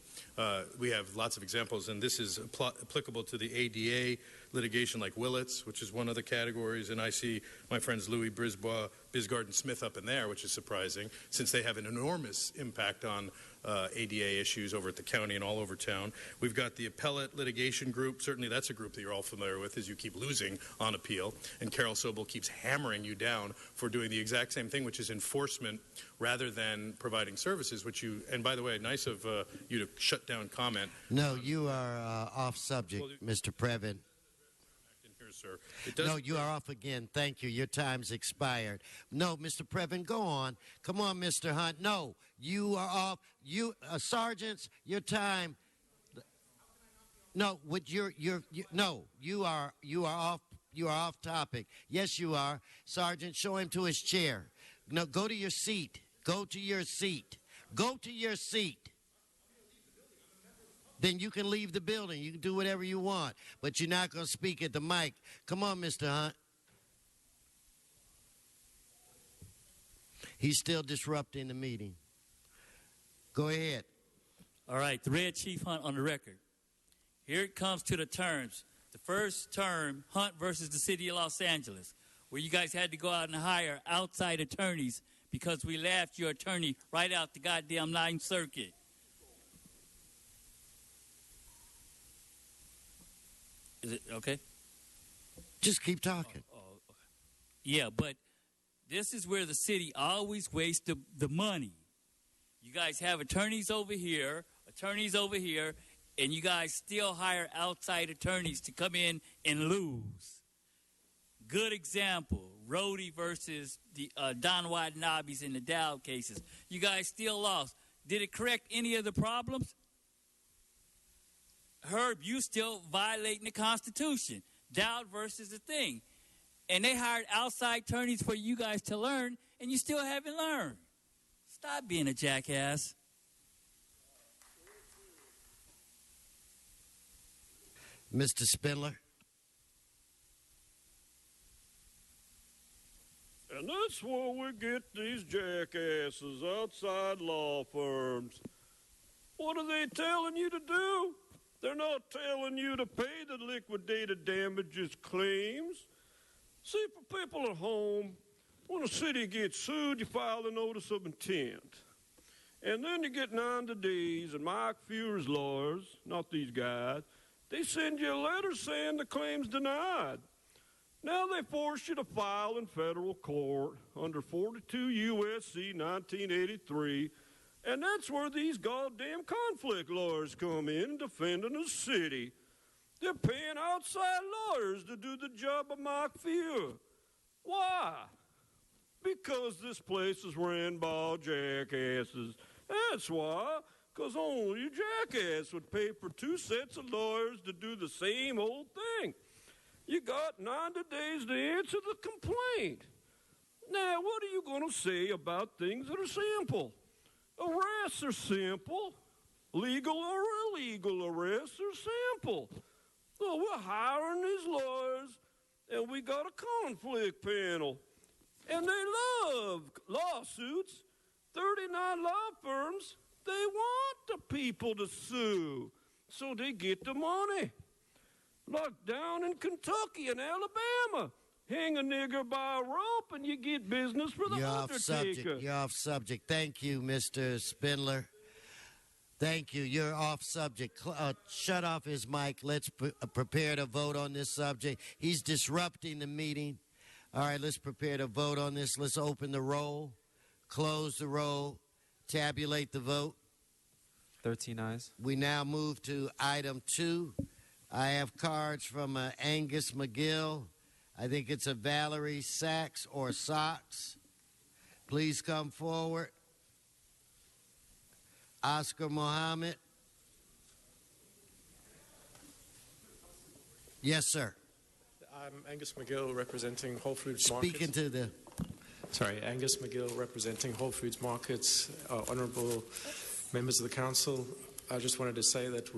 S4: We have lots of examples, and this is applicable to the ADA litigation like Willits, which is one of the categories, and I see my friends Louis Brisbois, Bisgard, and Smith up in there, which is surprising, since they have an enormous impact on ADA issues over at the county and all over town. We've got the appellate litigation group. Certainly that's a group that you're all familiar with, as you keep losing on appeal. And Carol Sobel keeps hammering you down for doing the exact same thing, which is enforcement rather than providing services, which you, and by the way, nice of you to shut down comment.
S1: No, you are off subject, Mr. Previn. No, you are off again. Thank you. Your time's expired. No, Mr. Previn, go on. Come on, Mr. Hunt. No, you are off. You, sergeants, your time. No, no, you are off. You are off topic. Yes, you are. Sergeant, show him to his chair. No, go to your seat. Go to your seat. Go to your seat. Then you can leave the building. You can do whatever you want, but you're not going to speak at the mic. Come on, Mr. Hunt. He's still disrupting the meeting. Go ahead.
S19: All right, the Red Chief Hunt on the record. Here it comes to the terms. The first term, Hunt versus the City of Los Angeles, where you guys had to go out and hire outside attorneys because we laughed your attorney right out the goddamn Ninth Circuit. Is it okay?
S1: Just keep talking.
S19: Okay. Yeah, but this is where the city always wastes the money. You guys have attorneys over here, and you guys still hire outside attorneys to come in and lose. Good example, Rhodey versus the Don Watanabe's in the Dowd cases. You guys still lost. Did it correct any of the problems? Herb, you still violating the Constitution. Dowd versus the thing. And they hired outside attorneys for you guys to learn, and you still haven't learned. Stop being a jackass.
S1: Mr. Spindler.
S18: And that's where we get these jackasses outside law firms. What are they telling you to do? They're not telling you to pay the liquidated damages claims. See, for people at home, when a city gets sued, you file a notice of intent. And then you get 90 days, and Mike Feuer's lawyers, not these guys, they send you a letter saying the claim's denied. Now they force you to file in federal court under 42 U.S.C. 1983, and that's where these goddamn conflict lawyers come in defending the city. They're paying outside lawyers to do the job of Mike Feuer. Why? Because this place is ran by jackasses. That's why. Because only a jackass would pay for 2 sets of lawyers to do the same old thing. You got 90 days to answer the complaint. Now, what are you going to say about things that are simple? Arrests are simple. Legal or illegal arrests are simple. So we're hiring these lawyers, and we got a conflict panel. And they love lawsuits. 39 law firms, they want the people to sue, so they get the money. Like down in Kentucky and Alabama, hang a nigger by a rope and you get business for the undertaker.
S1: You're off subject. Thank you, Mr. Spindler. Thank you. You're off subject. Shut off his mic. Let's prepare to vote on this subject. He's disrupting the meeting. All right, let's prepare to vote on this. Let's open the roll, close the roll, tabulate the vote.
S23: 13 ayes.
S1: We now move to item 2. I have cards from Angus McGill. I think it's a Valerie Sachs or Sox. Please come forward. Oscar Mohammed. Yes, sir.
S7: I'm Angus McGill representing Whole Foods Markets.
S1: Speaking to the...
S7: Sorry, Angus McGill representing Whole Foods Markets. Honorable members of the council, I just wanted to say that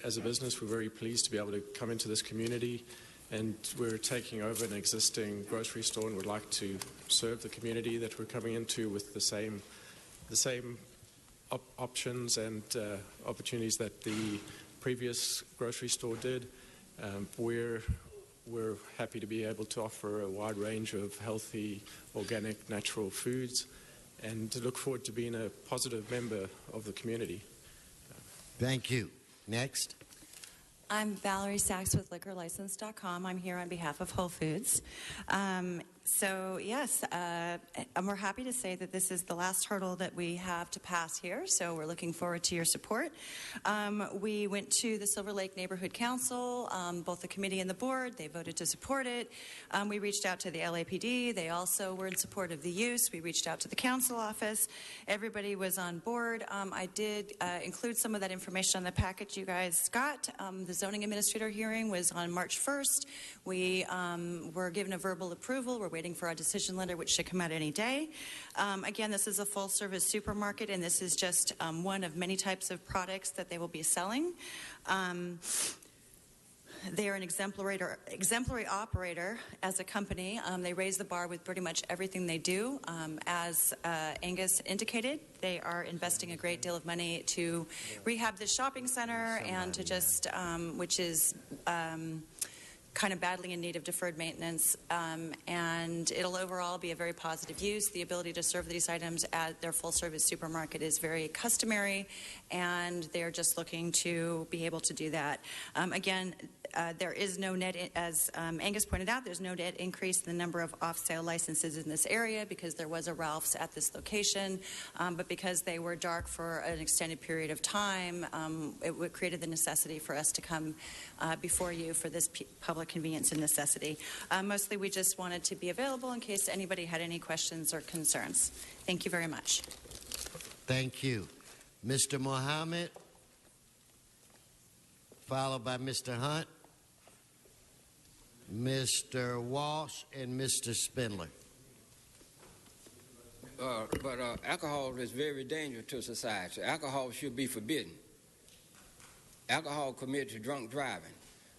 S7: as a business, we're very pleased to be able to come into this community, and we're taking over an existing grocery store and would like to serve the community that we're coming into with the same options and opportunities that the previous grocery store did. We're happy to be able to offer a wide range of healthy, organic, natural foods, and to look forward to being a positive member of the community.
S1: Thank you. Next.
S20: I'm Valerie Sachs with LiquorLicense.com. I'm here on behalf of Whole Foods. Yes, and we're happy to say that this is the last hurdle that we have to pass here, so we're looking forward to your support. We went to the Silver Lake Neighborhood Council, both the committee and the board. They voted to support it. We reached out to the LAPD. They also were in support of the use. We reached out to the council office. Everybody was on board. I did include some of that information on the package you guys got. The zoning administrator hearing was on March 1st. We were given a verbal approval. We're waiting for our decision letter, which should come out any day. Again, this is a full-service supermarket, and this is just one of many types of products that they will be selling. They are an exemplary operator as a company. They raise the bar with pretty much everything they do. As Angus indicated, they are investing a great deal of money to rehab the shopping center and to just, which is kind of badly in need of deferred maintenance, and it'll overall be a very positive use. The ability to serve these items at their full-service supermarket is very customary, and they're just looking to be able to do that. Again, there is no net, as Angus pointed out, there's no net increase in the number of off-sale licenses in this area because there was a Ralph's at this location, but because they were dark for an extended period of time, it created the necessity for us to come before you for this public convenience and necessity. Mostly we just wanted to be available in case anybody had any questions or concerns. Thank you very much.
S1: Thank you. Mr. Mohammed, followed by Mr. Hunt, Mr. Walsh, and Mr. Spindler.
S2: But alcohol is very dangerous to society. Alcohol should be forbidden. Alcohol commits drunk driving.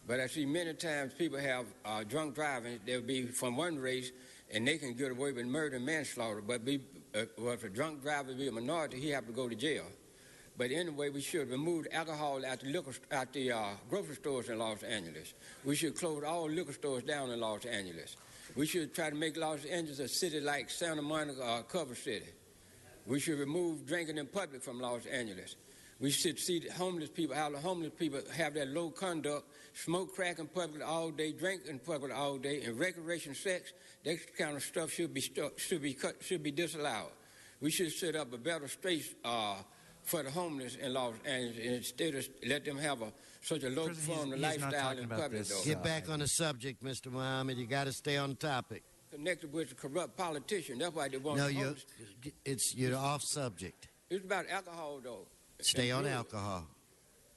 S2: But I see many times people have drunk driving. They'll be from one race, and they can get away with murder and manslaughter. But if a drunk driver be a minority, he have to go to jail. But anyway, we should remove alcohol out the grocery stores in Los Angeles. We should close all liquor stores down in Los Angeles. We should try to make Los Angeles a city like Santa Monica or Culver City. We should remove drinking in public from Los Angeles. We should see the homeless people, how the homeless people have that low conduct, smoke crack in public all day, drink in public all day, and recreation sex. That kind of stuff should be disallowed. We should set up a better space for the homeless in Los Angeles instead of let them have such a low form of lifestyle in public.
S1: Get back on the subject, Mr. Muhammad. You got to stay on topic.
S2: Connected with the corrupt politician. That's why they want.
S1: No, you're off subject.
S2: It's about alcohol, though.
S1: Stay on alcohol.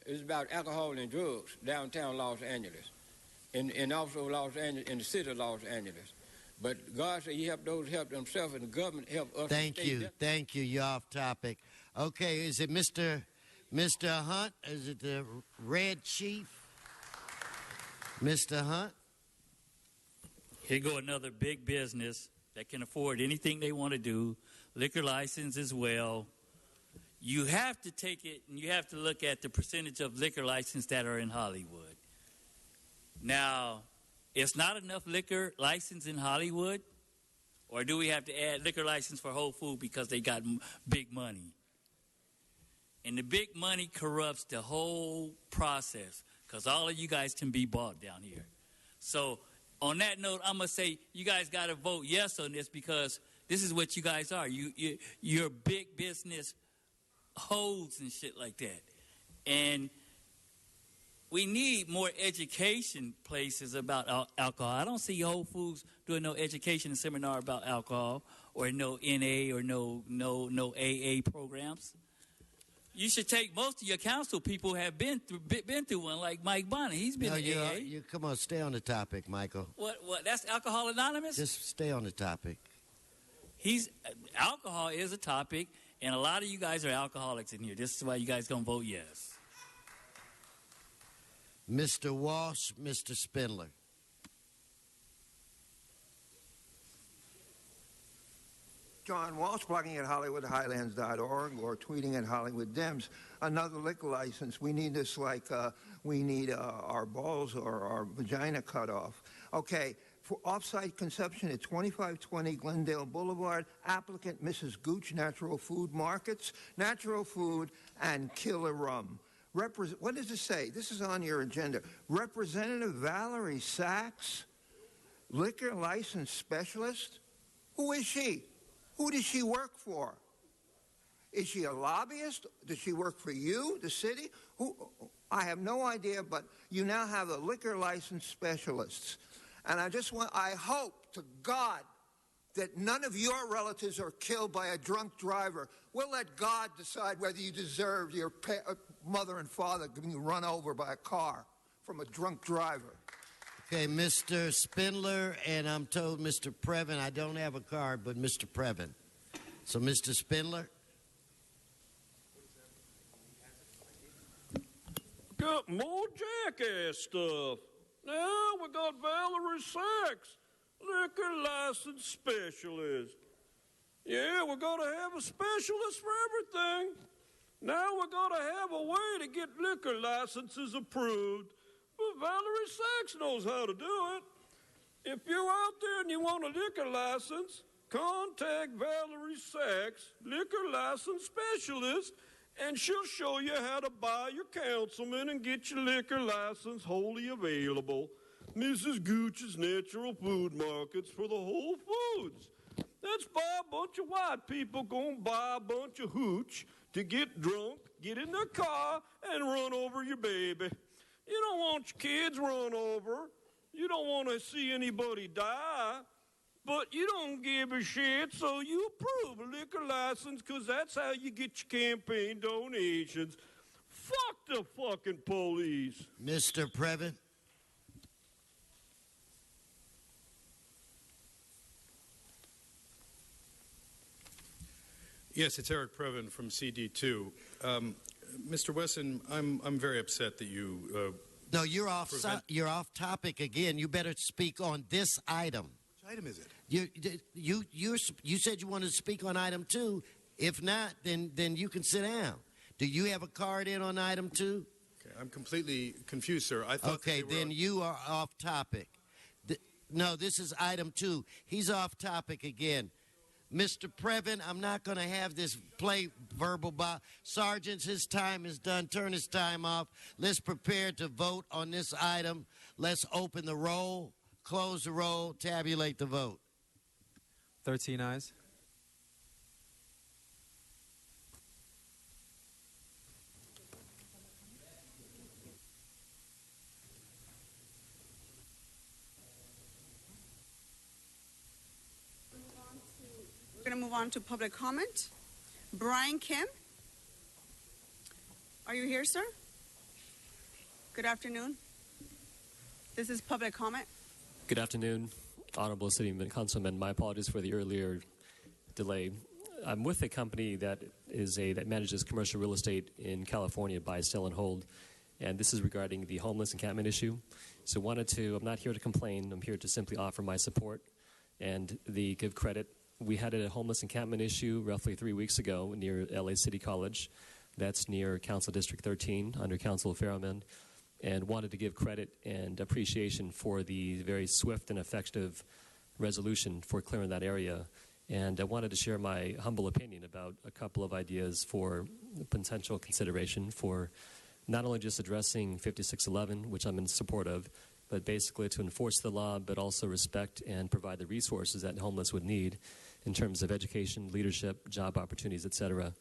S2: It's about alcohol and drugs downtown Los Angeles, and also Los Angeles in the city of Los Angeles. But God said He helped those who help themselves, and the government helped us.
S1: Thank you. You're off topic. Okay, is it Mr. Hunt? Is it the Red Chief? Mr. Hunt?
S19: Here go another big business that can afford anything they want to do, liquor license as well. You have to take it and you have to look at the percentage of liquor licenses that are in Hollywood. Now, it's not enough liquor license in Hollywood, or do we have to add liquor license for Whole Foods because they got big money? And the big money corrupts the whole process because all of you guys can be bought down here. So on that note, I'm going to say you guys got to vote yes on this because this is what you guys are. You're big business hoes and shit like that. And we need more education places about alcohol. I don't see Whole Foods doing no education seminar about alcohol or no NA or no AA programs. You should take most of your council people have been through one, like Mike Bonner. He's been in AA.
S1: You come on, stay on the topic, Michael.
S19: What? That's Alcohol Anonymous?
S1: Just stay on the topic.
S19: Alcohol is a topic, and a lot of you guys are alcoholics in here. This is why you guys gonna vote yes.
S1: Mr. Walsh, Mr. Spindler.
S17: John Walsh, blogging at HollywoodHighlands.org or tweeting at Hollywood Dems. Another liquor license. We need this like we need our balls or our vagina cut off. Okay, for off-site consumption at 2520 Glendale Boulevard. Applicant Mrs. Gooch, Natural Food Markets, Natural Food, and Killer Rum. What does it say? This is on your agenda. Representative Valerie Sachs, liquor license specialist. Who is she? Who does she work for? Is she a lobbyist? Does she work for you, the city? I have no idea, but you now have a liquor license specialists. And I hope to God that none of your relatives are killed by a drunk driver. We'll let God decide whether you deserve your mother and father being run over by a car from a drunk driver.
S1: Okay, Mr. Spindler, and I'm told Mr. Previn. I don't have a card, but Mr. Previn. So, Mr. Spindler.
S18: Got more jackass stuff. Now we got Valerie Sachs, liquor license specialist. Yeah, we're going to have a specialist for everything. Now we're going to have a way to get liquor licenses approved. Well, Valerie Sachs knows how to do it. If you're out there and you want a liquor license, contact Valerie Sachs, liquor license specialist, and she'll show you how to buy your councilman and get your liquor license wholly available. Mrs. Gooch's Natural Food Markets for the Whole Foods. That's by a bunch of white people gonna buy a bunch of hooch to get drunk, get in their car, and run over your baby. You don't want your kids run over. You don't want to see anybody die. But you don't give a shit, so you approve a liquor license because that's how you get your campaign donations. Fuck the fucking police.
S1: Mr. Previn.
S4: Yes, it's Eric Previn from CD2. Mr. Wesson, I'm very upset that you.
S1: No, you're off. You're off topic again. You better speak on this item.
S4: Which item is it?
S1: You said you wanted to speak on item 2. If not, then you can sit down. Do you have a card in on item 2?
S4: Okay, I'm completely confused, sir. I thought.
S1: Okay, then you are off topic. No, this is item 2. He's off topic again. Mr. Previn, I'm not going to have this play verbal. Sergeants, his time is done. Turn his time off. Let's prepare to vote on this item. Let's open the roll, close the roll, tabulate the vote.
S23: 13 ayes.
S9: We're going to move on to public comment. Brian Kim. Are you here, sir? Good afternoon. This is public comment.
S10: Good afternoon, Honorable City Councilman. My apologies for the earlier delay. I'm with a company that manages commercial real estate in California, buy, sell, and hold, and this is regarding the homeless encampment issue. So I'm not here to complain. I'm here to simply offer my support and give credit. We had a homeless encampment issue roughly 3 weeks ago near LA City College. That's near Council District 13 under Council Farrowman, and wanted to give credit and appreciation for the very swift and effective resolution for clearing that area. And I wanted to share my humble opinion about a couple of ideas for potential consideration for not only just addressing 5611, which I'm in support of, but basically to enforce the law, but also respect and provide the resources that homeless would need in terms of education, leadership, job opportunities, etc.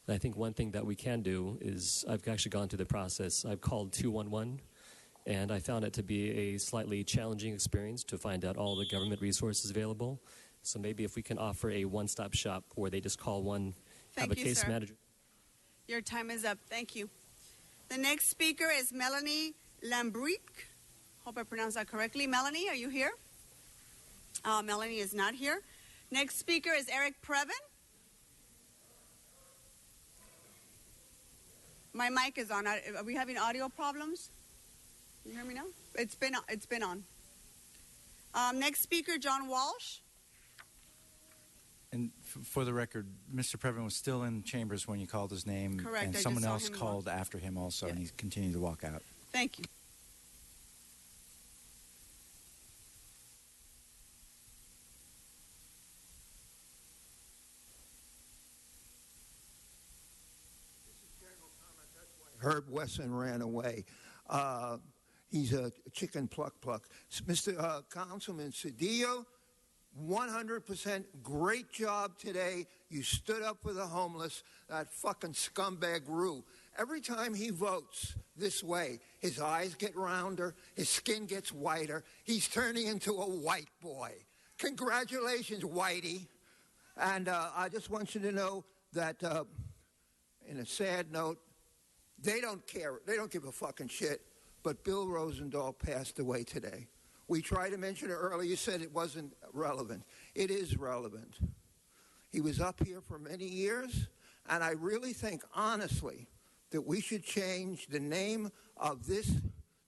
S10: And I think one thing that we can do is, I've actually gone through the process. I've called 211, and I found it to be a slightly challenging experience to find out all the government resources available. So maybe if we can offer a one-stop shop where they just call one, have a case manager.
S9: Your time is up. Thank you. The next speaker is Melanie Lambrique. Hope I pronounced that correctly. Melanie, are you here? Melanie is not here. Next speaker is Eric Previn. My mic is on. Are we having audio problems? Can you hear me now? It's been on. Next speaker, John Walsh.
S21: And for the record, Mr. Previn was still in chambers when you called his name.
S9: Correct.
S21: And someone else called after him also, and he continued to walk out.
S9: Thank you.
S17: Herb Wesson ran away. He's a chicken pluck. Mr. Councilman Cedillo, 100% great job today. You stood up for the homeless, that fucking scumbag Rue. Every time he votes this way, his eyes get rounder, his skin gets whiter. He's turning into a white boy. Congratulations, Whitey. And I just want you to know that, in a sad note, they don't care. They don't give a fucking shit. But Bill Rosendahl passed away today. We tried to mention it earlier. You said it wasn't relevant. It is relevant. He was up here for many years, and I really think, honestly, that we should change the name of this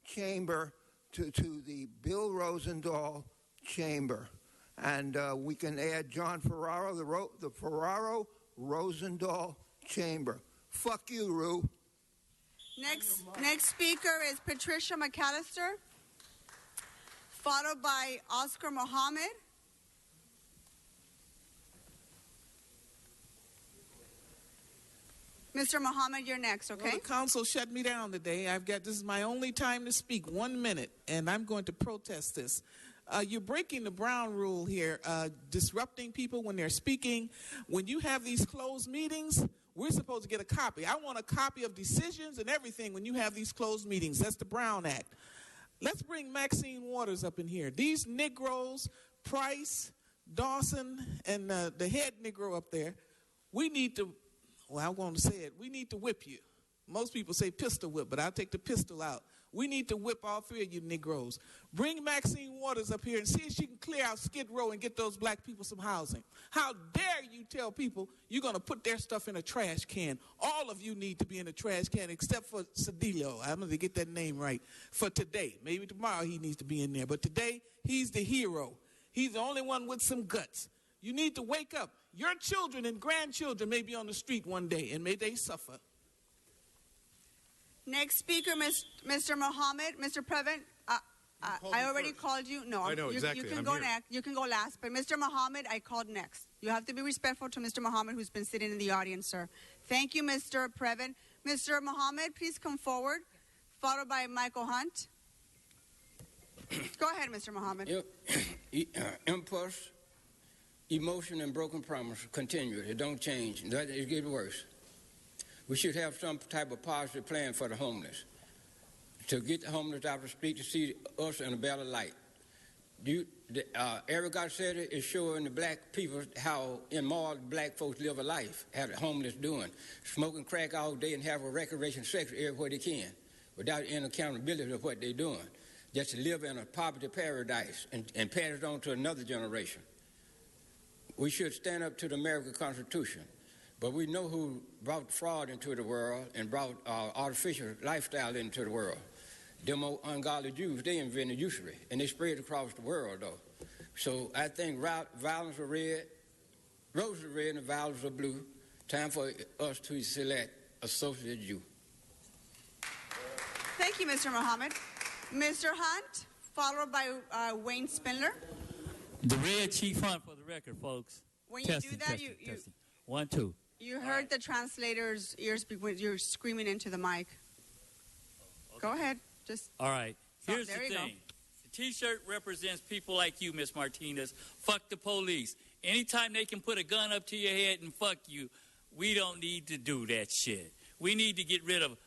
S17: chamber to the Bill Rosendahl Chamber. And we can add John Ferraro, the Ferraro Rosendahl Chamber. Fuck you, Rue.
S9: Next speaker is Patricia McAllister, followed by Oscar Mohammed. Mr. Muhammad, you're next, okay?
S3: Well, the council shut me down today. This is my only time to speak, 1 minute, and I'm going to protest this. You're breaking the Brown rule here, disrupting people when they're speaking. When you have these closed meetings, we're supposed to get a copy. I want a copy of decisions and everything when you have these closed meetings. That's the Brown Act. Let's bring Maxine Waters up in here. These Negroes, Price, Dawson, and the head Negro up there, we need to, well, I'm going to say it, we need to whip you. Most people say pistol whip, but I'll take the pistol out. We need to whip all three of you Negroes. Bring Maxine Waters up here and see if she can clear out Skid Row and get those black people some housing. How dare you tell people you're going to put their stuff in a trash can? All of you need to be in a trash can except for Cedillo. I'm going to get that name right for today. Maybe tomorrow he needs to be in there. But today, he's the hero. He's the only one with some guts. You need to wake up. Your children and grandchildren may be on the street one day, and may they suffer.
S9: Next speaker, Mr. Muhammad. Mr. Previn, I already called you. No,
S4: I know, exactly.
S9: You can
S4: I'm
S9: go
S4: here.
S9: next. You can go last. But Mr. Muhammad, I called next. You have to be respectful to Mr. Muhammad, who's been sitting in the audience, sir. Thank you, Mr. Previn. Mr. Muhammad, please come forward, followed by Michael Hunt. Go ahead, Mr. Muhammad.
S2: Impulse, emotion, and broken promise continue. It don't change. It gets worse. We should have some type of positive plan for the homeless, to get the homeless out of the street, to see us in a better light. Eric Garcetti is showing the black people how immoral black folks live a life, how the homeless doing, smoking crack all day and having recreation sex everywhere they can, without any accountability of what they're doing, just to live in a poverty paradise and pass it on to another generation. We should stand up to the American Constitution. But we know who brought fraud into the world and brought artificial lifestyle into the world. Them old ungodly Jews, they invented usury, and they spread across the world, though. So I think violence are red, roses are red, and violets are blue. Time for us to select Associate Jew.
S9: Thank you, Mr. Muhammad. Mr. Hunt, followed by Wayne Spindler.
S19: The red Chief Hunt for the record, folks.
S9: When you do that, you
S19: 1, 2.
S9: You heard the translator's ears when you're screaming into the mic. Okay. Go ahead. Just
S19: all right. Here's
S9: there
S19: the
S9: you
S19: thing.
S9: Go.
S19: The T-shirt represents people like you, Miss Martinez. Fuck the police. Anytime they can put a gun up to your head and fuck you, we don't need to do that shit. We need to get rid of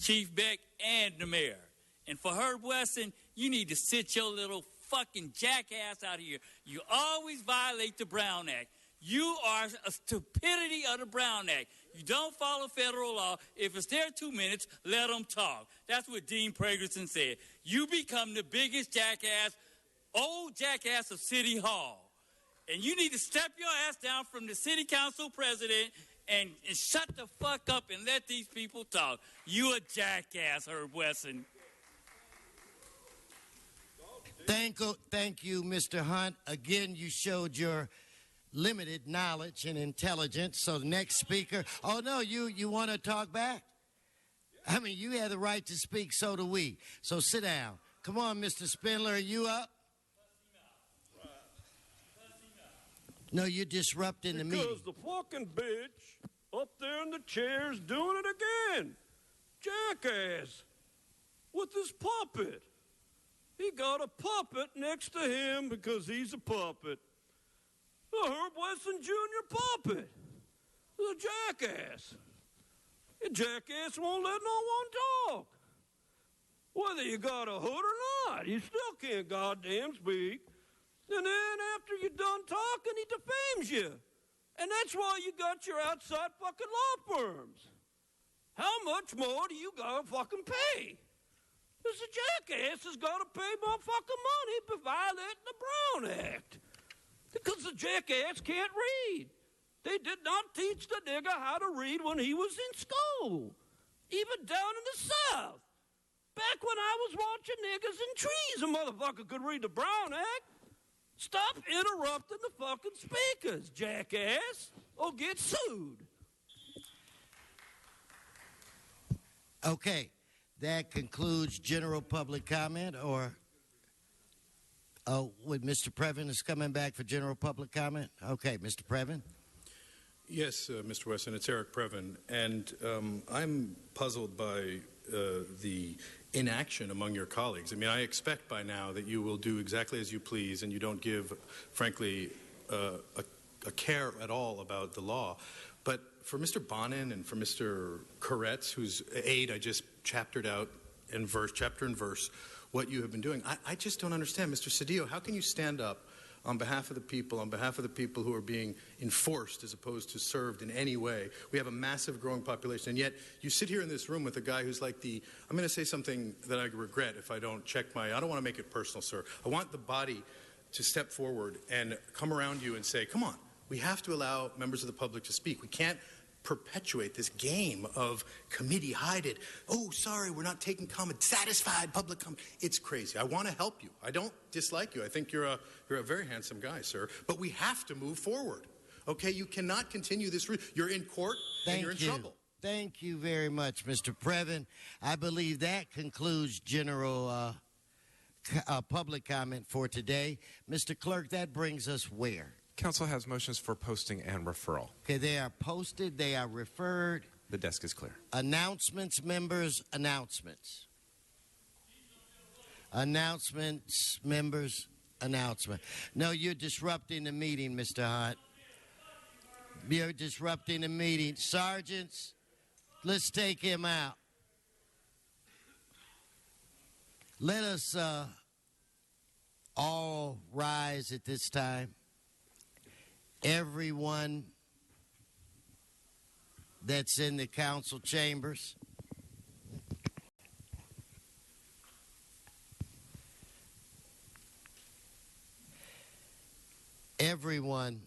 S19: Chief Beck and the mayor. And for Herb Wesson, you need to sit your little fucking jackass out of here. You always violate the Brown Act. You are a stupidity of the Brown Act. You don't follow federal law. If it's there 2 minutes, let them talk. That's what Dean Pragerson said. You become the biggest jackass, old jackass of City Hall. And you need to step your ass down from the city council president and shut the fuck up and let these people talk. You a jackass, Herb Wesson.
S1: Thank you, Mr. Hunt. Again, you showed your limited knowledge and intelligence. So the next speaker, oh no, you want to talk back? I mean, you have the right to speak, so do we. So sit down. Come on, Mr. Spindler, are you up? No, you're disrupting the meeting.
S18: Because the fucking bitch up there in the chair's doing it again. Jackass. With his puppet. He got a puppet next to him because he's a puppet. The Herb Wesson Jr. puppet. The jackass. The jackass won't let no one talk. Whether you got a hood or not, you still can't goddamn speak. And then after you're done talking, he defames you. And that's why you got your outside fucking law firms. How much more do you gotta fucking pay? This jackass has got to pay more fucking money for violating the Brown Act. Because the jackass can't read. They did not teach the nigger how to read when he was in school. Even down in the South. Back when I was watching niggas in trees, a motherfucker could read the Brown Act. Stop interrupting the fucking speakers, jackass, or get sued.
S1: Okay. That concludes general public comment, or Mr. Previn is coming back for general public comment? Okay, Mr. Previn.
S4: Yes, Mr. Weston, it's Eric Previn, and I'm puzzled by the inaction among your colleagues. I mean, I expect by now that you will do exactly as you please and you don't give, frankly, a care at all about the law. But for Mr. Bonin and for Mr. Koretz, whose aide I just chaptered out in chapter and verse, what you have been doing, I just don't understand. Mr. Cedillo, how can you stand up on behalf of the people who are being enforced as opposed to served in any way? We have a massive growing population, and yet you sit here in this room with a guy who's like I'm going to say something that I regret if I don't check I don't want to make it personal, sir. I want the body to step forward and come around you and say, come on, we have to allow members of the public to speak. We can't perpetuate this game of committee hide. Oh, sorry, we're not taking comment. Satisfied public comment. It's crazy. I want to help you. I don't dislike you. I think you're a very handsome guy, sir. But we have to move forward. Okay, you cannot continue this. You're in court and you're in trouble.
S1: Thank you very much, Mr. Previn. I believe that concludes general public comment for today. Mr. Clerk, that brings us where?
S15: Council has motions for posting and referral.
S1: Okay, they are posted. They are referred.
S15: The desk is clear.
S1: Announcements, members, announcements. Announcements, members, announcement. No, you're disrupting the meeting, Mr. Hunt. You're disrupting the meeting. Sergeants, let's take him out. Let us all rise at this time. Everyone that's in the council chambers. Everyone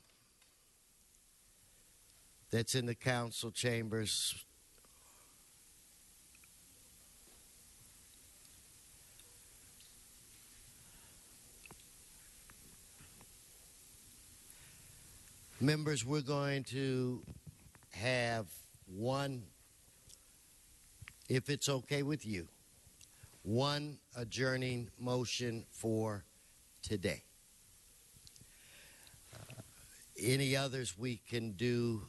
S1: that's in the council chambers. Members, we're going to have one, if it's okay with you, one adjourning motion for today. Any others we can do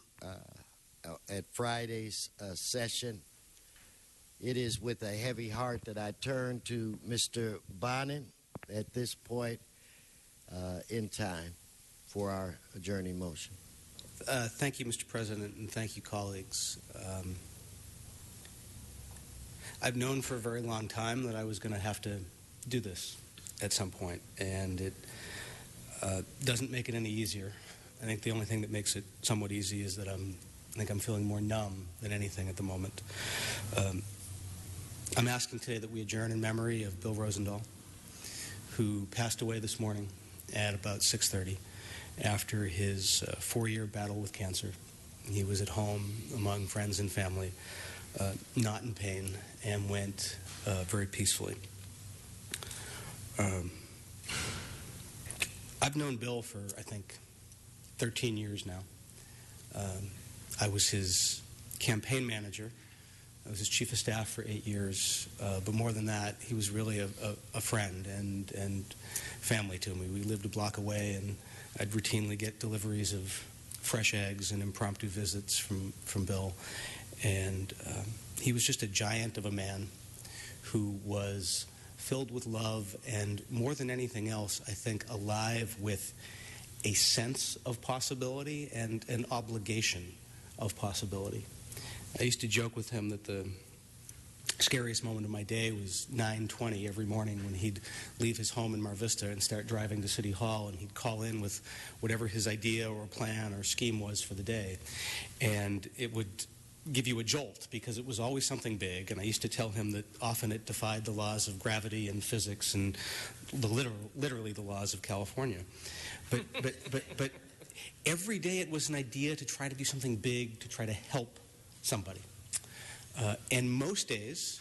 S1: at Friday's session. It is with a heavy heart that I turn to Mr. Bonin at this point in time for our adjourning motion.
S6: Thank you, Mr. President, and thank you, colleagues. I've known for a very long time that I was going to have to do this at some point, and it doesn't make it any easier. I think the only thing that makes it somewhat easy is that I think I'm feeling more numb than anything at the moment. I'm asking today that we adjourn in memory of Bill Rosendahl, who passed away this morning at about 6:30 after his 4-year battle with cancer. He was at home among friends and family, not in pain, and went very peacefully. I've known Bill for, I think, 13 years now. I was his campaign manager. I was his chief of staff for 8 years. But more than that, he was really a friend and family to me. We lived a block away, and I'd routinely get deliveries of fresh eggs and impromptu visits from Bill. And he was just a giant of a man who was filled with love and, more than anything else, I think, alive with a sense of possibility and an obligation of possibility. I used to joke with him that the scariest moment of my day was 9:20 every morning when he'd leave his home in Mar Vista and start driving to City Hall, and he'd call in with whatever his idea or plan or scheme was for the day. And it would give you a jolt because it was always something big, and I used to tell him that often it defied the laws of gravity and physics and literally the laws of California. But every day it was an idea to try to do something big, to try to help somebody. And most days,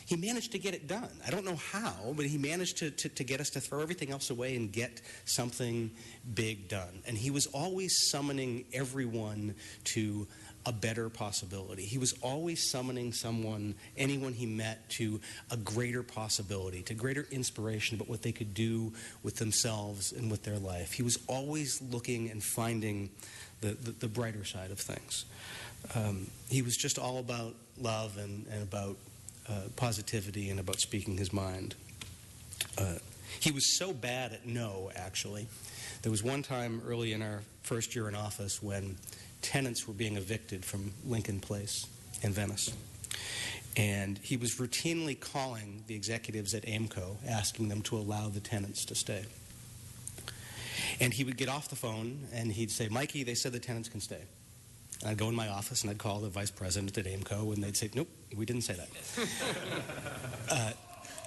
S6: he managed to get it done. I don't know how, but he managed to get us to throw everything else away and get something big done. And he was always summoning everyone to a better possibility. He was always summoning anyone he met, to a greater possibility, to greater inspiration about what they could do with themselves and with their life. He was always looking and finding the brighter side of things. He was just all about love and about positivity and about speaking his mind. He was so bad at no, actually. There was one time early in our first year in office when tenants were being evicted from Lincoln Place in Venice. And he was routinely calling the executives at Aimco, asking them to allow the tenants to stay. And he would get off the phone and he'd say, "Mikey, they said the tenants can stay." And I'd go in my office and I'd call the vice president at Aimco and they'd say, "Nope, we didn't say that."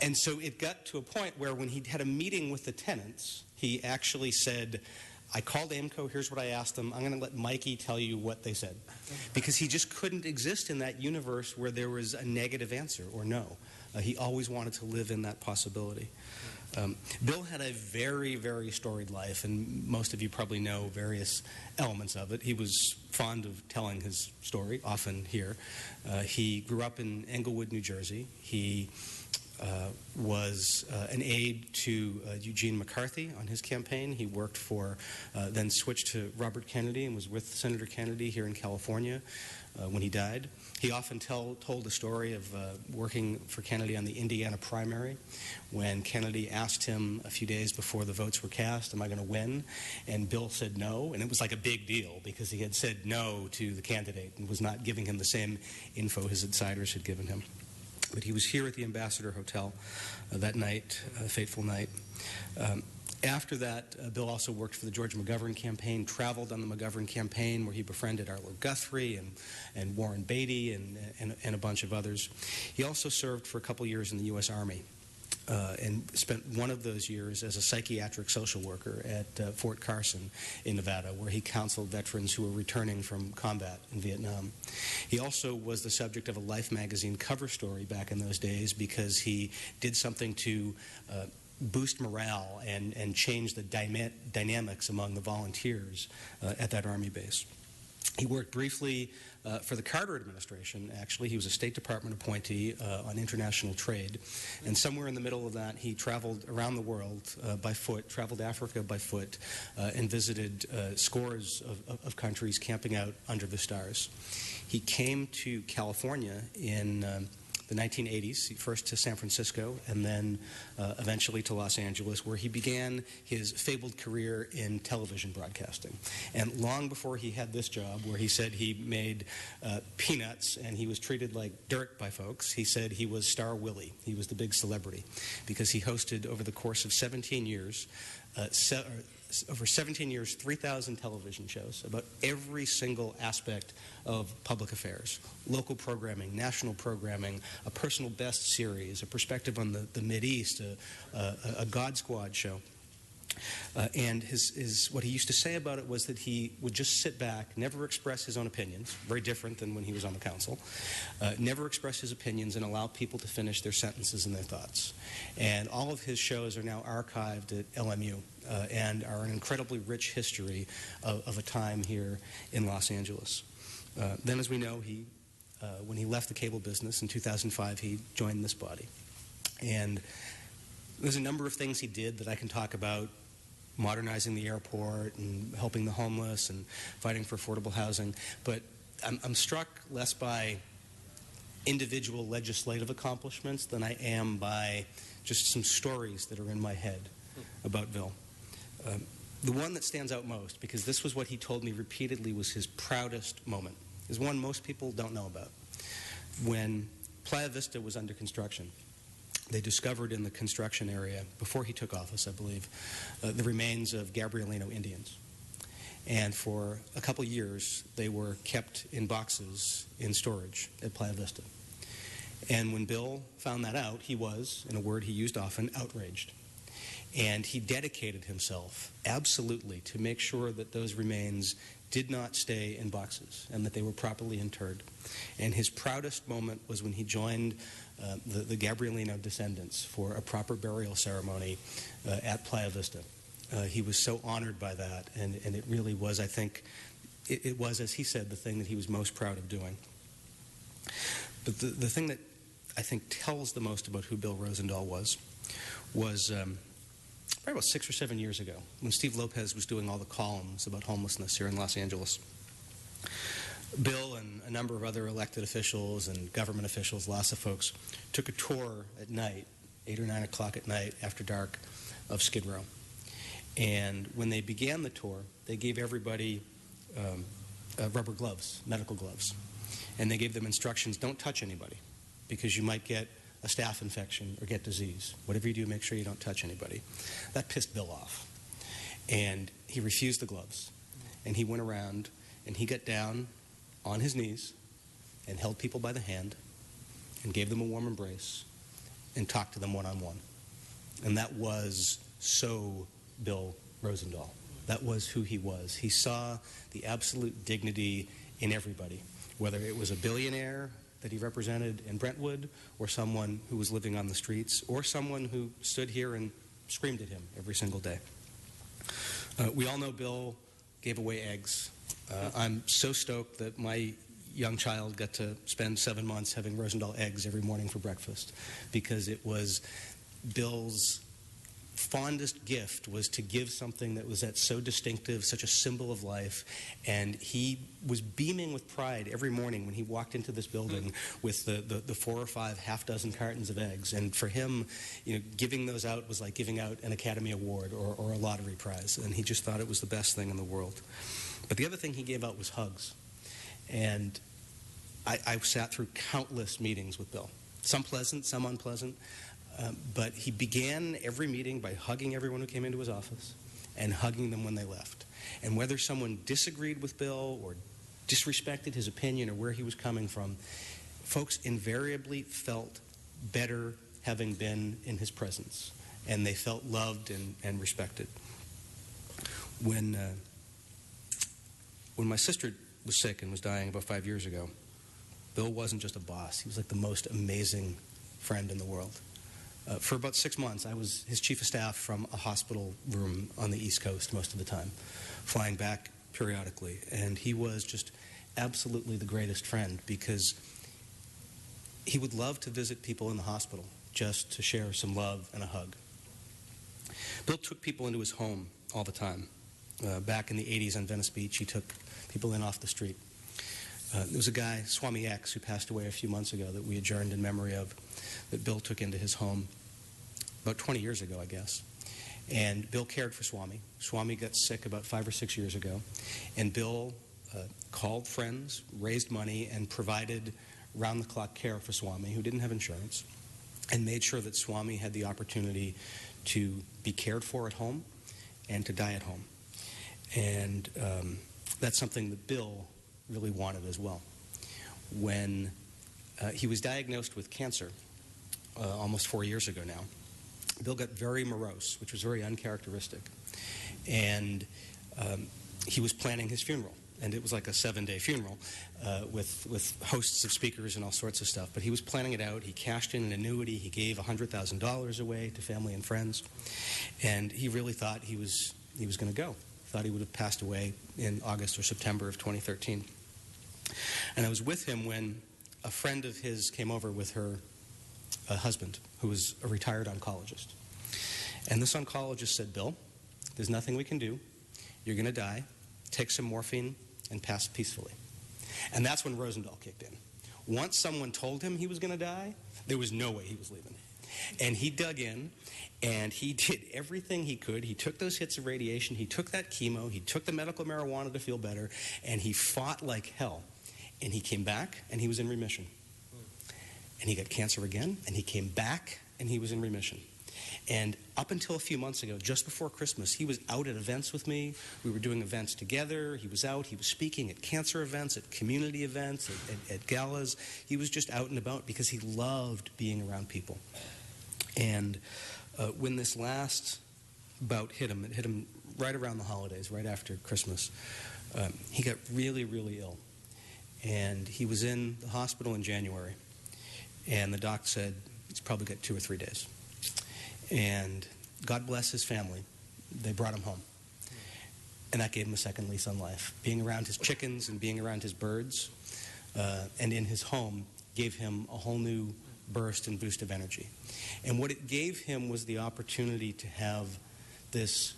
S6: And so it got to a point where when he had a meeting with the tenants, he actually said, "I called Aimco, here's what I asked them, I'm going to let Mikey tell you what they said." Because he just couldn't exist in that universe where there was a negative answer or no. He always wanted to live in that possibility. Bill had a very, very storied life, and most of you probably know various elements of it. He was fond of telling his story, often here. He grew up in Englewood, New Jersey. He was an aide to Eugene McCarthy on his campaign. He worked for, then switched to Robert Kennedy and was with Senator Kennedy here in California when he died. He often told the story of working for Kennedy on the Indiana primary when Kennedy asked him a few days before the votes were cast, "Am I going to win?" And Bill said no, and it was like a big deal because he had said no to the candidate and was not giving him the same info his insiders had given him. But he was here at the Ambassador Hotel that night, a fateful night. After that, Bill also worked for the George McGovern campaign, traveled on the McGovern campaign where he befriended Arlo Guthrie and Warren Beatty and a bunch of others. He also served for a couple years in the U.S. Army and spent one of those years as a psychiatric social worker at Fort Carson in Nevada, where he counseled veterans who were returning from combat in Vietnam. He also was the subject of a Life magazine cover story back in those days because he did something to boost morale and change the dynamics among the volunteers at that Army base. He worked briefly for the Carter administration, actually. He was a State Department appointee on international trade. And somewhere in the middle of that, he traveled around the world by foot, traveled Africa by foot, and visited scores of countries, camping out under the stars. He came to California in the 1980s, first to San Francisco and then eventually to Los Angeles, where he began his fabled career in television broadcasting. And long before he had this job, where he said he made peanuts and he was treated like dirt by folks, he said he was Star Willie. He was the big celebrity because he hosted over the course of 17 years, 3,000 television shows about every single aspect of public affairs. Local programming, national programming, a personal best series, a perspective on the Mideast, a God Squad show. And what he used to say about it was that he would just sit back, never express his own opinions, very different than when he was on the council, never express his opinions and allow people to finish their sentences and their thoughts. And all of his shows are now archived at LMU and are an incredibly rich history of a time here in Los Angeles. Then, as we know, when he left the cable business in 2005, he joined this body. And there's a number of things he did that I can talk about, modernizing the airport and helping the homeless and fighting for affordable housing. But I'm struck less by individual legislative accomplishments than I am by just some stories that are in my head about Bill. The one that stands out most, because this was what he told me repeatedly was his proudest moment, is one most people don't know about. When Playa Vista was under construction, they discovered in the construction area, before he took office, I believe, the remains of Gabrielino Indians. And for a couple years, they were kept in boxes in storage at Playa Vista. And when Bill found that out, he was, in a word he used often, outraged. And he dedicated himself absolutely to make sure that those remains did not stay in boxes and that they were properly interred. And his proudest moment was when he joined the Gabrielino descendants for a proper burial ceremony at Playa Vista. He was so honored by that, and it really was, I think, it was, as he said, the thing that he was most proud of doing. But the thing that I think tells the most about who Bill Rosendahl was probably about 6 or 7 years ago, when Steve Lopez was doing all the columns about homelessness here in Los Angeles. Bill and a number of other elected officials and government officials, lots of folks, took a tour at night, 8 or 9 o'clock at night after dark, of Skid Row. And when they began the tour, they gave everybody rubber gloves, medical gloves. And they gave them instructions, don't touch anybody, because you might get a staph infection or get disease. Whatever you do, make sure you don't touch anybody. That pissed Bill off. And he refused the gloves. And he went around and he got down on his knees and held people by the hand and gave them a warm embrace and talked to them one-on-one. And that was so Bill Rosendahl. That was who he was. He saw the absolute dignity in everybody, whether it was a billionaire that he represented in Brentwood, or someone who was living on the streets, or someone who stood here and screamed at him every single day. We all know Bill gave away eggs. I'm so stoked that my young child got to spend 7 months having Rosendahl eggs every morning for breakfast, because it was Bill's fondest gift was to give something that was so distinctive, such a symbol of life, and he was beaming with pride every morning when he walked into this building with the 4 or 5 half-dozen cartons of eggs. And for him, giving those out was like giving out an Academy Award or a lottery prize, and he just thought it was the best thing in the world. But the other thing he gave out was hugs. And I sat through countless meetings with Bill, some pleasant, some unpleasant. But he began every meeting by hugging everyone who came into his office and hugging them when they left. And whether someone disagreed with Bill or disrespected his opinion or where he was coming from, folks invariably felt better having been in his presence. And they felt loved and respected. When my sister was sick and was dying about 5 years ago, Bill wasn't just a boss. He was like the most amazing friend in the world. For about 6 months, I was his chief of staff from a hospital room on the East Coast most of the time, flying back periodically. And he was just absolutely the greatest friend, because he would love to visit people in the hospital just to share some love and a hug. Bill took people into his home all the time. Back in the 80s on Venice Beach, he took people in off the street. There was a guy, Swami X, who passed away a few months ago that we adjourned in memory of, that Bill took into his home about 20 years ago, I guess. And Bill cared for Swami. Swami got sick about 5 or 6 years ago. And Bill called friends, raised money, and provided round-the-clock care for Swami, who didn't have insurance, and made sure that Swami had the opportunity to be cared for at home and to die at home. And that's something that Bill really wanted as well. When he was diagnosed with cancer almost 4 years ago now, Bill got very morose, which was very uncharacteristic. And he was planning his funeral. And it was like a 7-day funeral with hosts of speakers and all sorts of stuff. But he was planning it out. He cashed in an annuity. He gave $100,000 away to family and friends. And he really thought he was going to go. Thought he would have passed away in August or September of 2013. And I was with him when a friend of his came over with her husband, who was a retired oncologist. And this oncologist said, "Bill, there's nothing we can do. You're going to die. Take some morphine and pass peacefully." And that's when Rosendahl kicked in. Once someone told him he was going to die, there was no way he was leaving. And he dug in, and he did everything he could. He took those hits of radiation, he took that chemo, he took the medical marijuana to feel better, and he fought like hell. And he came back, and he was in remission. And he got cancer again, and he came back, and he was in remission. And up until a few months ago, just before Christmas, he was out at events with me. We were doing events together. He was out. He was speaking at cancer events, at community events, at galas. He was just out and about because he loved being around people. And when this last bout hit him, it hit him right around the holidays, right after Christmas. He got really, really ill. And he was in the hospital in January. And the doc said, he's probably got 2 or 3 days. And God bless his family. They brought him home. And that gave him a second lease on life. Being around his chickens and being around his birds and in his home gave him a whole new burst and boost of energy. And what it gave him was the opportunity to have this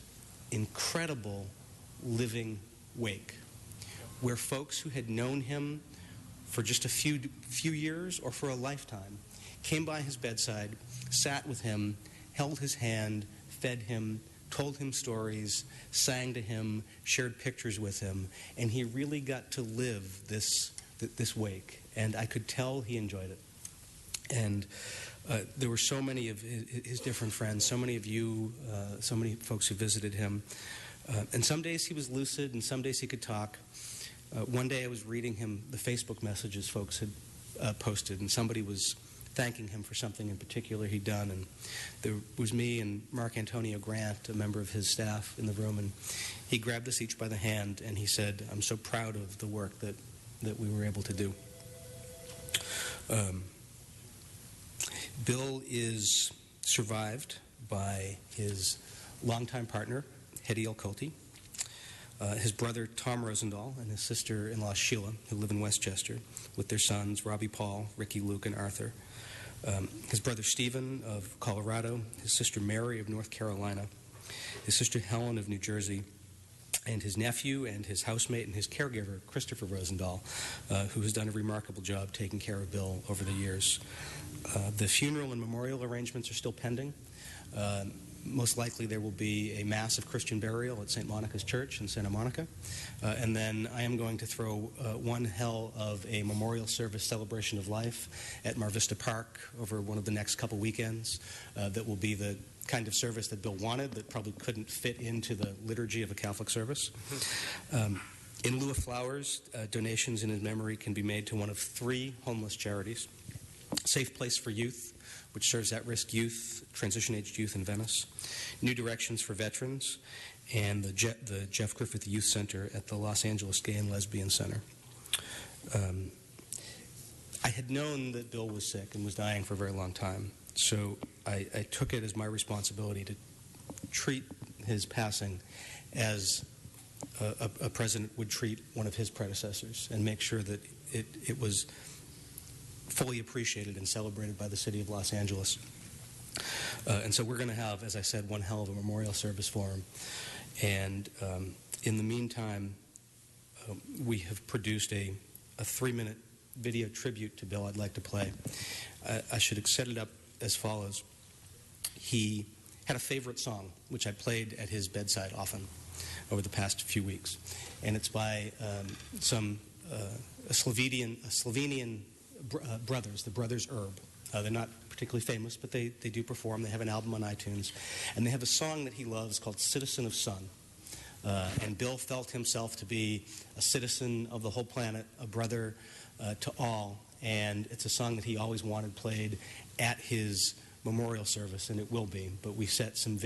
S6: incredible living wake where folks who had known him for just a few years or for a lifetime came by his bedside, sat with him, held his hand, fed him, told him stories, sang to him, shared pictures with him, and he really got to live this wake. And I could tell he enjoyed it. And there were so many of his different friends, so many of you, so many folks who visited him. And some days he was lucid, and some days he could talk. One day I was reading him the Facebook messages folks had posted, and somebody was thanking him for something in particular he'd done. And there was me and Mark Antonio Grant, a member of his staff, in the room, and he grabbed us each by the hand, and he said, "I'm so proud of the work that we were able to do." Bill is survived by his longtime partner, Hedy Elcote, his brother Tom Rosendahl, and his sister-in-law Sheila, who live in Westchester, with their sons Robbie Paul, Ricky, Luke, and Arthur. His brother Stephen of Colorado, his sister Mary of North Carolina, his sister Helen of New Jersey, and his nephew and his housemate and his caregiver, Christopher Rosendahl, who has done a remarkable job taking care of Bill over the years. The funeral and memorial arrangements are still pending. Most likely there will be a mass of Christian burial at St. Monica's Church in Santa Monica. And then I am going to throw one hell of a memorial service celebration of life at Mar Vista Park over one of the next couple weekends. That will be the kind of service that Bill wanted that probably couldn't fit into the liturgy of a Catholic service. In lieu of flowers, donations in his memory can be made to one of 3 homeless charities: Safe Place for Youth, which serves at-risk youth, transition-aged youth in Venice; New Directions for Veterans; and the Jeff Griffith Youth Center at the Los Angeles Gay and Lesbian Center. I had known that Bill was sick and was dying for a very long time, so I took it as my responsibility to treat his passing as a president would treat one of his predecessors and make sure that it was fully appreciated and celebrated by the city of Los Angeles. And so we're going to have, as I said, one hell of a memorial service for him. And in the meantime, we have produced a 3-minute video tribute to Bill I'd like to play. I should set it up as follows. He had a favorite song, which I played at his bedside often over the past few weeks. And it's by some Slovenian brothers, the Brothers Erb. They're not particularly famous, but they do perform. They have an album on iTunes. And they have a song that he loves called Citizen of Sun. And Bill felt himself to be a citizen of the whole planet, a brother to all. And it's a song that he always wanted played at his memorial service, and it will be. But we set some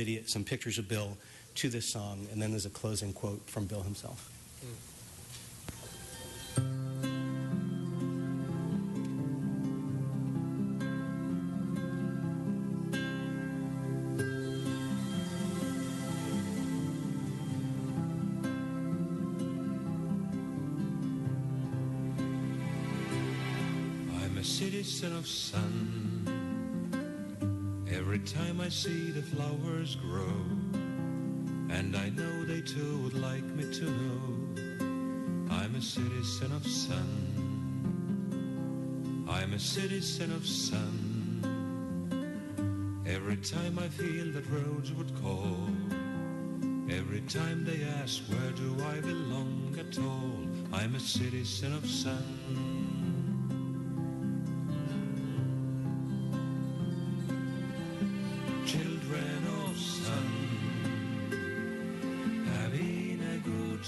S6: pictures of Bill to this song, and then there's a closing quote from Bill himself.
S5: Citizen of sun. Every time I see the flowers grow, and I know they too would like me to know, I'm a citizen of sun. I'm a citizen of sun. Every time I feel that roads would call, every time they ask where do I belong at all, I'm a citizen of sun.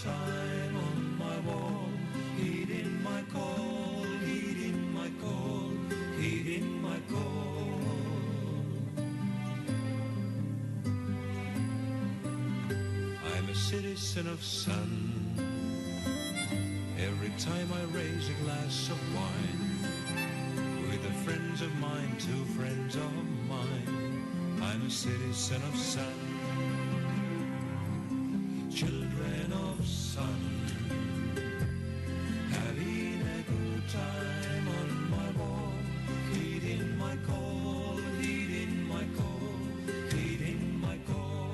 S5: Time on my wall, heeding my call, heeding my call, heeding my call. I'm a citizen of sun. Every time I raise a glass of wine with the friends of mine, 2 friends of mine, I'm a citizen of sun. Children of sun, having a good time on my wall, heeding my call, heeding my call, heeding my call.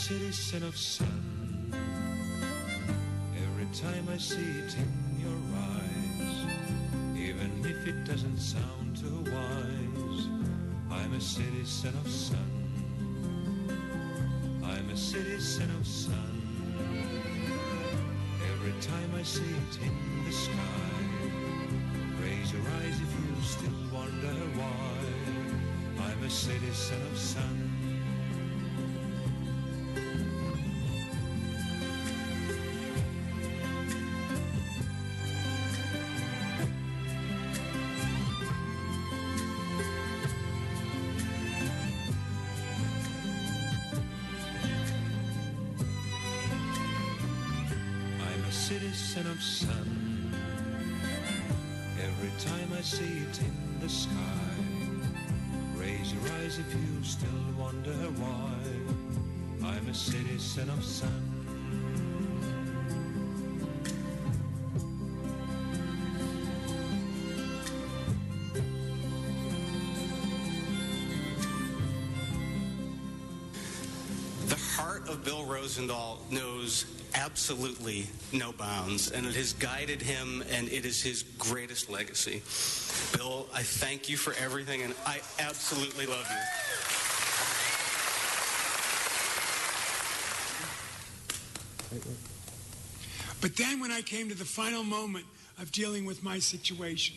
S5: citizen of sun. Every time I see it in your eyes, even if it doesn't sound too wise, I'm a citizen of sun. I'm a citizen of sun. Every time I see it in the sky, raise your eyes if you still wonder why. I'm a citizen of sun. Citizen of sun. Every time I see it in the sky, raise your eyes if you still wonder why. I'm a citizen of sun.
S6: The heart of Bill Rosendahl knows absolutely no bounds, and it has guided him, and it is his greatest legacy. Bill, I thank you for everything, and I absolutely love you.
S12: But then when I came to the final moment of dealing with my situation,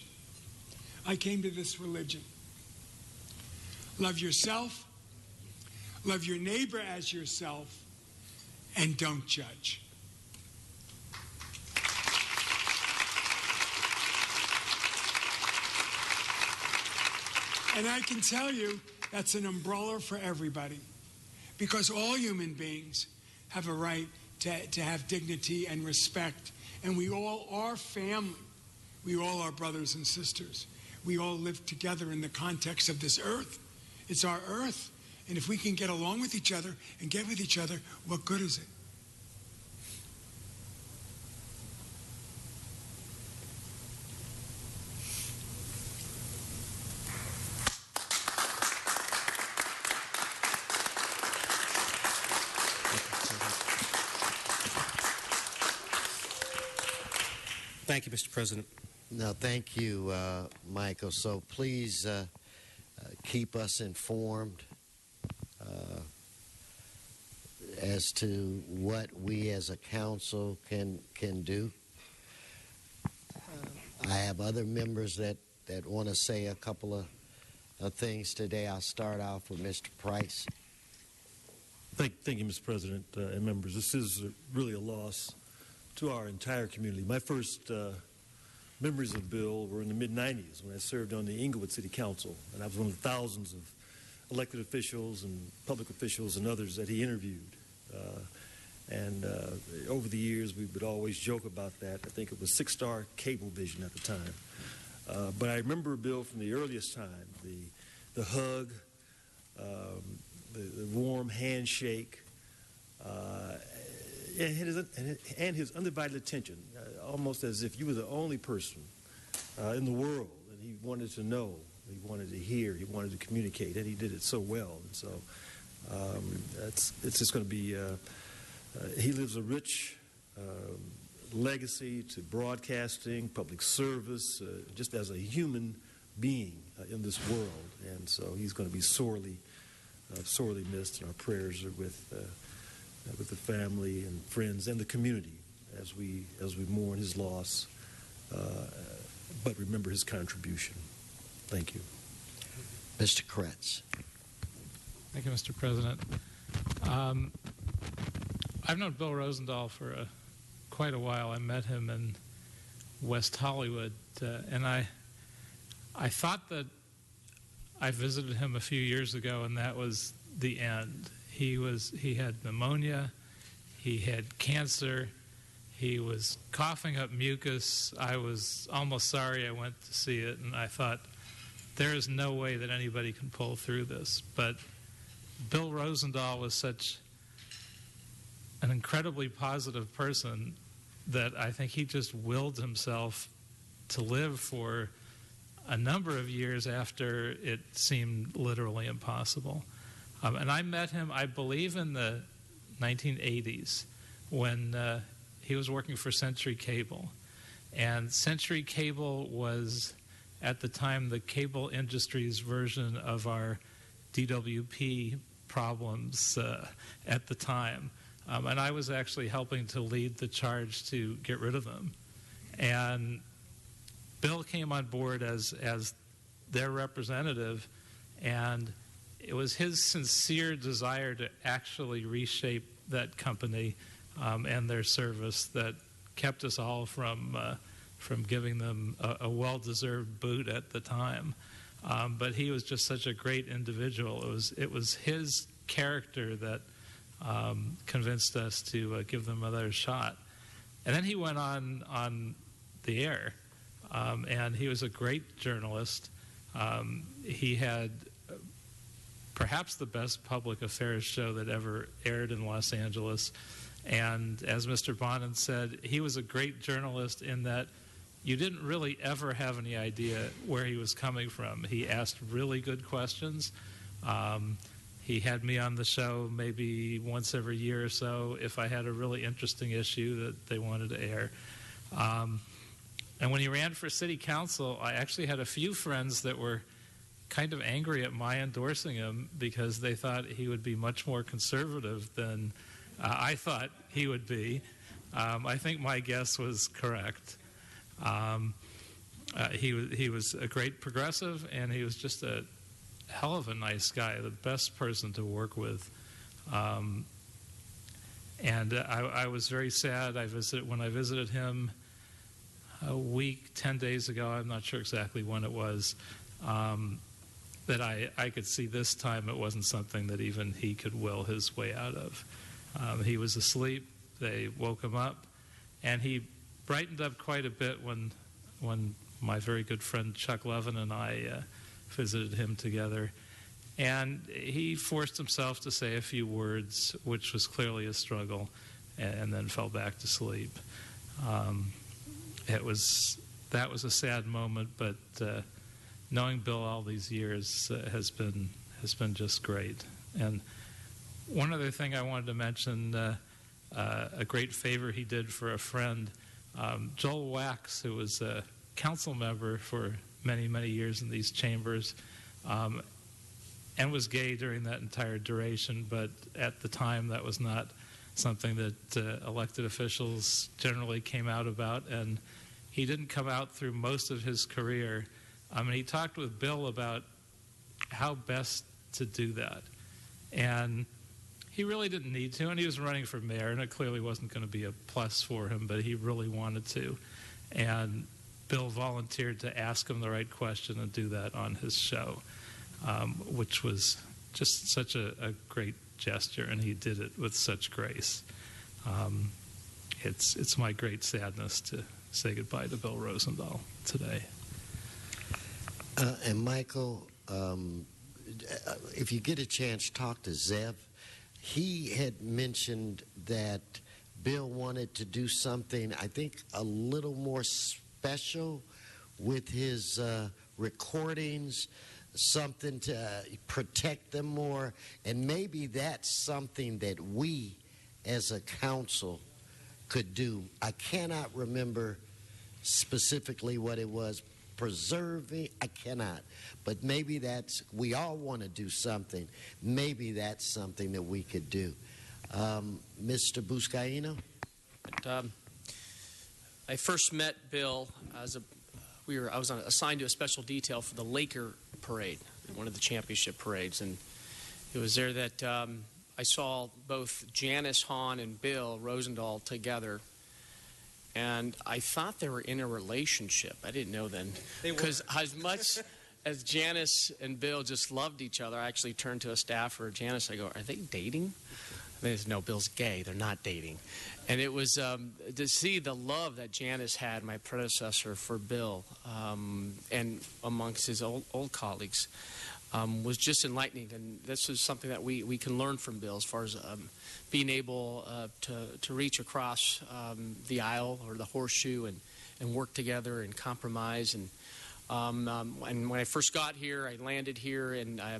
S12: I came to this religion. Love yourself, love your neighbor as yourself, and don't judge. And I can tell you that's an umbrella for everybody, because all human beings have a right to have dignity and respect, and we all are family. We all are brothers and sisters. We all live together in the context of this earth. It's our earth, and if we can get along with each other and get with each other, what good is it?
S6: Thank you, Mr. President.
S1: No, thank you, Michael. So please keep us informed as to what we as a council can do. I have other members that want to say a couple of things today. I'll start off with Mr. Price.
S11: Thank you, Mr. President and members. This is really a loss to our entire community. My first memories of Bill were in the mid-'90s when I served on the Inglewood City Council, and I was one of the thousands of elected officials and public officials and others that he interviewed. Over the years, we would always joke about that. I think it was Six Star Cablevision at the time. But I remember Bill from the earliest time, the hug, the warm handshake, and his undivided attention, almost as if you were the only person in the world, and he wanted to know, he wanted to hear, he wanted to communicate, and he did it so well. And so it's just going to be, he lives a rich legacy to broadcasting, public service, just as a human being in this world. And so he's going to be sorely missed, and our prayers are with the family and friends and the community as we mourn his loss, but remember his contribution. Thank you.
S1: Mr. Kretz.
S8: Thank you, Mr. President. I've known Bill Rosendahl for quite a while. I met him in West Hollywood, and I thought that I visited him a few years ago, and that was the end. He had pneumonia, he had cancer, he was coughing up mucus. I was almost sorry I went to see it, and I thought, there is no way that anybody can pull through this. But Bill Rosendahl was such an incredibly positive person that I think he just willed himself to live for a number of years after it seemed literally impossible. And I met him, I believe, in the 1980s when he was working for Century Cable. And Century Cable was, at the time, the cable industry's version of our DWP problems at the time. And I was actually helping to lead the charge to get rid of them. And Bill came on board as their representative, and it was his sincere desire to actually reshape that company and their service that kept us all from giving them a well-deserved boot at the time. But he was just such a great individual. It was his character that convinced us to give them another shot. And then he went on the air, and he was a great journalist. He had perhaps the best public affairs show that ever aired in Los Angeles. And as Mr. Bonin said, he was a great journalist in that you didn't really ever have any idea where he was coming from. He asked really good questions. He had me on the show maybe once every year or so if I had a really interesting issue that they wanted to air. And when he ran for city council, I actually had a few friends that were kind of angry at my endorsing him because they thought he would be much more conservative than I thought he would be. I think my guess was correct. He was a great progressive, and he was just a hell of a nice guy, the best person to work with. And I was very sad. When I visited him a week, 10 days ago, I'm not sure exactly when it was, that I could see this time it wasn't something that even he could will his way out of. He was asleep. They woke him up, and he brightened up quite a bit when my very good friend Chuck Levin and I visited him together. And he forced himself to say a few words, which was clearly a struggle, and then fell back to sleep. That was a sad moment, but knowing Bill all these years has been just great. And one other thing I wanted to mention, a great favor he did for a friend, Joel Wax, who was a council member for many, many years in these chambers, and was gay during that entire duration, but at the time that was not something that elected officials generally came out about, and he didn't come out through most of his career. He talked with Bill about how best to do that, and he really didn't need to, and he was running for mayor, and it clearly wasn't going to be a plus for him, but he really wanted to. And Bill volunteered to ask him the right question and do that on his show, which was just such a great gesture, and he did it with such grace. It's my great sadness to say goodbye to Bill Rosendahl today.
S1: And Michael, if you get a chance, talk to Zev. He had mentioned that Bill wanted to do something, I think, a little more special with his recordings, something to protect them more, and maybe that's something that we as a council could do. I cannot remember specifically what it was. Preserving, I cannot, but maybe we all want to do something. Maybe that's something that we could do. Mr. Buscaino?
S13: I first met Bill I was assigned to a special detail for the Laker parade, one of the championship parades, and it was there that I saw both Janice Hahn and Bill Rosendahl together. And I thought they were in a relationship. I didn't know then. Because as much as Janice and Bill just loved each other, I actually turned to a staffer, Janice, I go, are they dating? They said, no, Bill's gay. They're not dating. And it was to see the love that Janice had, my predecessor, for Bill, and amongst his old colleagues, was just enlightening. And this is something that we can learn from Bill as far as being able to reach across the aisle or the horseshoe and work together and compromise. And when I first got here, I landed here, and I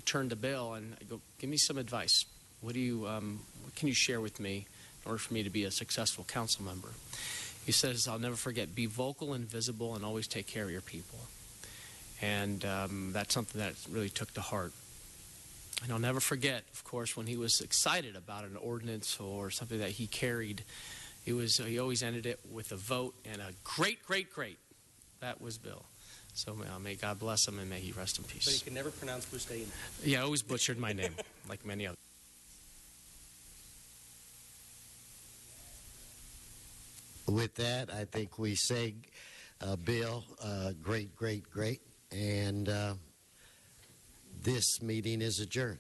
S13: turned to Bill and I go, give me some advice. what can you share with me in order for me to be a successful council member? He says, I'll never forget, be vocal and visible and always take care of your people. And that's something that really took to heart. And I'll never forget, of course, when he was excited about an ordinance or something that he carried, he always ended it with a vote and a great, great, great. That was Bill. So may God bless him and may he rest in peace.
S6: But he can never pronounce Boustay.
S13: Yeah, I always butchered my name, like many others.
S1: With that, I think we say, Bill, great, great, great. And this meeting is adjourned.